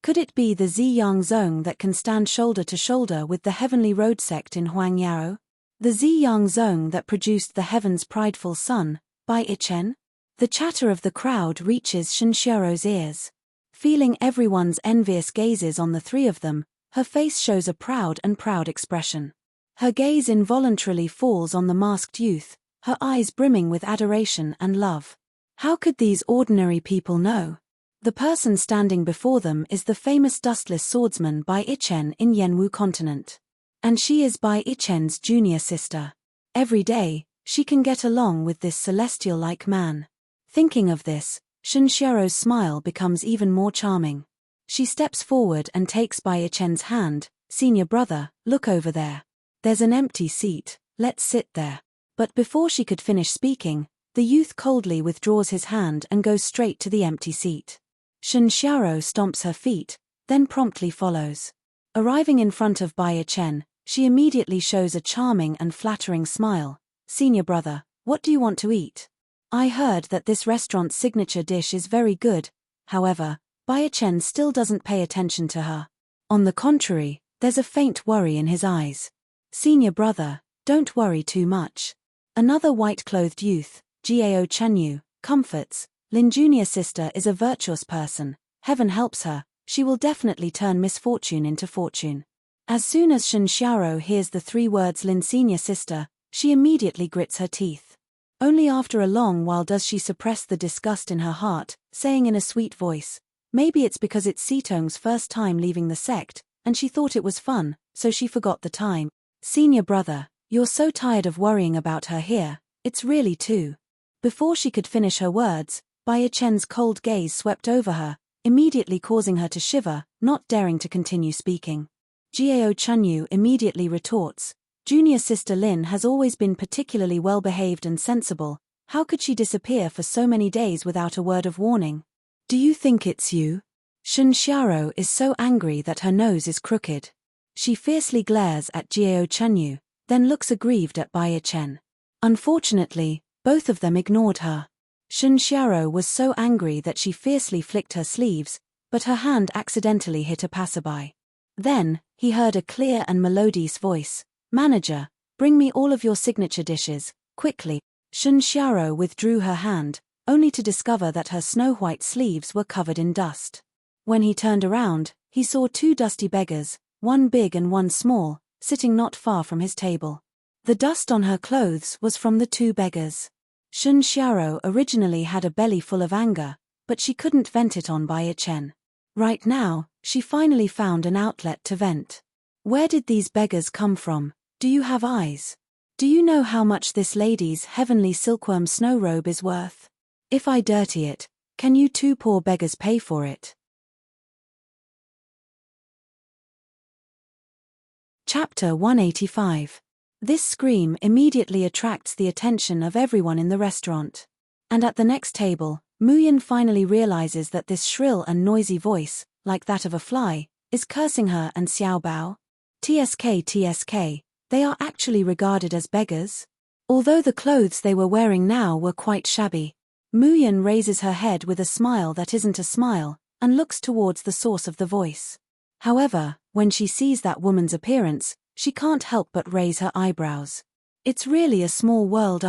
Could it be the Zi Yangzong that can stand shoulder to shoulder with the Heavenly Road sect in Huangyao? The Zi Yangzong that produced the heaven's prideful son, Bai Ichen? The chatter of the crowd reaches Shenxiao's ears. Feeling everyone's envious gazes on the 3 of them, her face shows a proud expression. Her gaze involuntarily falls on the masked youth, her eyes brimming with adoration and love. How could these ordinary people know? The person standing before them is the famous dustless swordsman Bai Ichen in Yenwu continent. And she is Bai Ichen's junior sister. Every day, she can get along with this celestial-like man. Thinking of this, Shenxiao's smile becomes even more charming. She steps forward and takes Bai Ichen's hand. Senior brother, look over there. There's an empty seat, let's sit there. But before she could finish speaking, the youth coldly withdraws his hand and goes straight to the empty seat. Shenxiao stomps her feet, then promptly follows. Arriving in front of Bai Ichen, she immediately shows a charming and flattering smile. Senior brother, what do you want to eat? I heard that this restaurant's signature dish is very good. However, Bai Ichen still doesn't pay attention to her. On the contrary, there's a faint worry in his eyes. Senior brother, don't worry too much. Another white-clothed youth, Gao Chenyu, comforts. Lin junior sister is a virtuous person. Heaven helps her, she will definitely turn misfortune into fortune. As soon as Shenxiao hears the 3 words Lin senior sister, she immediately grits her teeth. Only after a long while does she suppress the disgust in her heart, saying in a sweet voice, maybe it's because it's Sitong's first time leaving the sect, and she thought it was fun, so she forgot the time. Senior brother, you're so tired of worrying about her here, it's really too. Before she could finish her words, Bai Chen's cold gaze swept over her, immediately causing her to shiver, not daring to continue speaking. Jiao Chunyu immediately retorts, "Junior sister Lin has always been particularly well-behaved and sensible. How could she disappear for so many days without a word of warning? Do you think it's you?" Shun Xiao is so angry that her nose is crooked. She fiercely glares at Jiao Chunyu, then looks aggrieved at Bai Chen. Unfortunately, both of them ignored her. Shun Xiao was so angry that she fiercely flicked her sleeves, but her hand accidentally hit a passerby. Then, he heard a clear and melodious voice, "Manager, bring me all of your signature dishes, quickly." Shun Xiao withdrew her hand, only to discover that her snow-white sleeves were covered in dust. When he turned around, he saw two dusty beggars, one big and one small, sitting not far from his table. The dust on her clothes was from the two beggars. Shun Xiao originally had a belly full of anger, but she couldn't vent it on Bai Chen. Right now, she finally found an outlet to vent. "Where did these beggars come from? Do you have eyes? Do you know how much this lady's heavenly silkworm snow robe is worth? If I dirty it, can you two poor beggars pay for it?" Chapter 185. This scream immediately attracts the attention of everyone in the restaurant. And at the next table, Muyan finally realizes that this shrill and noisy voice, like that of a fly, is cursing her and Xiao Bao. TSK, they are actually regarded as beggars? Although the clothes they were wearing now were quite shabby, Muyan raises her head with a smile that isn't a smile, and looks towards the source of the voice. However, when she sees that woman's appearance, she can't help but raise her eyebrows. It's really a small world.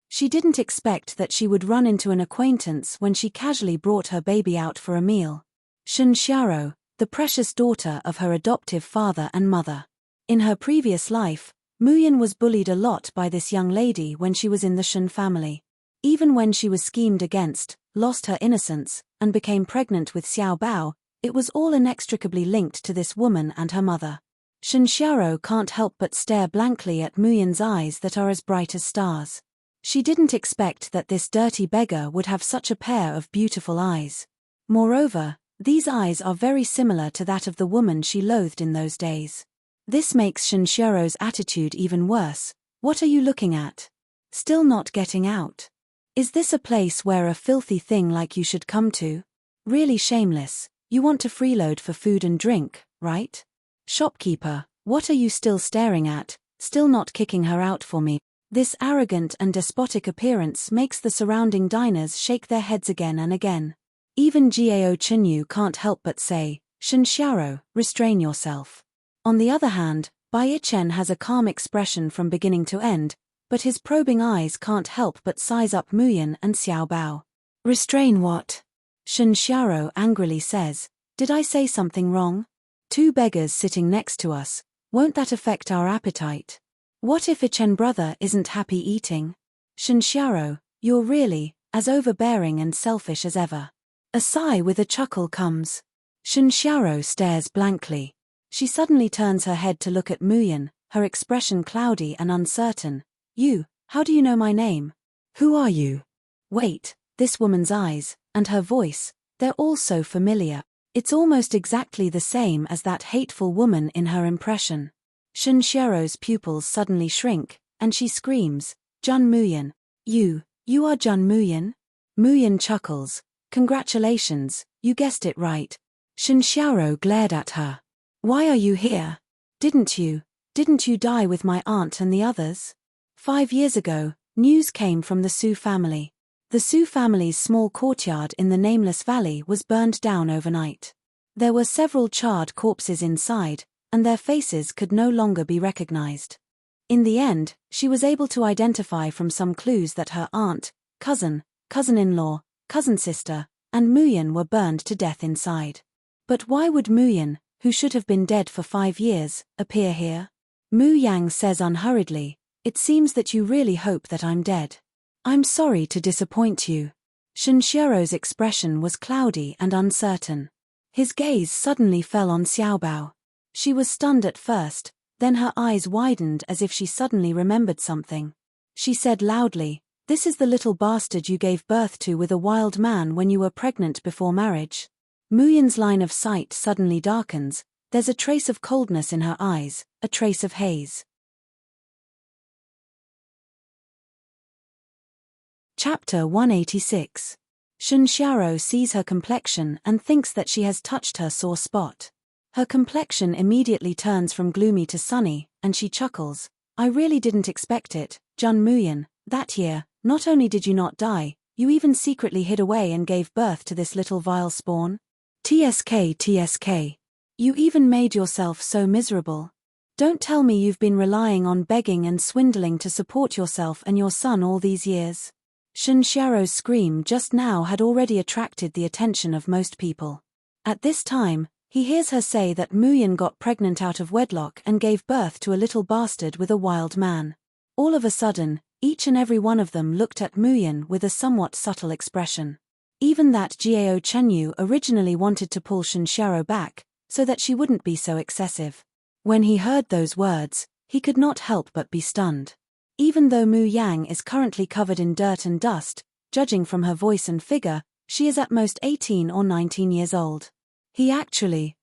She didn't expect that she would run into an acquaintance when she casually brought her baby out for a meal. Shun Xiao, the precious daughter of her adoptive father and mother. In her previous life, Muyan was bullied a lot by this young lady when she was in the Shun family. Even when she was schemed against, lost her innocence, and became pregnant with Xiao Bao, it was all inextricably linked to this woman and her mother. Shun Xiao can't help but stare blankly at Muyan's eyes that are as bright as stars. She didn't expect that this dirty beggar would have such a pair of beautiful eyes. Moreover, these eyes are very similar to that of the woman she loathed in those days. This makes Shun Xiao's attitude even worse. "What are you looking at? Still not getting out? Is this a place where a filthy thing like you should come to? Really shameless. You want to freeload for food and drink, right? Shopkeeper, what are you still staring at, still not kicking her out for me?" This arrogant and despotic appearance makes the surrounding diners shake their heads again and again. Even Jiao Chinyu can't help but say, "Shun Xiao, restrain yourself." On the other hand, Bai Chen has a calm expression from beginning to end, but his probing eyes can't help but size up Muyan and Xiao Bao. "Restrain what?" Shun Xiao angrily says, "Did I say something wrong? Two beggars sitting next to us, won't that affect our appetite? What if Chen brother isn't happy eating? Shun Xiao, you're really as overbearing and selfish as ever." A sigh with a chuckle comes. Shun Xiao stares blankly. She suddenly turns her head to look at Muyan, her expression cloudy and uncertain. "You, how do you know my name? Who are you?" Wait, this woman's eyes, and her voice, they're all so familiar. It's almost exactly the same as that hateful woman in her impression. Shun Xiao's pupils suddenly shrink, and she screams, "Jun Muyan! You are Jun Muyan?" Muyan chuckles. "Congratulations, you guessed it right." Shun Xiao glared at her. "Why are you here? Didn't you die with my aunt and the others?" 5 years ago, news came from the Su family. The Su family's small courtyard in the Nameless Valley was burned down overnight. There were several charred corpses inside, and their faces could no longer be recognized. In the end, she was able to identify from some clues that her aunt, cousin, cousin-in-law, cousin-sister, and Muyan were burned to death inside. But why would Muyan, who should have been dead for 5 years, appear here? Mu Yang says unhurriedly, "It seems that you really hope that I'm dead. I'm sorry to disappoint you." Shun Xiao's expression was cloudy and uncertain. His gaze suddenly fell on Xiao Bao. She was stunned at first, then her eyes widened as if she suddenly remembered something. She said loudly, This is the little bastard you gave birth to with a wild man when you were pregnant before marriage. Muyan's line of sight suddenly darkens, there's a trace of coldness in her eyes, a trace of haze. Chapter 186. Shun Xiaoro sees her complexion and thinks that she has touched her sore spot. Her complexion immediately turns from gloomy to sunny, and she chuckles. I really didn't expect it, Jun Muyan. That year, not only did you not die, you even secretly hid away and gave birth to this little vile spawn. TSK. You even made yourself so miserable. Don't tell me you've been relying on begging and swindling to support yourself and your son all these years. Shun Xiaoro's scream just now had already attracted the attention of most people. At this time, he hears her say that Muyan got pregnant out of wedlock and gave birth to a little bastard with a wild man. All of a sudden, each and every one of them looked at Muyan with a somewhat subtle expression. Even that Jiao Chenyu originally wanted to pull Shun Xiaoro back, so that she wouldn't be so excessive. When he heard those words, he could not help but be stunned. Even though Mu Yang is currently covered in dirt and dust, judging from her voice and figure, she is at most 18 or 19 years old. He actually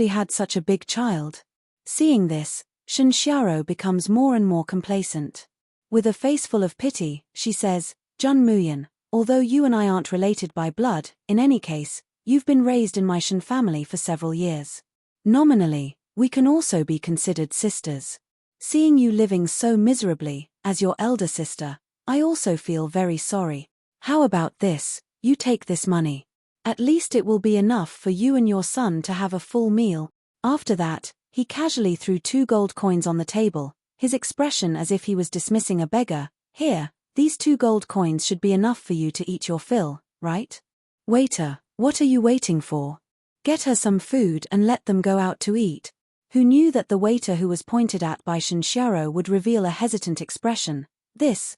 had such a big child. Seeing this, Shun Xiaoro becomes more and more complacent. With a face full of pity, she says, Jun Muyan, although you and I aren't related by blood, in any case, you've been raised in my Shun family for several years. Nominally, we can also be considered sisters. Seeing you living so miserably, as your elder sister, I also feel very sorry. How about this, you take this money. At least it will be enough for you and your son to have a full meal. After that, he casually threw 2 gold coins on the table, his expression as if he was dismissing a beggar. Here, these 2 gold coins should be enough for you to eat your fill, right? Waiter, what are you waiting for? Get her some food and let them go out to eat. Who knew that the waiter who was pointed at by Shun Xiaoro would reveal a hesitant expression? This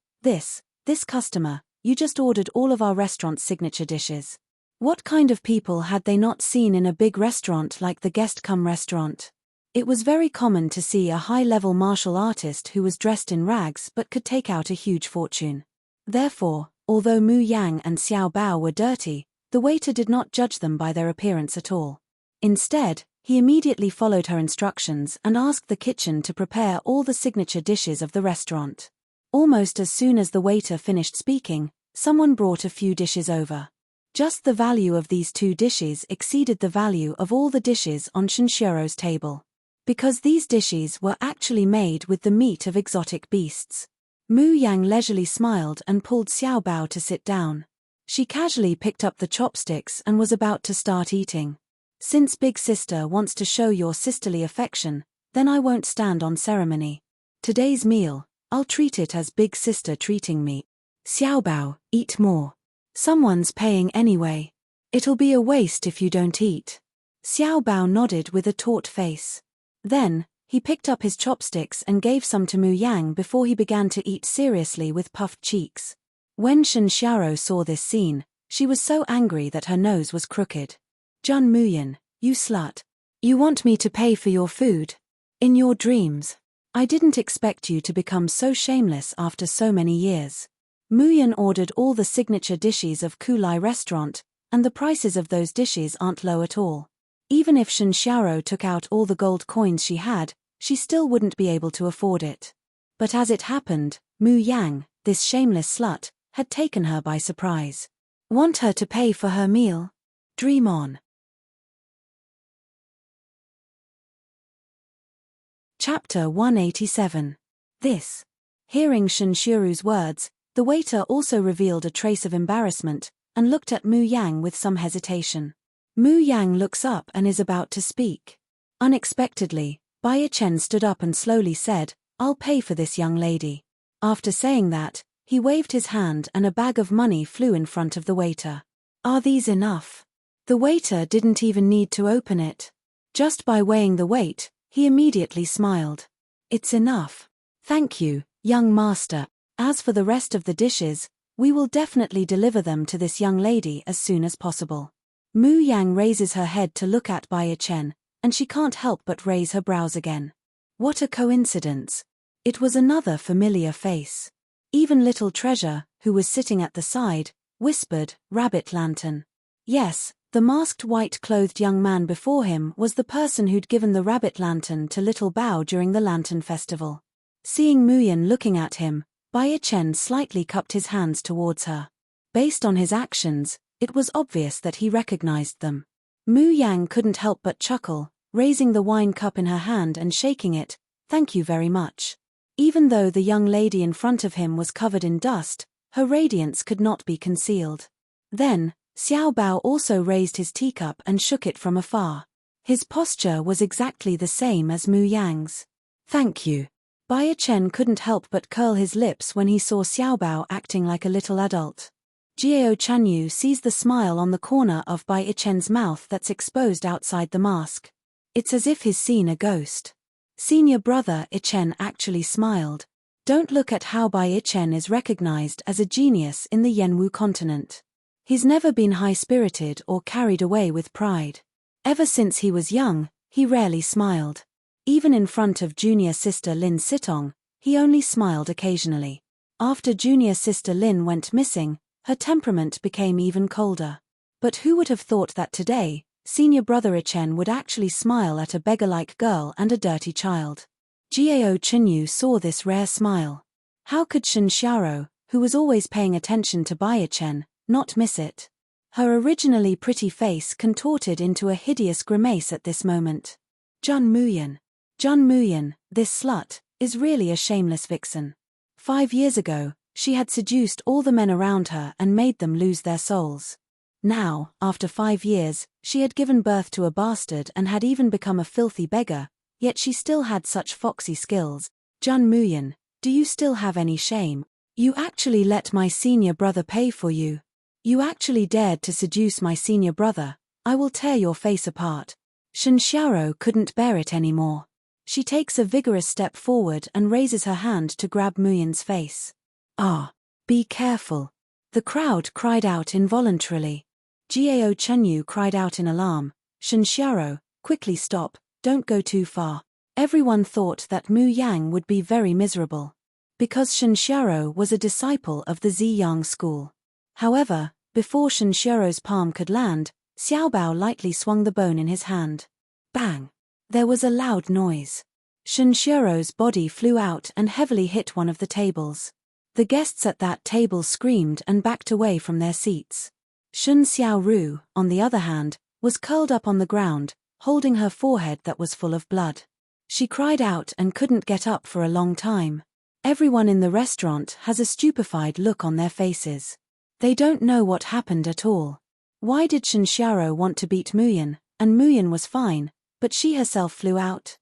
customer, you just ordered all of our restaurant's signature dishes. What kind of people had they not seen in a big restaurant like the Guest-Come restaurant? It was very common to see a high-level martial artist who was dressed in rags but could take out a huge fortune. Therefore, although Mu Yang and Xiao Bao were dirty, the waiter did not judge them by their appearance at all. Instead, he immediately followed her instructions and asked the kitchen to prepare all the signature dishes of the restaurant. Almost as soon as the waiter finished speaking, someone brought a few dishes over. Just the value of these 2 dishes exceeded the value of all the dishes on Shun Xiaoro's table. Because these dishes were actually made with the meat of exotic beasts. Mu Yang leisurely smiled and pulled Xiao Bao to sit down. She casually picked up the chopsticks and was about to start eating. Since big sister wants to show your sisterly affection, then I won't stand on ceremony. Today's meal, I'll treat it as big sister treating me. Xiao Bao, eat more. Someone's paying anyway. It'll be a waste if you don't eat. Xiao Bao nodded with a taut face. Then, he picked up his chopsticks and gave some to Mu Yang before he began to eat seriously with puffed cheeks. When Shun Xiaoro saw this scene, she was so angry that her nose was crooked. Jun Muyan, you slut. You want me to pay for your food? In your dreams. I didn't expect you to become so shameless after so many years. Muyan ordered all the signature dishes of Kulai restaurant, and the prices of those dishes aren't low at all. Even if Shun Xiaoro took out all the gold coins she had, she still wouldn't be able to afford it. But as it happened, Mu Yang, this shameless slut, had taken her by surprise. Want her to pay for her meal? Dream on. Chapter 187. This. Hearing Shun Xiaoro's words, the waiter also revealed a trace of embarrassment, and looked at Mu Yang with some hesitation. Mu Yang looks up and is about to speak. Unexpectedly, Bai Chen stood up and slowly said, I'll pay for this young lady. After saying that, he waved his hand and a bag of money flew in front of the waiter. Are these enough? The waiter didn't even need to open it. Just by weighing the weight, he immediately smiled. It's enough. Thank you, young master. As for the rest of the dishes, we will definitely deliver them to this young lady as soon as possible. Mu Yang raises her head to look at Bai Chen, and she can't help but raise her brows again. What a coincidence. It was another familiar face. Even little Treasure, who was sitting at the side, whispered, "Rabbit Lantern." Yes, the masked white-clothed young man before him was the person who'd given the rabbit lantern to Little Bao during the Lantern Festival. Seeing Muyan looking at him, Bai Chen slightly cupped his hands towards her. Based on his actions, it was obvious that he recognized them. Mu Yang couldn't help but chuckle, raising the wine cup in her hand and shaking it. "Thank you very much." Even though the young lady in front of him was covered in dust, her radiance could not be concealed. Then, Xiao Bao also raised his teacup and shook it from afar. His posture was exactly the same as Mu Yang's. "Thank you." Bai Chen couldn't help but curl his lips when he saw Xiao Bao acting like a little adult. Jiao Chanyu sees the smile on the corner of Bai Chen's mouth that's exposed outside the mask. It's as if he's seen a ghost. Senior brother Ichen actually smiled. Don't look at how Bai Ichen is recognized as a genius in the Yanwu continent. He's never been high-spirited or carried away with pride. Ever since he was young, he rarely smiled. Even in front of junior sister Lin Sitong, he only smiled occasionally. After junior sister Lin went missing, her temperament became even colder. But who would have thought that today, senior brother Ichen would actually smile at a beggar-like girl and a dirty child? Jiao Chenyu saw this rare smile. How could Shen Xiaoro, who was always paying attention to Bai Chen, not miss it? Her originally pretty face contorted into a hideous grimace at this moment. Jun Muyan, this slut, is really a shameless vixen. 5 years ago, she had seduced all the men around her and made them lose their souls. Now, after 5 years, she had given birth to a bastard and had even become a filthy beggar, yet she still had such foxy skills. Jun Muyan, do you still have any shame? You actually let my senior brother pay for you. You actually dared to seduce my senior brother. I will tear your face apart. Shen Xiaoro couldn't bear it anymore. She takes a vigorous step forward and raises her hand to grab Muyan's face. "Ah, be careful." The crowd cried out involuntarily. Jiao Chenyu cried out in alarm. "Shen Xiaoro, quickly stop, don't go too far." Everyone thought that Mu Yang would be very miserable. Because Shen Xiaoro was a disciple of the Ziyang school. However, before Shen Xiaoro's palm could land, Xiao Bao lightly swung the bone in his hand. Bang! There was a loud noise. Shen Xiaoro's body flew out and heavily hit one of the tables. The guests at that table screamed and backed away from their seats. Shun Xiaoru, on the other hand, was curled up on the ground, holding her forehead that was full of blood. She cried out and couldn't get up for a long time. Everyone in the restaurant has a stupefied look on their faces. They don't know what happened at all. Why did Shen Xiaoro want to beat Muyan, and Muyan was fine, but she herself flew out?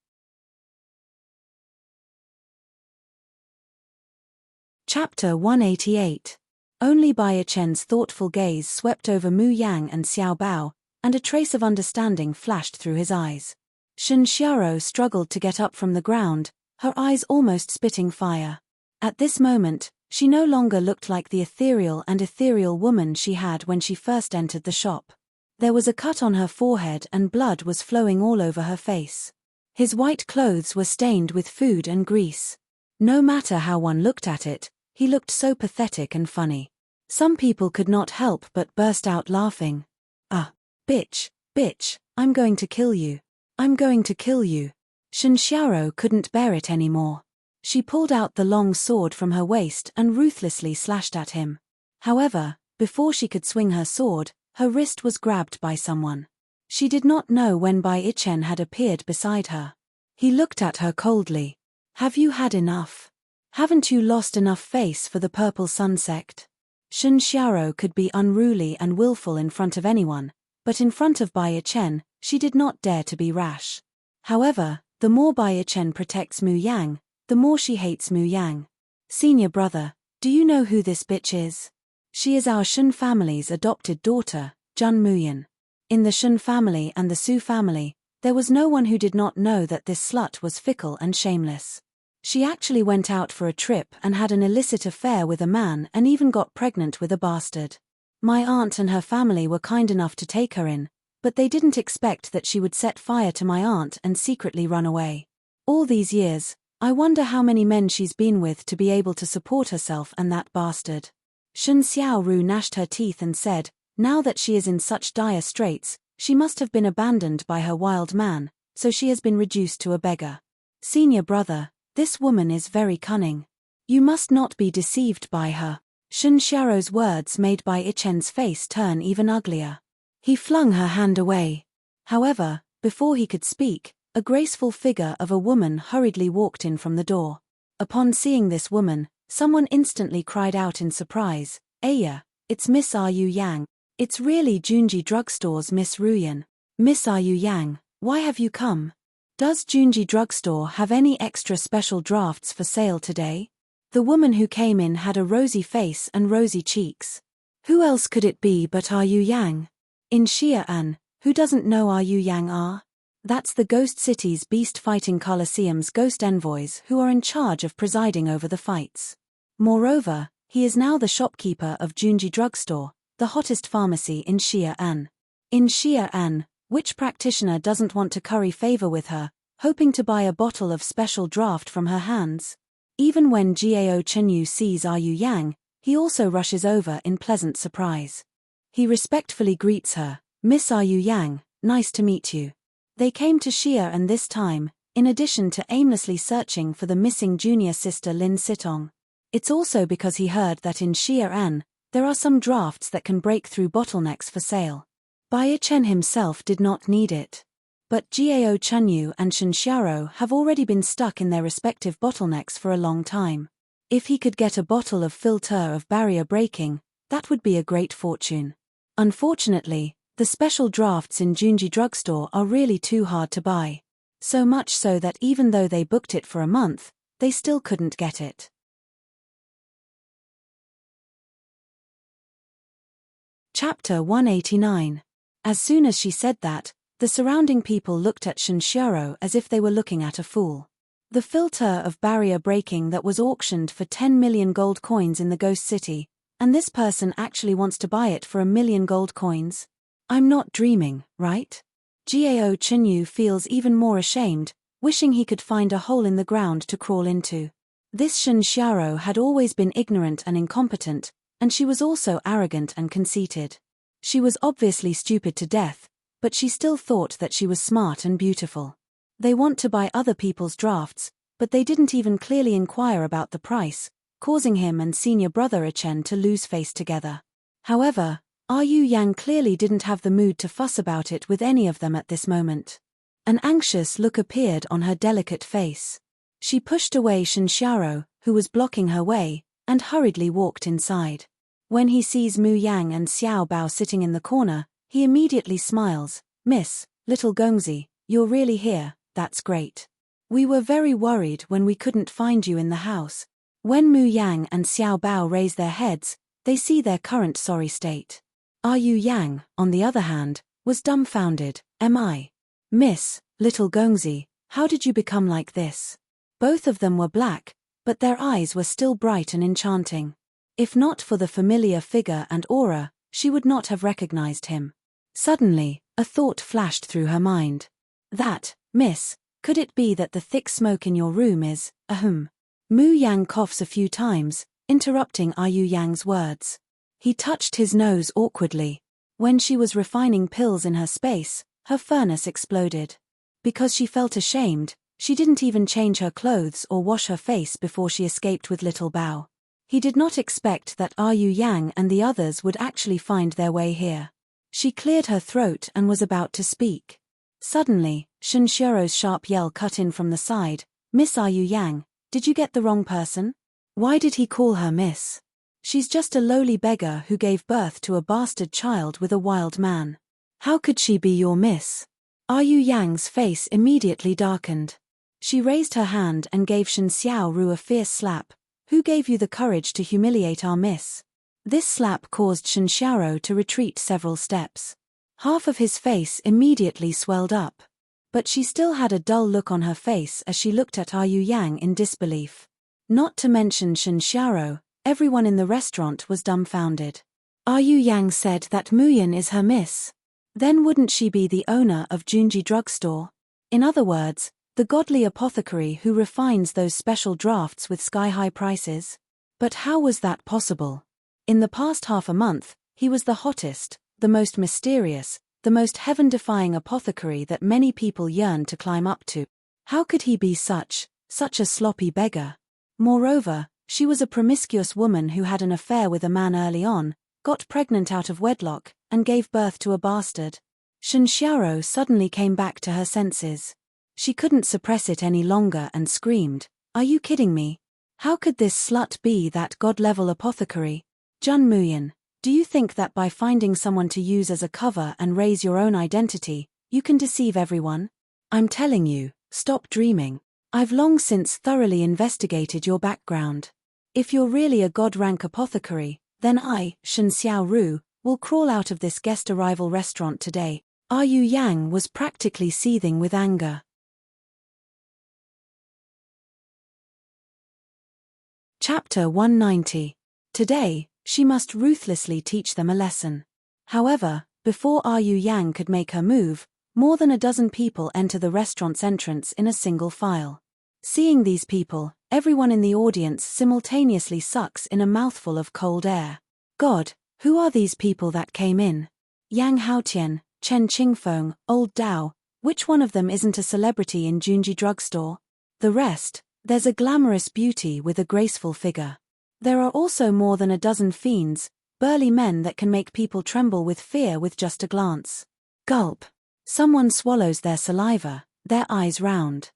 Chapter 188. Only Bai Chen's thoughtful gaze swept over Mu Yang and Xiao Bao, and a trace of understanding flashed through his eyes. Shen Xiaoro struggled to get up from the ground, her eyes almost spitting fire. At this moment, she no longer looked like the ethereal woman she had when she first entered the shop. There was a cut on her forehead and blood was flowing all over her face. His white clothes were stained with food and grease. No matter how one looked at it, he looked so pathetic and funny. Some people could not help but burst out laughing. "Ah, bitch, I'm going to kill you. I'm going to kill you." Shen Xiaoro couldn't bear it anymore. She pulled out the long sword from her waist and ruthlessly slashed at him. However, before she could swing her sword, her wrist was grabbed by someone. She did not know when Bai Ichen had appeared beside her. He looked at her coldly. "Have you had enough? Haven't you lost enough face for the Purple Sun sect?" Shen Xiaoro could be unruly and willful in front of anyone, but in front of Bai Chen, she did not dare to be rash. However, the more Bai Chen protects Mu Yang, the more she hates Mu Yang. "Senior brother, do you know who this bitch is? She is our Shun family's adopted daughter, Jun Muyan." In the Shun family and the Su family, there was no one who did not know that this slut was fickle and shameless. She actually went out for a trip and had an illicit affair with a man and even got pregnant with a bastard. My aunt and her family were kind enough to take her in, but they didn't expect that she would set fire to my aunt and secretly run away. All these years, I wonder how many men she's been with to be able to support herself and that bastard. Shen Xiaoru gnashed her teeth and said, now that she is in such dire straits, she must have been abandoned by her wild man, so she has been reduced to a beggar. Senior brother, this woman is very cunning. You must not be deceived by her. Shen Xiaoru's words made Bai Ichen's face turn even uglier. He flung her hand away. However, before he could speak, a graceful figure of a woman hurriedly walked in from the door. Upon seeing this woman, someone instantly cried out in surprise, Aya, it's Miss Ru Yang. It's really Junji Drugstore's Miss Ruyan. Miss Ru Yang, why have you come? Does Junji Drugstore have any extra special drafts for sale today? The woman who came in had a rosy face and rosy cheeks. Who else could it be but Ru Yang? In Xi'an, who doesn't know Ru Yang are? That's the Ghost City's Beast Fighting Coliseum's ghost envoys who are in charge of presiding over the fights. Moreover, he is now the shopkeeper of Junji Drugstore, the hottest pharmacy in Xi'an. In Xi'an, which practitioner doesn't want to curry favor with her, hoping to buy a bottle of special draft from her hands? Even when Gao Chenyu sees Ru Yang, he also rushes over in pleasant surprise. He respectfully greets her, Miss Ru Yang, nice to meet you. They came to Xi'an this time, in addition to aimlessly searching for the missing junior sister Lin Sitong. It's also because he heard that in Xi'an, there are some drafts that can break through bottlenecks for sale. Bai Chen himself did not need it. But Gao Chenyu and Shen Xiaoru have already been stuck in their respective bottlenecks for a long time. If he could get a bottle of filter of barrier breaking, that would be a great fortune. Unfortunately, the special drafts in Junji Drugstore are really too hard to buy. So much so that even though they booked it for a month, they still couldn't get it. Chapter 189. As soon as she said that, the surrounding people looked at Shen Xiaoru as if they were looking at a fool. The filter of barrier breaking that was auctioned for 10 million gold coins in the Ghost City, and this person actually wants to buy it for 1 million gold coins? I'm not dreaming, right? Gao Chenyu feels even more ashamed, wishing he could find a hole in the ground to crawl into. This Shen Xiaoru had always been ignorant and incompetent, and she was also arrogant and conceited. She was obviously stupid to death, but she still thought that she was smart and beautiful. They want to buy other people's drafts, but they didn't even clearly inquire about the price, causing him and senior brother Chen to lose face together. However, Ru Yang clearly didn't have the mood to fuss about it with any of them at this moment. An anxious look appeared on her delicate face. She pushed away Shen Xiaoru, who was blocking her way, and hurriedly walked inside. When he sees Mu Yang and Xiao Bao sitting in the corner, he immediately smiles. Miss, little Gongzi, you're really here, that's great. We were very worried when we couldn't find you in the house. When Mu Yang and Xiao Bao raise their heads, they see their current sorry state. Ru Yang, on the other hand, was dumbfounded. Am I? Miss, little Gongzi, how did you become like this? Both of them were black, but their eyes were still bright and enchanting. If not for the familiar figure and aura, she would not have recognized him. Suddenly, a thought flashed through her mind. That, miss, could it be that the thick smoke in your room is, ahem? Mu Yang coughs a few times, interrupting Ru Yang's words. He touched his nose awkwardly. When she was refining pills in her space, her furnace exploded. Because she felt ashamed, she didn't even change her clothes or wash her face before she escaped with little Bao. He did not expect that Ru Yang and the others would actually find their way here. She cleared her throat and was about to speak. Suddenly, Shen Xiaoru's sharp yell cut in from the side. Miss Ru Yang, did you get the wrong person? Why did he call her miss? She's just a lowly beggar who gave birth to a bastard child with a wild man. How could she be your miss? Ru Yang's face immediately darkened. She raised her hand and gave Shen Xiaoru a fierce slap. Who gave you the courage to humiliate our miss? This slap caused Shen Xiaoru to retreat several steps. Half of his face immediately swelled up. But she still had a dull look on her face as she looked at Ru Yang in disbelief. Not to mention Shen Xiaoru, everyone in the restaurant was dumbfounded. Ru Yang said that Muyan is her miss. Then wouldn't she be the owner of Junji Drugstore? In other words, The godly apothecary who refines those special drafts with sky-high prices? But how was that possible? In the past half a month, he was the hottest, the most mysterious, the most heaven-defying apothecary that many people yearned to climb up to. How could he be such a sloppy beggar? Moreover, she was a promiscuous woman who had an affair with a man early on, got pregnant out of wedlock, and gave birth to a bastard. Shen Xiaoro suddenly came back to her senses. She couldn't suppress it any longer and screamed, "Are you kidding me? How could this slut be that god-level apothecary? Jun Muyan, do you think that by finding someone to use as a cover and raise your own identity, you can deceive everyone? I'm telling you, stop dreaming. I've long since thoroughly investigated your background. If you're really a god-rank apothecary, then I, Shen Xiaoru, will crawl out of this guest arrival restaurant today." Yu Yang was practically seething with anger. Chapter 190. Today, she must ruthlessly teach them a lesson. However, before Yu Yang could make her move, more than a dozen people enter the restaurant's entrance in a single file. Seeing these people, everyone in the audience simultaneously sucks in a mouthful of cold air. God, who are these people that came in? Yang Haotian, Chen Qingfeng, Old Dao, which one of them isn't a celebrity in Junji Drugstore? The rest, there's a glamorous beauty with a graceful figure. There are also more than a dozen fiends, burly men that can make people tremble with fear with just a glance. Gulp. Someone swallows their saliva, their eyes round.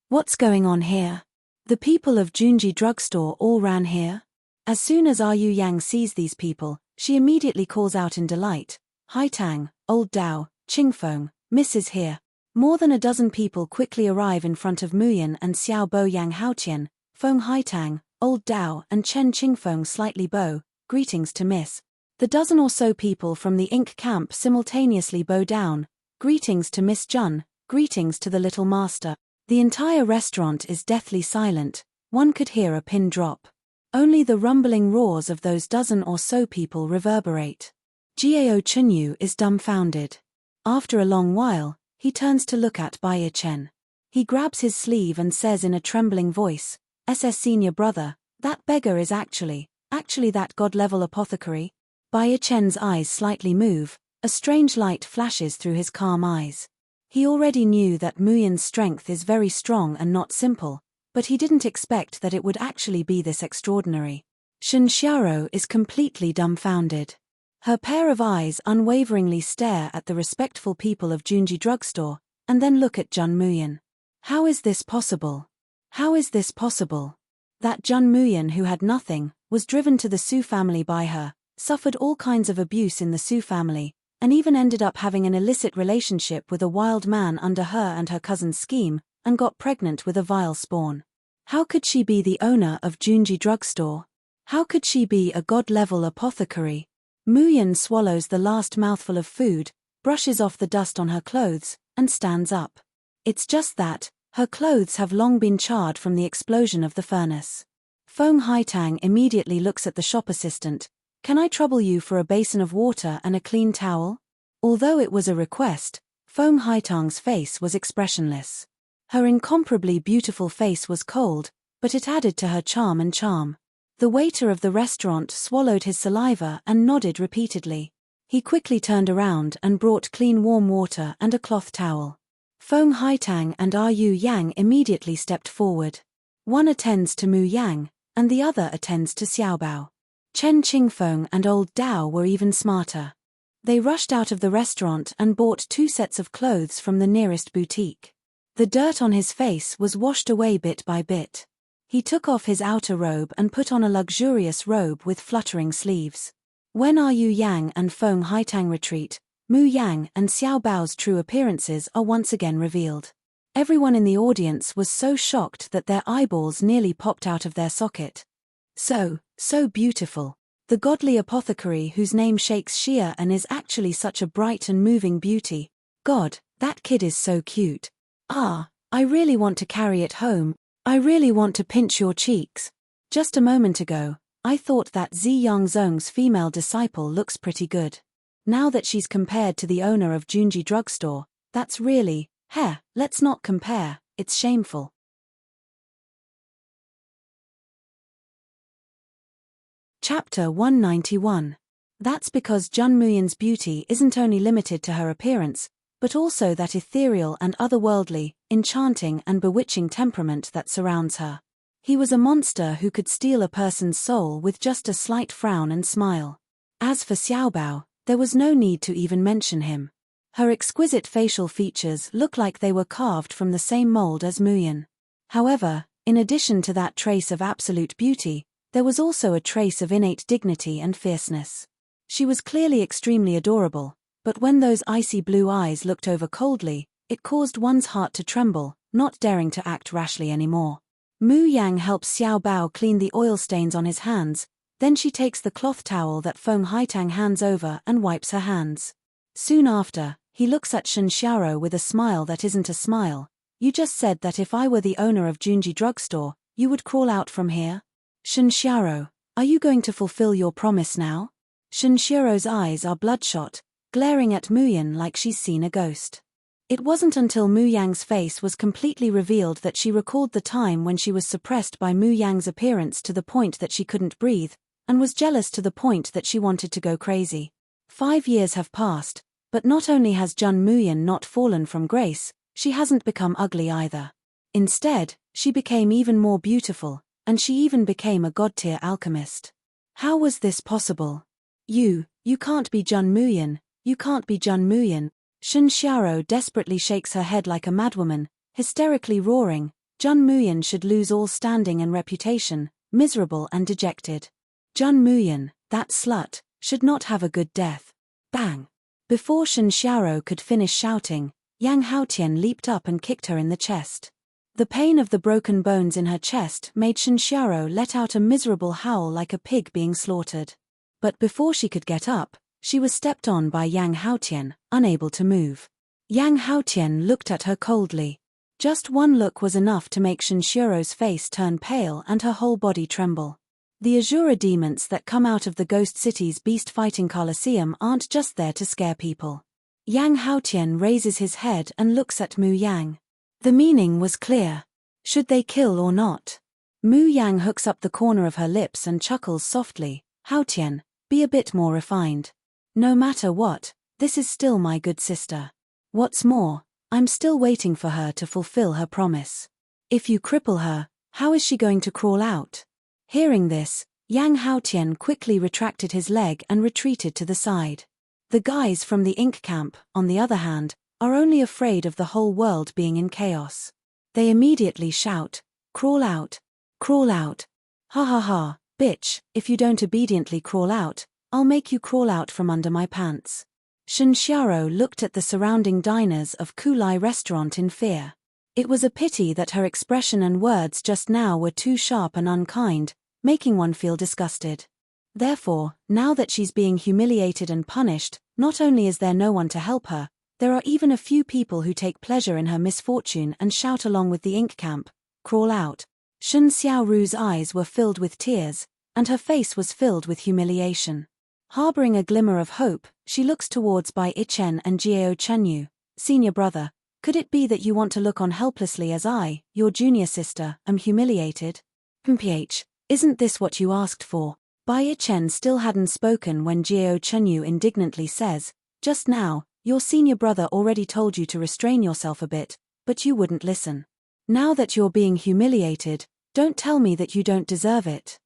What's going on here? The people of Junji Drugstore all ran here? As soon as Yu Yang sees these people, she immediately calls out in delight, "Haitang, Old Dao, Qingfeng, Mrs. here." More than a dozen people quickly arrive in front of Muyan and Xiao Bo Yang Haotian, Feng Haitang, Old Dao and Chen Qingfeng slightly bow, "Greetings to Miss." The dozen or so people from the Ink camp simultaneously bow down, "Greetings to Miss Jun, greetings to the little master." The entire restaurant is deathly silent, one could hear a pin drop. Only the rumbling roars of those dozen or so people reverberate. Jiao Chunyu is dumbfounded. After a long while, he turns to look at Bai Chen. He grabs his sleeve and says in a trembling voice, "SS senior brother, that beggar is actually that god-level apothecary." Bai Chen's eyes slightly move, a strange light flashes through his calm eyes. He already knew that Muyan's strength is very strong and not simple, but he didn't expect that it would actually be this extraordinary. Shen Xiaoro is completely dumbfounded. Her pair of eyes unwaveringly stare at the respectful people of Junji Drugstore, and then look at Jun Muyan. How is this possible? How is this possible? That Jun Muyan, who had nothing, was driven to the Su family by her, suffered all kinds of abuse in the Su family, and even ended up having an illicit relationship with a wild man under her and her cousin's scheme, and got pregnant with a vile spawn. How could she be the owner of Junji Drugstore? How could she be a god-level apothecary? Muyan swallows the last mouthful of food, brushes off the dust on her clothes, and stands up. It's just that, her clothes have long been charred from the explosion of the furnace. Feng Haitang immediately looks at the shop assistant. "Can I trouble you for a basin of water and a clean towel?" Although it was a request, Feng Haitang's face was expressionless. Her incomparably beautiful face was cold, but it added to her charm and charm. The waiter of the restaurant swallowed his saliva and nodded repeatedly. He quickly turned around and brought clean warm water and a cloth towel. Feng Haitang and Yu Yang immediately stepped forward. One attends to Mu Yang, and the other attends to Xiaobao. Chen Qingfeng and Old Dao were even smarter. They rushed out of the restaurant and bought 2 sets of clothes from the nearest boutique. The dirt on his face was washed away bit by bit. He took off his outer robe and put on a luxurious robe with fluttering sleeves. When Yu Yang and Feng Haitang retreat, Mu Yang and Xiao Bao's true appearances are once again revealed. Everyone in the audience was so shocked that their eyeballs nearly popped out of their socket. So beautiful. The godly apothecary whose name shakes Shia and is actually such a bright and moving beauty. God, that kid is so cute. I really want to carry it home. I really want to pinch your cheeks. Just a moment ago, I thought that Zi Yangzong's female disciple looks pretty good. Now that she's compared to the owner of Junji Drugstore, that's really Let's not compare, it's shameful. Chapter 191. That's because Jun Muyen's beauty isn't only limited to her appearance, but also that ethereal and otherworldly, enchanting and bewitching temperament that surrounds her. He was a monster who could steal a person's soul with just a slight frown and smile. As for Xiaobao, there was no need to even mention him. Her exquisite facial features look like they were carved from the same mold as Muyen. However, in addition to that trace of absolute beauty, there was also a trace of innate dignity and fierceness. She was clearly extremely adorable, but when those icy blue eyes looked over coldly, it caused one's heart to tremble, not daring to act rashly anymore. Mu Yang helps Xiao Bao clean the oil stains on his hands, then she takes the cloth towel that Feng Haitang hands over and wipes her hands. Soon after, he looks at Shen Xiaoro with a smile that isn't a smile. You just said that if I were the owner of Junji Drugstore, you would crawl out from here? Shen Xiaoro, are you going to fulfill your promise now? Shen Xiaoro's eyes are bloodshot, glaring at Muyen like she's seen a ghost. It wasn't until Mu Yang's face was completely revealed that she recalled the time when she was suppressed by Mu Yang's appearance to the point that she couldn't breathe, and was jealous to the point that she wanted to go crazy. 5 years have passed, but not only has Jun Muyen not fallen from grace, she hasn't become ugly either. Instead, she became even more beautiful, and she even became a god-tier alchemist. How was this possible? You can't be Jun Muyen, you can't be Jun Muyen. Shen Xiaoro desperately shakes her head like a madwoman, hysterically roaring, Jun Muyen should lose all standing and reputation, miserable and dejected. Jun Muyen, that slut, should not have a good death. Bang! Before Shen Xiaoro could finish shouting, Yang Haotian leaped up and kicked her in the chest. The pain of the broken bones in her chest made Shen Xiaoro let out a miserable howl like a pig being slaughtered. But before she could get up, she was stepped on by Yang Haotian, unable to move. Yang Haotian looked at her coldly. Just one look was enough to make Shen Xiaoro's face turn pale and her whole body tremble. The Azura demons that come out of the Ghost City's beast-fighting Colosseum aren't just there to scare people. Yang Haotian raises his head and looks at Mu Yang. The meaning was clear. Should they kill or not? Mu Yang hooks up the corner of her lips and chuckles softly. Haotian, be a bit more refined. No matter what, this is still my good sister. What's more, I'm still waiting for her to fulfill her promise. If you cripple her, how is she going to crawl out? Hearing this, Yang Haotian quickly retracted his leg and retreated to the side. The guys from the ink camp, on the other hand, are only afraid of the whole world being in chaos. They immediately shout, crawl out, crawl out. Ha ha ha, bitch, if you don't obediently crawl out, I'll make you crawl out from under my pants. Shen Xiaoro looked at the surrounding diners of Kulai restaurant in fear. It was a pity that her expression and words just now were too sharp and unkind, making one feel disgusted. Therefore, now that she's being humiliated and punished, not only is there no one to help her, there are even a few people who take pleasure in her misfortune and shout along with the ink camp, crawl out. Shen Xiaoru's eyes were filled with tears, and her face was filled with humiliation. Harboring a glimmer of hope, she looks towards Bai Ichen and Jiao Chenyu. Senior brother, could it be that you want to look on helplessly as I, your junior sister, am humiliated? Mph, isn't this what you asked for? Bai Ichen still hadn't spoken when Jiao Chenyu indignantly says, just now, your senior brother already told you to restrain yourself a bit, but you wouldn't listen. Now that you're being humiliated, don't tell me that you don't deserve it.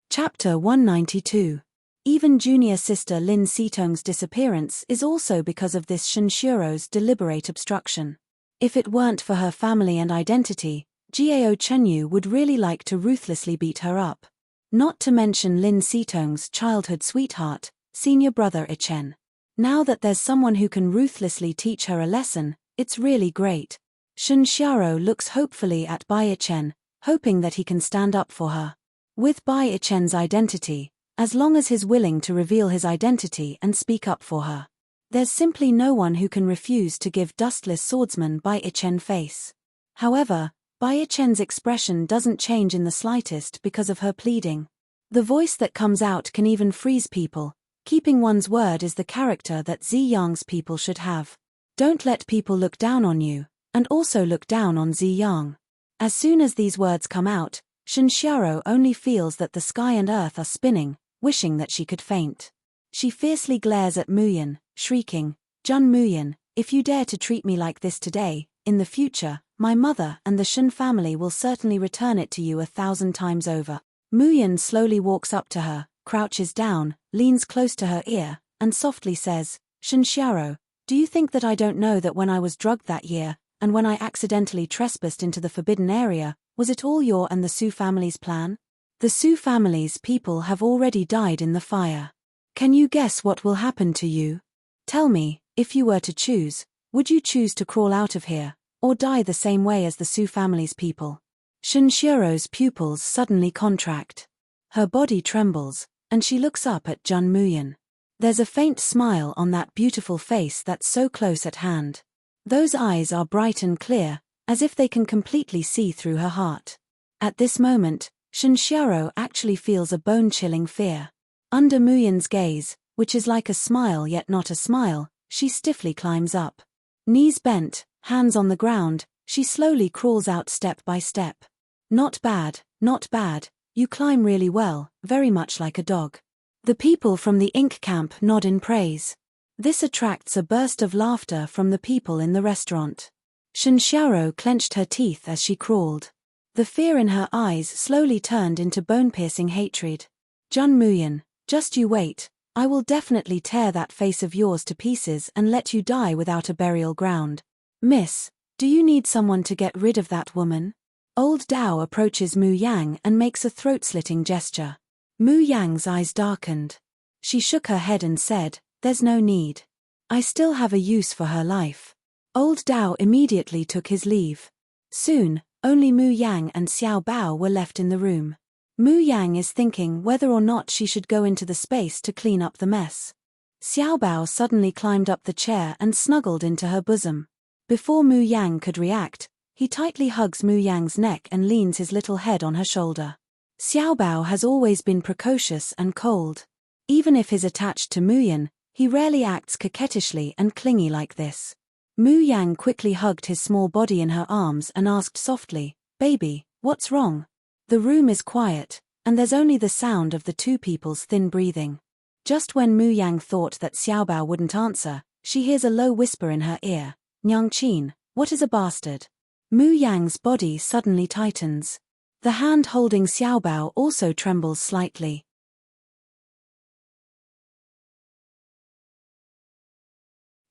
Chapter 192. Even junior sister Lin Sitong's disappearance is also because of this Shen Xiaoro's deliberate obstruction. If it weren't for her family and identity, Jiao Chenyu would really like to ruthlessly beat her up. Not to mention Lin Sitong's childhood sweetheart, senior brother Ichen. Now that there's someone who can ruthlessly teach her a lesson, it's really great. Shen Xiaoro looks hopefully at Bai Ichen, hoping that he can stand up for her. With Bai Ichen's identity, as long as he's willing to reveal his identity and speak up for her, there's simply no one who can refuse to give dustless swordsman Bai Ichen face. However, Bai Ichen's expression doesn't change in the slightest because of her pleading. The voice that comes out can even freeze people, Keeping one's word is the character that Ziyang's people should have. Don't let people look down on you, and also look down on Ziyang. As soon as these words come out, Shenxiaro only feels that the sky and earth are spinning, wishing that she could faint. She fiercely glares at Muyan, shrieking, "Jun Muyan, if you dare to treat me like this today, in the future, my mother and the Shen family will certainly return it to you 1,000 times over." Muyan slowly walks up to her, crouches down, leans close to her ear, and softly says, "Shenxiaro, do you think that I don't know that when I was drugged that year, and when I accidentally trespassed into the forbidden area, was it all your and the Su family's plan? The Su family's people have already died in the fire. Can you guess what will happen to you? Tell me, if you were to choose, would you choose to crawl out of here, or die the same way as the Su family's people?" Shenxiaro's pupils suddenly contract. Her body trembles, and she looks up at Jun Muyan. There's a faint smile on that beautiful face that's so close at hand. Those eyes are bright and clear, as if they can completely see through her heart. At this moment, Shenxiaro actually feels a bone-chilling fear. Under Muyan's gaze, which is like a smile yet not a smile, she stiffly climbs up. Knees bent, hands on the ground, she slowly crawls out step by step. "Not bad, not bad, you climb really well, very much like a dog." The people from the ink camp nod in praise. This attracts a burst of laughter from the people in the restaurant. Shenxiaro clenched her teeth as she crawled. The fear in her eyes slowly turned into bone-piercing hatred. "Jun Muyan, just you wait, I will definitely tear that face of yours to pieces and let you die without a burial ground. Miss, do you need someone to get rid of that woman?" Old Dao approaches Mu Yang and makes a throat-slitting gesture. Mu Yang's eyes darkened. She shook her head and said, "There's no need. I still have a use for her life." Old Dao immediately took his leave. Soon, only Mu Yang and Xiao Bao were left in the room. Mu Yang is thinking whether or not she should go into the space to clean up the mess. Xiao Bao suddenly climbed up the chair and snuggled into her bosom. Before Mu Yang could react, he tightly hugs Mu Yang's neck and leans his little head on her shoulder. Xiao Bao has always been precocious and cold. Even if he's attached to Muyan, he rarely acts coquettishly and clingy like this. Mu Yang quickly hugged his small body in her arms and asked softly, "Baby, what's wrong?" The room is quiet, and there's only the sound of the two people's thin breathing. Just when Mu Yang thought that Xiao Bao wouldn't answer, she hears a low whisper in her ear, "Nyangqin, what is a bastard?" Mu Yang's body suddenly tightens. The hand holding Xiao Bao also trembles slightly.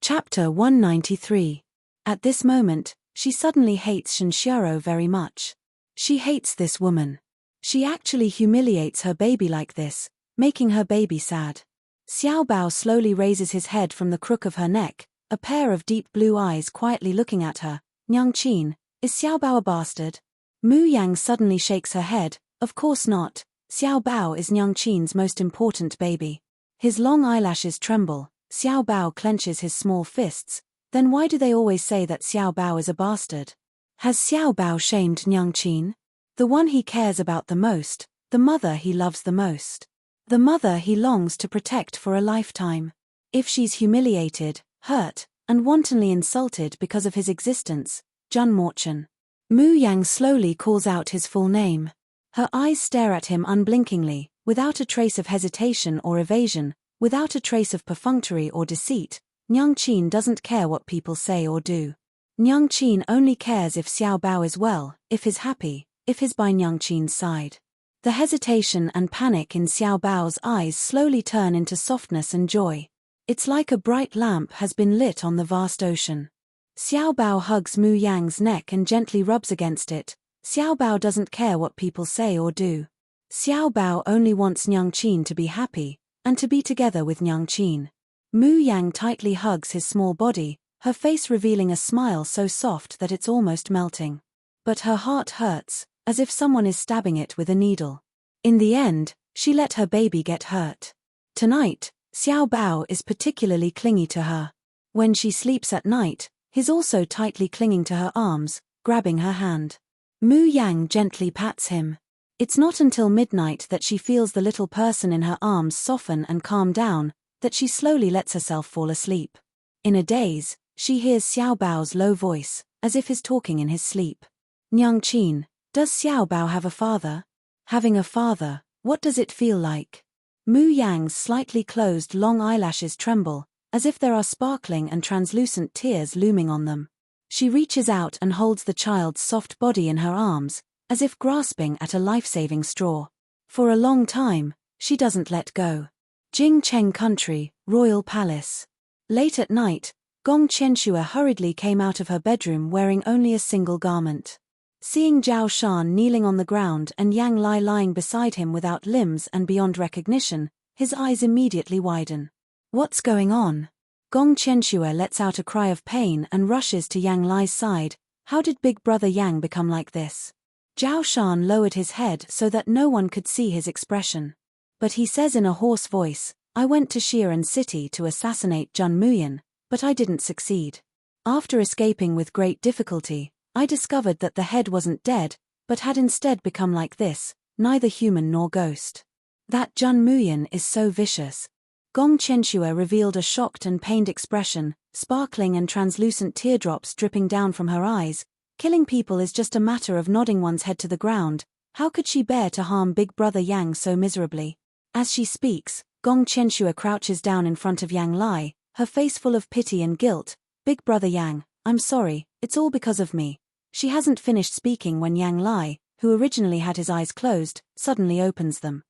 Chapter 193. At this moment, she suddenly hates Shenxiaro very much. She hates this woman. She actually humiliates her baby like this, making her baby sad. Xiao Bao slowly raises his head from the crook of her neck, a pair of deep blue eyes quietly looking at her. "Nyangqin, is Xiao Bao a bastard?" Mu Yang suddenly shakes her head, "Of course not. Xiao Bao is Nyangqin's most important baby." His long eyelashes tremble, Xiao Bao clenches his small fists. Then why do they always say that Xiao Bao is a bastard? Has Xiao Bao shamed Nyangqin? The one he cares about the most, the mother he loves the most. The mother he longs to protect for a lifetime. If she's humiliated, hurt, and wantonly insulted because of his existence, Jun Morchen. Mu Yang slowly calls out his full name. Her eyes stare at him unblinkingly, without a trace of hesitation or evasion, without a trace of perfunctory or deceit. Nyangqin doesn't care what people say or do. Nyangqin only cares if Xiao Bao is well, if he's happy, if he's by Nyangqin's side. The hesitation and panic in Xiao Bao's eyes slowly turn into softness and joy. It's like a bright lamp has been lit on the vast ocean. Xiao Bao hugs Mu Yang's neck and gently rubs against it. Xiao Bao doesn't care what people say or do. Xiao Bao only wants Nyangqin to be happy, and to be together with Nyangqin. Mu Yang tightly hugs his small body, her face revealing a smile so soft that it's almost melting. But her heart hurts, as if someone is stabbing it with a needle. In the end, she let her baby get hurt. Tonight, Xiao Bao is particularly clingy to her. When she sleeps at night, he's also tightly clinging to her arms, grabbing her hand. Mu Yang gently pats him. It's not until midnight that she feels the little person in her arms soften and calm down, that she slowly lets herself fall asleep. In a daze, she hears Xiao Bao's low voice, as if he's talking in his sleep. Nyang Qin, does Xiao Bao have a father? Having a father, what does it feel like? Mu Yang's slightly closed long eyelashes tremble, as if there are sparkling and translucent tears looming on them. She reaches out and holds the child's soft body in her arms, as if grasping at a life-saving straw. For a long time, she doesn't let go. Jingcheng Country, Royal Palace. Late at night, Gong Qianxue hurriedly came out of her bedroom wearing only a single garment. Seeing Zhao Shan kneeling on the ground and Yang Lai lying beside him without limbs and beyond recognition, his eyes immediately widen. What's going on? Gong Qianxue lets out a cry of pain and rushes to Yang Lai's side. How did Big Brother Yang become like this? Zhao Shan lowered his head so that no one could see his expression. But he says in a hoarse voice, I went to Xi'an City to assassinate Jun Muyan, but I didn't succeed. After escaping with great difficulty, I discovered that the head wasn't dead, but had instead become like this, neither human nor ghost. That Jun Muyan is so vicious. Gong Qianxue revealed a shocked and pained expression, sparkling and translucent teardrops dripping down from her eyes. Killing people is just a matter of nodding one's head to the ground. How could she bear to harm Big Brother Yang so miserably? As she speaks, Gong Qianxue crouches down in front of Yang Lai, her face full of pity and guilt. Big Brother Yang, I'm sorry, it's all because of me. She hasn't finished speaking when Yang Lai, who originally had his eyes closed, suddenly opens them.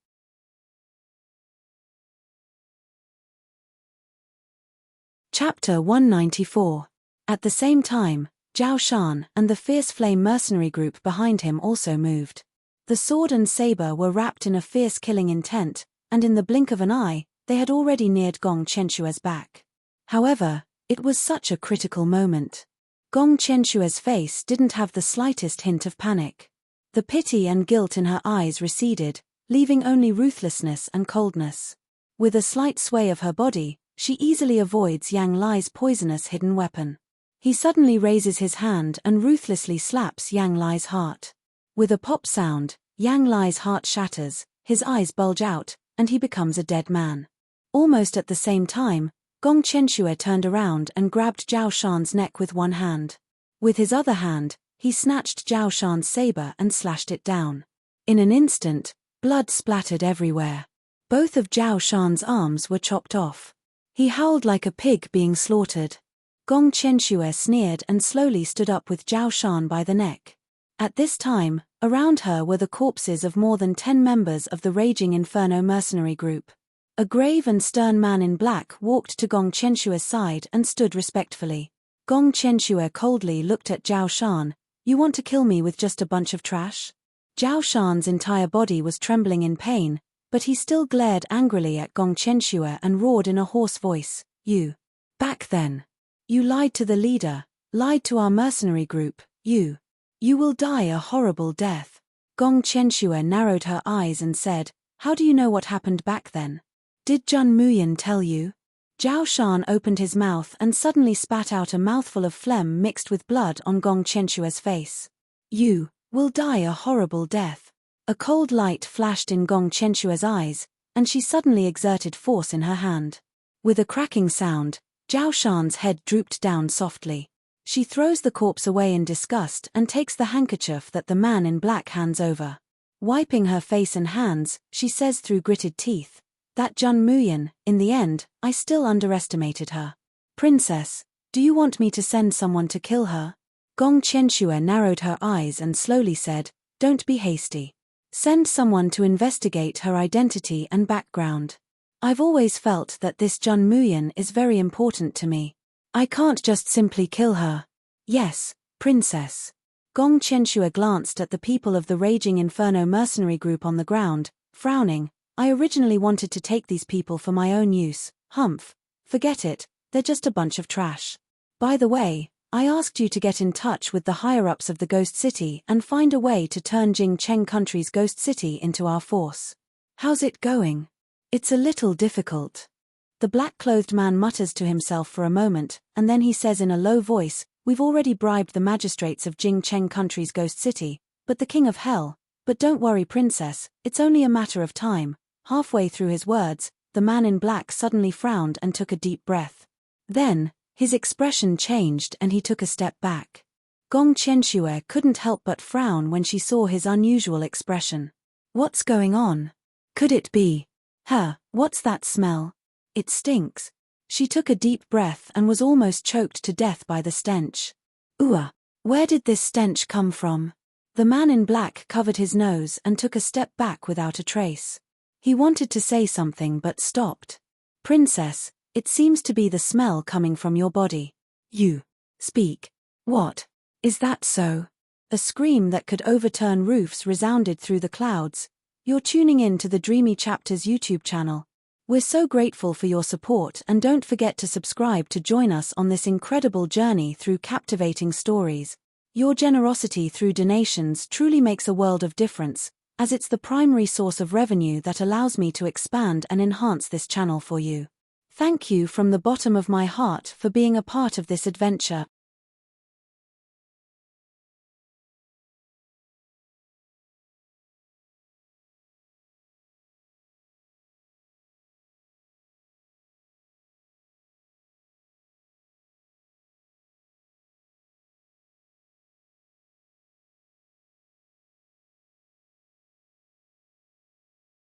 Chapter 194. At the same time, Zhao Shan and the fierce flame mercenary group behind him also moved. The sword and saber were wrapped in a fierce killing intent, and in the blink of an eye, they had already neared Gong Qianxue's back. However, it was such a critical moment. Gong Qianxue's face didn't have the slightest hint of panic. The pity and guilt in her eyes receded, leaving only ruthlessness and coldness. With a slight sway of her body, she easily avoids Yang Lai's poisonous hidden weapon. He suddenly raises his hand and ruthlessly slaps Yang Lai's heart. With a pop sound, Yang Lai's heart shatters, his eyes bulge out, and he becomes a dead man. Almost at the same time, Gong Qianxue turned around and grabbed Zhao Shan's neck with one hand. With his other hand, he snatched Zhao Shan's saber and slashed it down. In an instant, blood splattered everywhere. Both of Zhao Shan's arms were chopped off. He howled like a pig being slaughtered. Gong Qianxue sneered and slowly stood up with Zhao Shan by the neck. At this time, around her were the corpses of more than 10 members of the Raging Inferno mercenary group. A grave and stern man in black walked to Gong Qianxue's side and stood respectfully. Gong Qianxue coldly looked at Zhao Shan. You want to kill me with just a bunch of trash? Zhao Shan's entire body was trembling in pain, but he still glared angrily at Gong Qianxue and roared in a hoarse voice, You. Back then. You lied to the leader, lied to our mercenary group, you. You will die a horrible death. Gong Qianxue narrowed her eyes and said, How do you know what happened back then? Did Jun Muyan tell you? Zhao Shan opened his mouth and suddenly spat out a mouthful of phlegm mixed with blood on Gong Qianxue's face. You will die a horrible death. A cold light flashed in Gong Qianxue's eyes, and she suddenly exerted force in her hand. With a cracking sound, Zhao Shan's head drooped down softly. She throws the corpse away in disgust and takes the handkerchief that the man in black hands over. Wiping her face and hands, she says through gritted teeth, That Jun Muyan, in the end, I still underestimated her. Princess, do you want me to send someone to kill her? Gong Qianxue narrowed her eyes and slowly said, Don't be hasty. Send someone to investigate her identity and background. I've always felt that this Jun Muyan is very important to me. I can't just simply kill her. Yes, princess. Gong Qianxue glanced at the people of the Raging Inferno mercenary group on the ground, frowning. I originally wanted to take these people for my own use. Humph. Forget it, they're just a bunch of trash. By the way, I asked you to get in touch with the higher-ups of the Ghost City and find a way to turn Jingcheng Country's Ghost City into our force. How's it going? It's a little difficult. The black-clothed man mutters to himself for a moment, and then he says in a low voice, We've already bribed the magistrates of Jingcheng Country's Ghost City, but the King of Hell. But don't worry, princess, it's only a matter of time. Halfway through his words, The man in black suddenly frowned and took a deep breath. Then, his expression changed and he took a step back. Gong Qianxue couldn't help but frown when she saw his unusual expression. What's going on? Could it be? What's that smell? It stinks. She took a deep breath and was almost choked to death by the stench. Where did this stench come from? The man in black covered his nose and took a step back without a trace. He wanted to say something but stopped. Princess, it seems to be the smell coming from your body. You. Speak. What? Is that so? A scream that could overturn roofs resounded through the clouds. You're tuning in to the Dreamy Chapters YouTube channel. We're so grateful for your support and don't forget to subscribe to join us on this incredible journey through captivating stories. Your generosity through donations truly makes a world of difference, as it's the primary source of revenue that allows me to expand and enhance this channel for you. Thank you from the bottom of my heart for being a part of this adventure.